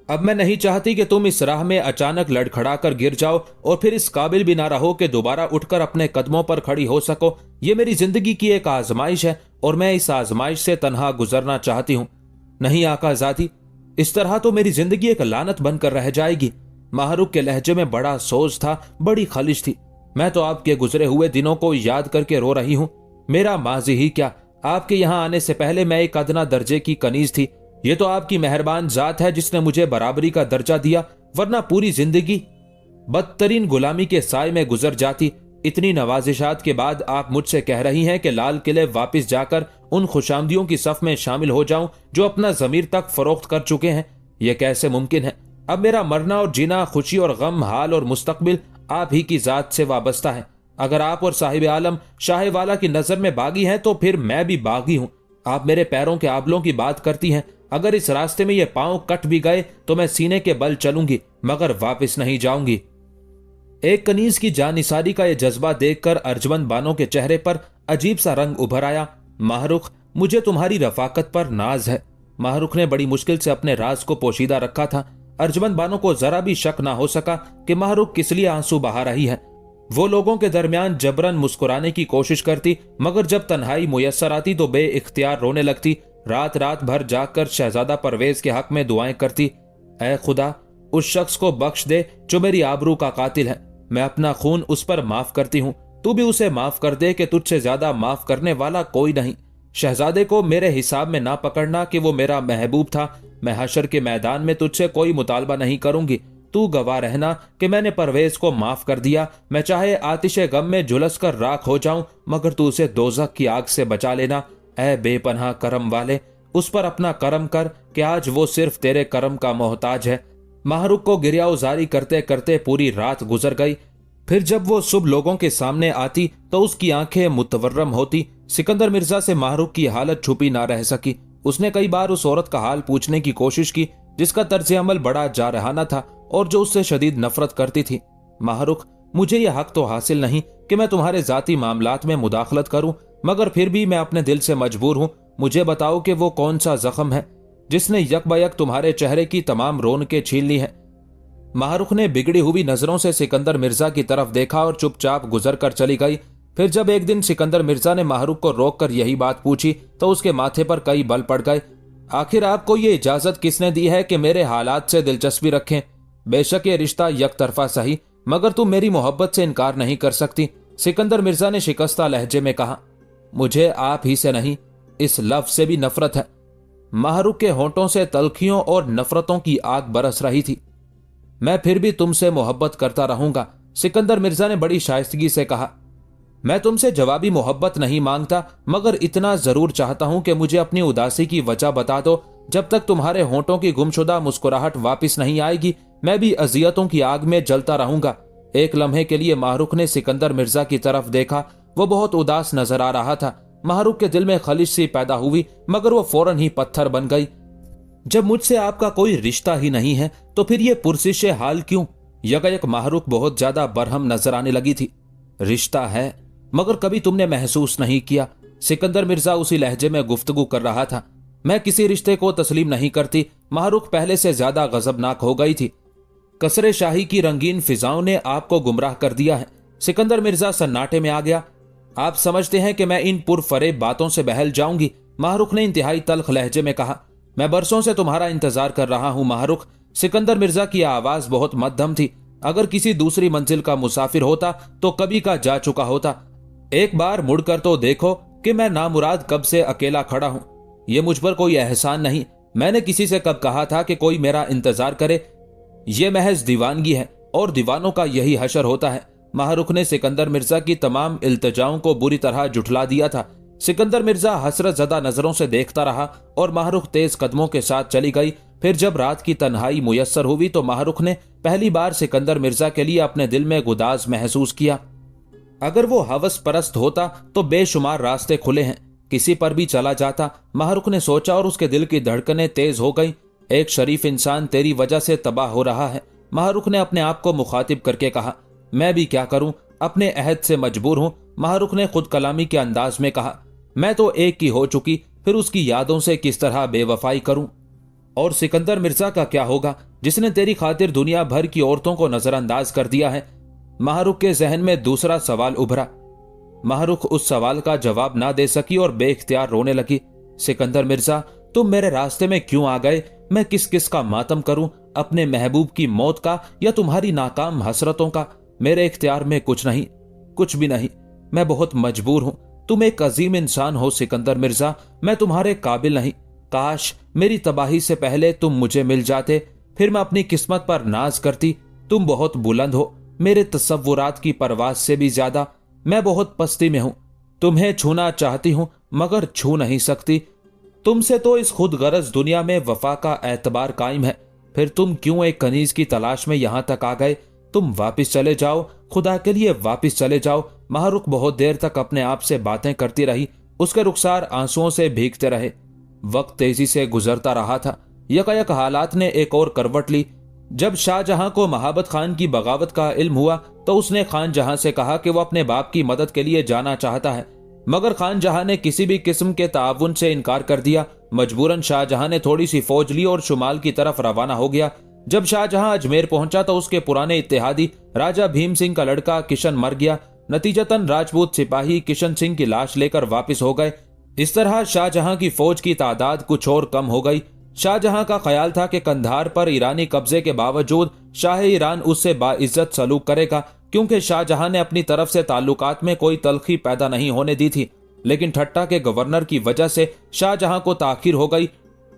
अब मैं नहीं चाहती कि तुम इस राह में अचानक लड़खड़ा कर गिर जाओ और फिर इस काबिल भी ना रहो कि दोबारा उठकर अपने कदमों पर खड़ी हो सको। ये मेरी जिंदगी की एक आजमाइश है और मैं इस आजमाइश से तन्हा गुजरना चाहती हूँ। नहीं आकाजादी, इस तरह तो मेरी जिंदगी एक लानत बनकर रह जाएगी। माहरुख के लहजे में बड़ा सोज था, बड़ी खलिश थी। मैं तो आपके गुजरे हुए दिनों को याद करके रो रही हूँ। मेरा माजी ही क्या, आपके यहाँ आने से पहले मैं एक अदना दर्जे की कनीज थी। ये तो आपकी मेहरबान जात है जिसने मुझे बराबरी का दर्जा दिया, वरना पूरी जिंदगी बदतरीन गुलामी के साए में गुजर जाती। इतनी नवाजिशात के बाद आप मुझसे कह रही हैं कि लाल किले वापस जाकर उन खुशामदियों की सफ में शामिल हो जाऊं जो अपना जमीर तक फरोख्त कर चुके हैं? यह कैसे मुमकिन है? अब मेरा मरना और जीना, खुशी और गम, हाल और मुस्तकबिल आप ही की जात से वाबस्ता है। अगर आप और साहिब आलम शाह वाला की नजर में बागी हैं तो फिर मैं भी बागी हूं। आप मेरे पैरों के आबलों की बात करती हैं। अगर इस रास्ते में ये पांव कट भी गए तो मैं सीने के बल चलूंगी, मगर वापस नहीं जाऊंगी। एक कनीज की जानिसारी का यह जज्बा देखकर अर्जमंद बानो के चेहरे पर अजीब सा रंग उभर आया। माहरुख, मुझे तुम्हारी रफाकत पर नाज है। माहरुख ने बड़ी मुश्किल से अपने राज को पोशीदा रखा था। अर्जमंद बानो को जरा भी शक ना हो सका कि माहरुख किस लिए आंसू बहा रही है। वो लोगों के दरमियान जबरन मुस्कुराने की कोशिश करती, मगर जब तन्हाई मुयस्सर आती तो बेइख्तियार रोने लगती। रात रात भर जाकर शहजादा परवेज के हक में दुआएं करती। ऐ खुदा, उस शख्स को बख्श दे जो मेरी आबरू का कातिल है। मैं अपना खून उस पर माफ करती हूं। तू भी उसे माफ कर दे कि तुझसे ज्यादा माफ करने वाला कोई नहीं। शहजादे को मेरे हिसाब में ना पकड़ना कि वो मेरा महबूब था। मैं हशर के मैदान में तुझसे कोई मुतालबा नहीं करूंगी। तू गवाह रहना कि मैंने परवेज को माफ कर दिया। मैं चाहे आतिशे गम में झुलस कर राख हो जाऊं, मगर तू उसे दोजख की आग से बचा लेना। ऐ बेपनाह करम वाले, उस पर अपना करम कर कि आज वो सिर्फ तेरे करम का मोहताज है। माहरुख को गिरियाउजारी करते करते पूरी रात गुजर गई। फिर जब वो शुभ लोगों के सामने आती तो उसकी आंखें मुतवर्रम होती। सिकंदर मिर्जा से माहरुख की हालत छुपी ना रह सकी। उसने कई बार उस औरत का हाल पूछने की कोशिश की जिसका तर्ज अमल बड़ा जारहाना था और जो उससे शदीद नफरत करती थी। माहरुख, मुझे यह हक तो हासिल नहीं कि मैं तुम्हारे जाती मामलात में मुदाखलत करूं, मगर फिर भी मैं अपने दिल से मजबूर हूं। मुझे बताओ कि वो कौन सा जख्म है जिसने यकबयक तुम्हारे चेहरे की तमाम रौनकें छीन ली है। माहरुख ने बिगड़ी हुई नजरों से सिकंदर मिर्जा की तरफ देखा और चुपचाप गुजर कर चली गई। फिर जब एक दिन सिकंदर मिर्जा ने माहरुख को रोककर यही बात पूछी तो उसके माथे पर कई बल पड़ गए। आखिर आपको ये इजाजत किसने दी है कि मेरे हालात से दिलचस्पी रखें? बेशक ये रिश्ता यकतरफा सही, मगर तुम मेरी मोहब्बत से इनकार नहीं कर सकती। सिकंदर मिर्जा ने शिकस्ता लहजे में कहा। मुझे आप ही से नहीं, इस लफ्ज से भी नफरत है। माहरुख के होंठों से तलखियों और नफरतों की आग बरस रही थी। मैं फिर भी तुमसे मोहब्बत करता रहूंगा, सिकंदर मिर्जा ने बड़ी शाइस्तगी से कहा। मैं तुमसे जवाबी मोहब्बत नहीं मांगता, मगर इतना जरूर चाहता हूं कि मुझे अपनी उदासी की वजह बता दो। जब तक तुम्हारे होंठों की गुमशुदा मुस्कुराहट वापस नहीं आएगी, मैं भी अजियतों की आग में जलता रहूंगा। एक लम्हे के लिए माहरुख ने सिकंदर मिर्जा की तरफ देखा। वो बहुत उदास नजर आ रहा था। माहरुख के दिल में खलिश सी पैदा हुई, मगर वो फौरन ही पत्थर बन गई। जब मुझसे आपका कोई रिश्ता ही नहीं है तो फिर ये पुरसिशे हाल क्यों? यकायक माहरुख बहुत ज्यादा बरहम नजर आने लगी थी। रिश्ता है, मगर कभी तुमने महसूस नहीं किया। सिकंदर मिर्जा उसी लहजे में गुफ्तगू कर रहा था। मैं किसी रिश्ते को तस्लीम नहीं करती। माहरुख पहले से ज्यादा गजबनाक हो गई थी। कसरे शाही की रंगीन फिजाओं ने आपको गुमराह कर दिया है। सिकंदर मिर्जा सन्नाटे में आ गया। आप समझते हैं कि मैं इन पुरफरेब बातों से बहल जाऊंगी? माहरुख ने इंतहाई तल्ख लहजे में कहा। मैं बरसों से तुम्हारा इंतजार कर रहा हूं माहरुख। सिकंदर मिर्जा की आवाज बहुत मध्यम थी। अगर किसी दूसरी मंजिल का मुसाफिर होता तो कभी का जा चुका होता। एक बार मुड़कर तो देखो कि मैं नामुराद कब से अकेला खड़ा हूं। यह मुझ पर कोई एहसान नहीं। मैंने किसी से कब कहा था कि कोई मेरा इंतजार करे? यह महज दीवानगी है और दीवानों का यही हशर होता है। माहरुख ने सिकंदर मिर्जा की तमाम इल्तजाओं को बुरी तरह जुठला दिया था। सिकंदर मिर्जा हसरत ज़दा नजरों से देखता रहा और माहरुख तेज कदमों के साथ चली गई। फिर जब रात की तन्हाई मुयस्सर हुई तो माहरुख ने पहली बार सिकंदर मिर्जा के लिए अपने दिल में गुदाज महसूस किया। अगर वो हवस परस्त होता तो बेशुमार रास्ते खुले हैं, किसी पर भी चला जाता। माहरुख ने सोचा और उसके दिल की धड़कनें तेज हो गई। एक शरीफ इंसान तेरी वजह से तबाह हो रहा है। माहरुख ने अपने आप को मुखातिब करके कहा। मैं भी क्या करूं, अपने अहद से मजबूर हूं। माहरुख ने खुद कलामी के अंदाज में कहा। मैं तो एक की हो चुकी, फिर उसकी यादों से किस तरह बेवफाई करूं? और सिकंदर मिर्जा का क्या होगा जिसने तेरी खातिर दुनिया भर की औरतों को नजरअंदाज कर दिया है? माहरुख के जहन में दूसरा सवाल उभरा। माहरुख उस सवाल का जवाब ना दे सकी और बेख्तियार रोने लगी। सिकंदर मिर्जा, तुम मेरे रास्ते में क्यों आ गए? मैं किस किस का मातम करूं, अपने महबूब की मौत का या तुम्हारी नाकाम हसरतों का? मेरे इख्तियार में कुछ नहीं, कुछ भी नहीं। मैं बहुत मजबूर हूं। तुम एक अजीम इंसान हो सिकंदर मिर्जा, मैं तुम्हारे काबिल नहीं। काश मेरी तबाही से पहले तुम मुझे मिल जाते, फिर मैं अपनी किस्मत पर नाज करती। तुम बहुत बुलंद हो, मेरे तसव्वुरात की परवाज से भी ज्यादा। मैं बहुत पस्ती में हूं। तुम्हें छूना चाहती हूं मगर छू नहीं सकती। तुमसे तो इस खुद गरज दुनिया में वफा का एतबार कायम है, फिर तुम क्यों एक कनीज की तलाश में यहां तक आ गए? तुम वापिस चले जाओ, खुदा के लिए वापिस चले जाओ। महारुख बहुत देर तक अपने आप से बातें करती रही। उसके रुखसार आंसुओं से भीगते रहे। वक्त तेजी से गुजरता रहा था। यकायक हालात ने एक और करवट ली। जब शाहजहां को महाबत खान की बगावत का इल्म हुआ तो उसने खान जहां से कहा कि वो अपने बाप की मदद के लिए जाना चाहता है, मगर खान जहां ने किसी भी किस्म के ताउन से इनकार कर दिया। मजबूरन शाहजहां ने थोड़ी सी फौज ली और शुमाल की तरफ रवाना हो गया। जब शाहजहां अजमेर पहुंचा तो उसके पुराने इत्तेहादी राजा भीम सिंह का लड़का किशन मर गया। नतीजतन राजपूत सिपाही किशन सिंह की लाश लेकर वापिस हो गए। इस तरह शाहजहां की फौज की तादाद कुछ और कम हो गई। शाहजहां का ख्याल था कि कंधार पर ईरानी कब्जे के बावजूद शाह ईरान उससे बाइज्जत सलूक करेगा, क्योंकि शाहजहां ने अपनी तरफ से ताल्लुकात में कोई तलखी पैदा नहीं होने दी थी। लेकिन ठट्टा के गवर्नर की वजह से शाहजहां को ताखीर हो गई।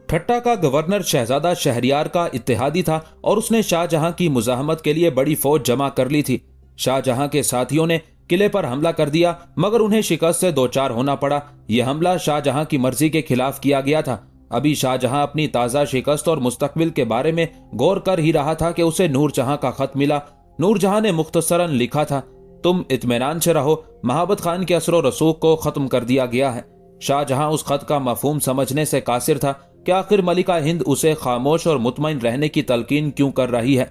ठट्टा का गवर्नर शहजादा शहरियार का इत्तेहादी था और उसने शाहजहां की मुजाहमत के लिए बड़ी फौज जमा कर ली थी। शाहजहां के साथियों ने किले पर हमला कर दिया, मगर उन्हें शिकस्त से दो चार होना पड़ा। यह हमला शाहजहां की मर्जी के खिलाफ किया गया था। अभी शाहजहां अपनी ताजा शिकस्त और मुस्तकबिल के बारे में गौर कर ही रहा था कि उसे नूरजहां का खत मिला। नूरजहां ने मुख्तसरन लिखा था, तुम इत्मीनान से रहो, महाबत खान के असर रसूख को खत्म कर दिया गया है। शाहजहां उस खत का मफहूम समझने से कासिर था कि आखिर मलिका हिंद उसे खामोश और मुतमईन रहने की तलकीन क्यों कर रही है।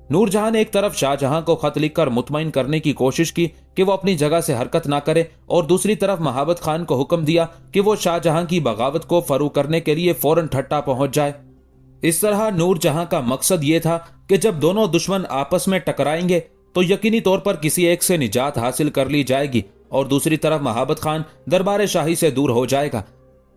नूरजहां ने एक तरफ शाहजहां को खत लिखकर मुतमईन करने की कोशिश की कि वो अपनी जगह से हरकत ना करे, और दूसरी तरफ महाबत खान को हुक्म दिया कि वो शाहजहां की बगावत को फरू करने के लिए फौरन ठट्टा पहुंच जाए। इस तरह नूरजहां का मकसद ये था कि जब दोनों दुश्मन आपस में टकराएंगे तो यकीनी तौर पर किसी एक से निजात हासिल कर ली जाएगी और दूसरी तरफ महाबत खान दरबार शाही से दूर हो जाएगा।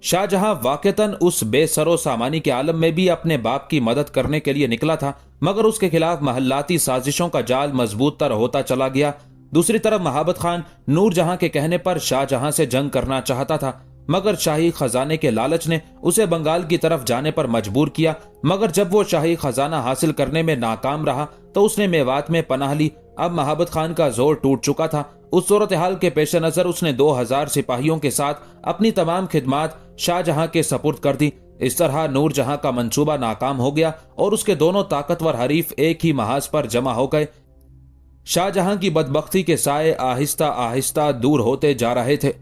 शाहजहां वाकईतन उस बेसरो सामानी के आलम में भी अपने बाप की मदद करने के लिए निकला था, मगर उसके खिलाफ महल्लाती साजिशों का जाल मजबूत तर होता चला गया। दूसरी तरफ महाबत खान नूरजहां के कहने पर शाहजहां से जंग करना चाहता था, मगर शाही खजाने के लालच ने उसे बंगाल की तरफ जाने पर मजबूर किया। मगर जब वो शाही खजाना हासिल करने में नाकाम रहा तो उसने मेवात में पनाह ली। अब महाबत खान का जोर टूट चुका था। उस सूरत हाल के पेश नजर उसने 2000 सिपाहियों के साथ अपनी तमाम खिदमात शाहजहां के सपुर्द कर दी। इस तरह नूरजहां का मंसूबा नाकाम हो गया और उसके दोनों ताकतवर हरीफ एक ही महाज पर जमा हो गए। शाहजहां की बदबख्ती के साए आहिस्ता आहिस्ता दूर होते जा रहे थे।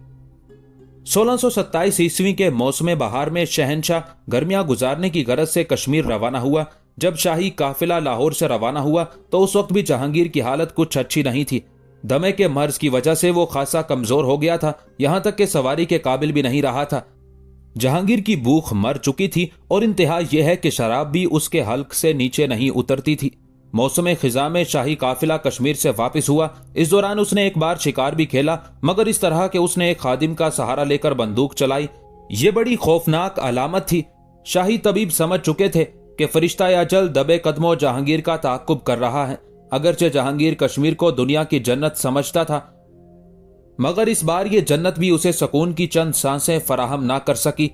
1627 ईस्वी के मौसम बहार में शहनशाह गर्मियां गुजारने की गरज से कश्मीर रवाना हुआ। जब शाही काफिला लाहौर से रवाना हुआ तो उस वक्त भी जहांगीर की हालत कुछ अच्छी नहीं थी। दमे के मर्ज की वजह से वो खासा कमजोर हो गया था, यहां तक कि सवारी के काबिल भी नहीं रहा था। जहांगीर की भूख मर चुकी थी और इंतहा यह है कि शराब भी उसके हल्क से नीचे नहीं उतरती थी। मौसम खिजा में शाही काफिला कश्मीर से वापस हुआ। इस दौरान उसने एक बार शिकार भी खेला, मगर इस तरह के उसने एक खादिम का सहारा लेकर बंदूक चलाई। ये बड़ी खौफनाक अलामत थी। शाही तबीब समझ चुके थे कि फरिश्ता या जल दबे कदमों जहांगीर का ताक़ुब कर रहा है। अगरचे जहांगीर कश्मीर को दुनिया की जन्नत समझता था, मगर इस बार ये जन्नत भी उसे सुकून की चंद सांसें फराहम ना कर सकी।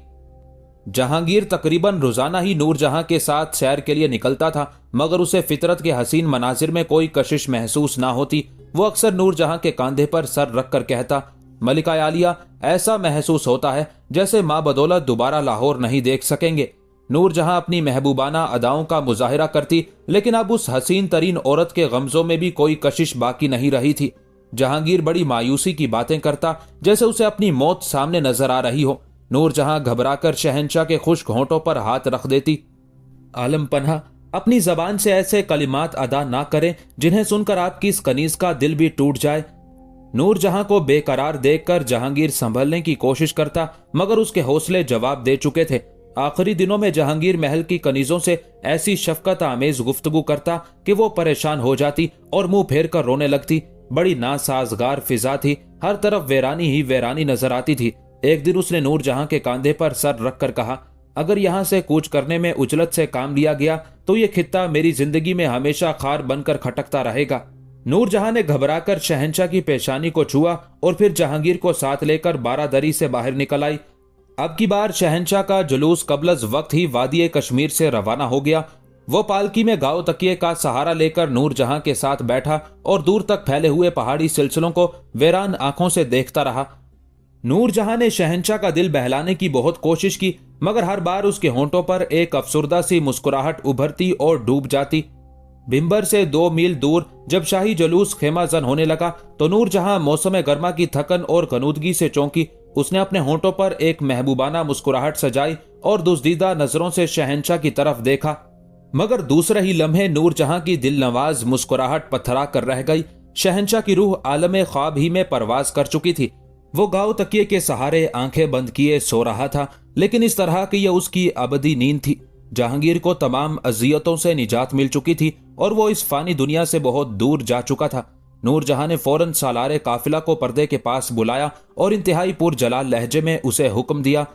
जहांगीर तकरीबन रोजाना ही नूरजहां के साथ सैर के लिए निकलता था, मगर उसे फितरत के हसीन मनाजिर में कोई कशिश महसूस ना होती। वो अक्सर नूरजहां के कांधे पर सर रख कर कहता, मलिका आलिया, ऐसा महसूस होता है जैसे मां बदौलत दोबारा लाहौर नहीं देख सकेंगे। नूरजहां अपनी महबूबाना अदाओं का मुजाहिरा करती, लेकिन अब उस हसीन तरीन औरत के गमजों में भी कोई कशिश बाकी नहीं रही थी। जहांगीर बड़ी मायूसी की बातें करता, जैसे उसे अपनी मौत सामने नजर आ रही हो। नूरजहां घबराकर शहंशाह के खुश्क होंठों पर हाथ रख देती। आलम पन्हा, अपनी जबान से ऐसे कलिमात अदा ना करें जिन्हें सुनकर आपकी इस कनीज का दिल भी टूट जाए। नूरजहां को बेकरार देखकर जहांगीर संभलने की कोशिश करता, मगर उसके हौसले जवाब दे चुके थे। आखिरी दिनों में जहांगीर महल की कनीजों से ऐसी शफकत आमेज गुफ्तगू करता कि वो परेशान हो जाती और मुंह फेर कर रोने लगती। बड़ी नासाजगार फिजा थी, हर तरफ वीरानी ही वीरानी नजर आती थी। एक दिन उसने नूरजहां के कांधे पर सर रखकर कहा, अगर यहां से कूच करने में उजलत से काम लिया गया तो ये खित्ता मेरी जिंदगी में हमेशा खार बनकर खटकता रहेगा। नूरजहां ने घबराकर शहंशाह की पेशानी को छुआ और फिर जहांगीर को साथ लेकर बारादरी से बाहर निकल आई। अब की बार शहंशाह का जुलूस कबलज वक्त ही वादी कश्मीर से रवाना हो गया। वो पालकी में गांव तकिए का सहारा लेकर नूरजहां के साथ बैठा और दूर तक फैले हुए पहाड़ी सिलसिलों को वीरान आंखों से देखता रहा। नूरजहां ने शहंशाह का दिल बहलाने की बहुत कोशिश की, मगर हर बार उसके होंठों पर एक अफसुर्दा सी मुस्कुराहट उभरती और डूब जाती। बिंबर से 2 मील दूर जब शाही जलूस खेमाजन होने लगा तो नूरजहां मौसम गर्मा की थकन और गनूदगी से चौंकी। उसने अपने होंठों पर एक महबूबाना मुस्कुराहट सजाई और दुज्दीदा नजरों से शहंशाह की तरफ देखा, मगर दूसरे ही लम्हे नूरजहां की दिलनवाज मुस्कुराहट पथरा कर रह गई। शहंशाह की रूह आलम ख्वाब ही में परवाज कर चुकी थी। वो गाँव तकिए के सहारे आंखें बंद किए सो रहा था, लेकिन इस तरह की यह उसकी अबदी नींद थी। जहांगीर को तमाम अजियतों से निजात मिल चुकी थी और वो इस फानी दुनिया से बहुत दूर जा चुका था। नूरजहां ने फौरन सालारे काफिला को पर्दे के पास बुलाया और इंतहाई पुरजलाल लहजे में उसे हुक्म दिया,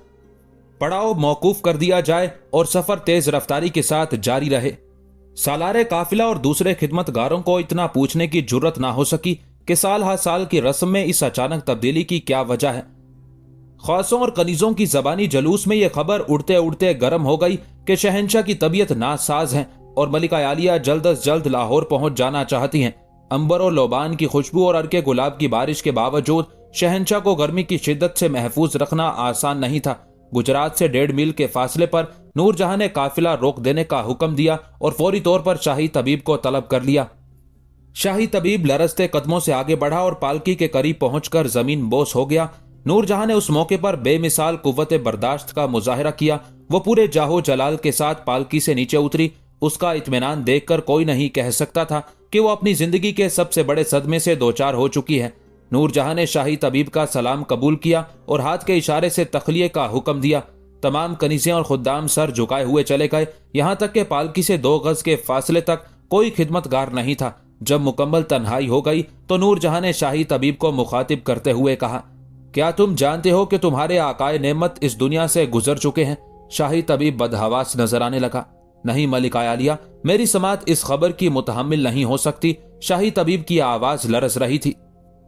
पड़ाव मौकूफ कर दिया जाए और सफर तेज रफ्तारी के साथ जारी रहे। सालारे काफिला और दूसरे खिदमतगारों को इतना पूछने की जुर्रत ना हो सकी कि साल हर साल की रस्म में इस अचानक तब्दीली की क्या वजह है। ख्वासों और कनीजों की जबानी जलूस में यह खबर उड़ते उड़ते गर्म हो गई कि शहंशाह की तबीयत नासाज है और मलिका आलिया जल्द अज जल्द लाहौर पहुंच जाना चाहती हैं। अंबर और लोबान की खुशबू और अरके गुलाब की बारिश के बावजूद शहंशाह को गर्मी की शिद्दत से महफूज रखना आसान नहीं था। गुजरात से 1.5 मील के फासले पर नूरजहां ने काफिला रोक देने का हुक्म दिया और फौरी तौर पर शाही तबीब को तलब कर लिया। शाही तबीब लरजते कदमों से आगे बढ़ा और पालकी के करीब पहुंचकर जमीन बोस हो गया। नूरजहां ने उस मौके पर बेमिसाल कुव्वत बर्दाश्त का मुजाहिरा किया। वो पूरे जाहो जलाल के साथ पालकी से नीचे उतरी। उसका इत्मीनान देखकर कोई नहीं कह सकता था कि वो अपनी जिंदगी के सबसे बड़े सदमे से दो चार हो चुकी है। नूरजहां ने शाही तबीब का सलाम कबूल किया और हाथ के इशारे से तखलिए का हुक्म दिया। तमाम कनीज़ें और खुद्दाम सर झुकाए हुए चले गए, यहां तक कि पालकी से 2 गज के फासले तक कोई खिदमतगार नहीं था। जब मुकम्मल तन्हाई हो गई तो नूरजहां ने शाही तबीब को मुखातिब करते हुए कहा, क्या तुम जानते हो कि तुम्हारे आकाए नेमत इस दुनिया से गुजर चुके हैं? शाही तबीब बदहवास नजर आने लगा। नहीं मलिका आलिया, मेरी समात इस खबर की मुतहम्मिल नहीं हो सकती। शाही तबीब की आवाज लरस रही थी।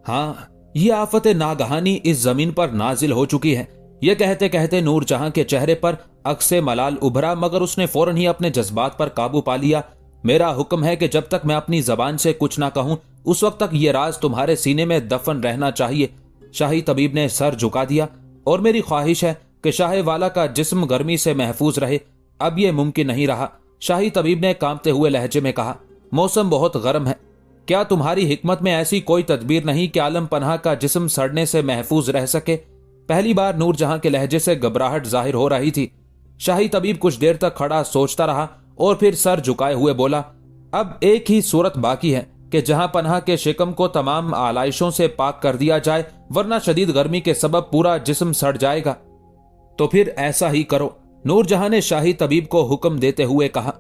हाँ, ये आफत नागहानी इस जमीन पर नाजिल हो चुकी है। यह कहते कहते नूरजहां के चेहरे पर अक्से मलाल उभरा, मगर उसने फौरन ही अपने जज्बात पर काबू पा लिया। मेरा हुक्म है कि जब तक मैं अपनी जबान से कुछ ना कहूं उस वक्त तक ये राज तुम्हारे सीने में दफन रहना चाहिए। शाही तबीब ने सर झुका दिया। और मेरी ख्वाहिश है कि शाह वाला का जिस्म गर्मी से महफूज रहे। अब यह मुमकिन नहीं रहा। शाही तबीब ने कांपते हुए लहजे में कहा, मौसम बहुत गर्म है। क्या तुम्हारी हिकमत में ऐसी कोई तदबीर नहीं कि आलम पनाह का जिस्म सड़ने से महफूज रह सके? पहली बार नूरजहां के लहजे से घबराहट जाहिर हो रही थी। शाही तबीब कुछ देर तक खड़ा सोचता रहा और फिर सर झुकाए हुए बोला, अब एक ही सूरत बाकी है कि जहां पनाह के शिकम को तमाम आलाइशों से पाक कर दिया जाए, वरना शदीद गर्मी के सबब पूरा जिस्म सड़ जाएगा। तो फिर ऐसा ही करो। नूरजहां ने शाही तबीब को हुक्म देते हुए कहा,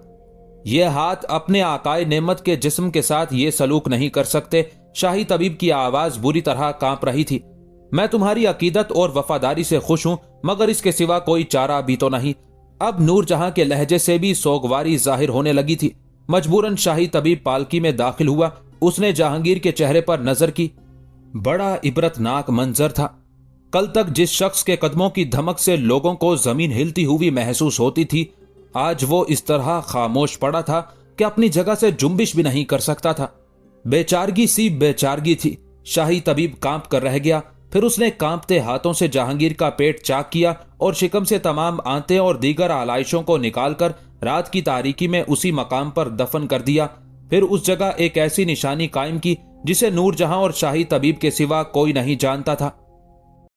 यह हाथ अपने आकाए नेमत के जिस्म के साथ ये सलूक नहीं कर सकते। शाही तबीब की आवाज बुरी तरह कांप रही थी। मैं तुम्हारी अकीदत और वफादारी से खुश हूं, मगर इसके सिवा कोई चारा भी तो नहीं। अब नूरजहां के लहजे से भी सोगवारी जाहिर होने लगी थी। मजबूरन शाही तबीब पालकी में दाखिल हुआ। उसने जहांगीर के चेहरे पर नजर की। बड़ा इबरतनाक मंजर था। कल तक जिस शख्स के कदमों की धमक से लोगों को जमीन हिलती हुई महसूस होती थी, आज वो इस तरह खामोश पड़ा था कि अपनी जगह से जुम्बिश भी नहीं कर सकता था। बेचारगी सी बेचारगी थी। शाही तबीब कांप कर रह गया। फिर उसने कांपते हाथों से जहांगीर का पेट चाक किया और शिकम से तमाम आंतें और दीगर आलाइशों को निकालकर रात की तारीकी में उसी मकाम पर दफन कर दिया। फिर उस जगह एक ऐसी निशानी कायम की जिसे नूरजहां और शाही तबीब के सिवा कोई नहीं जानता था।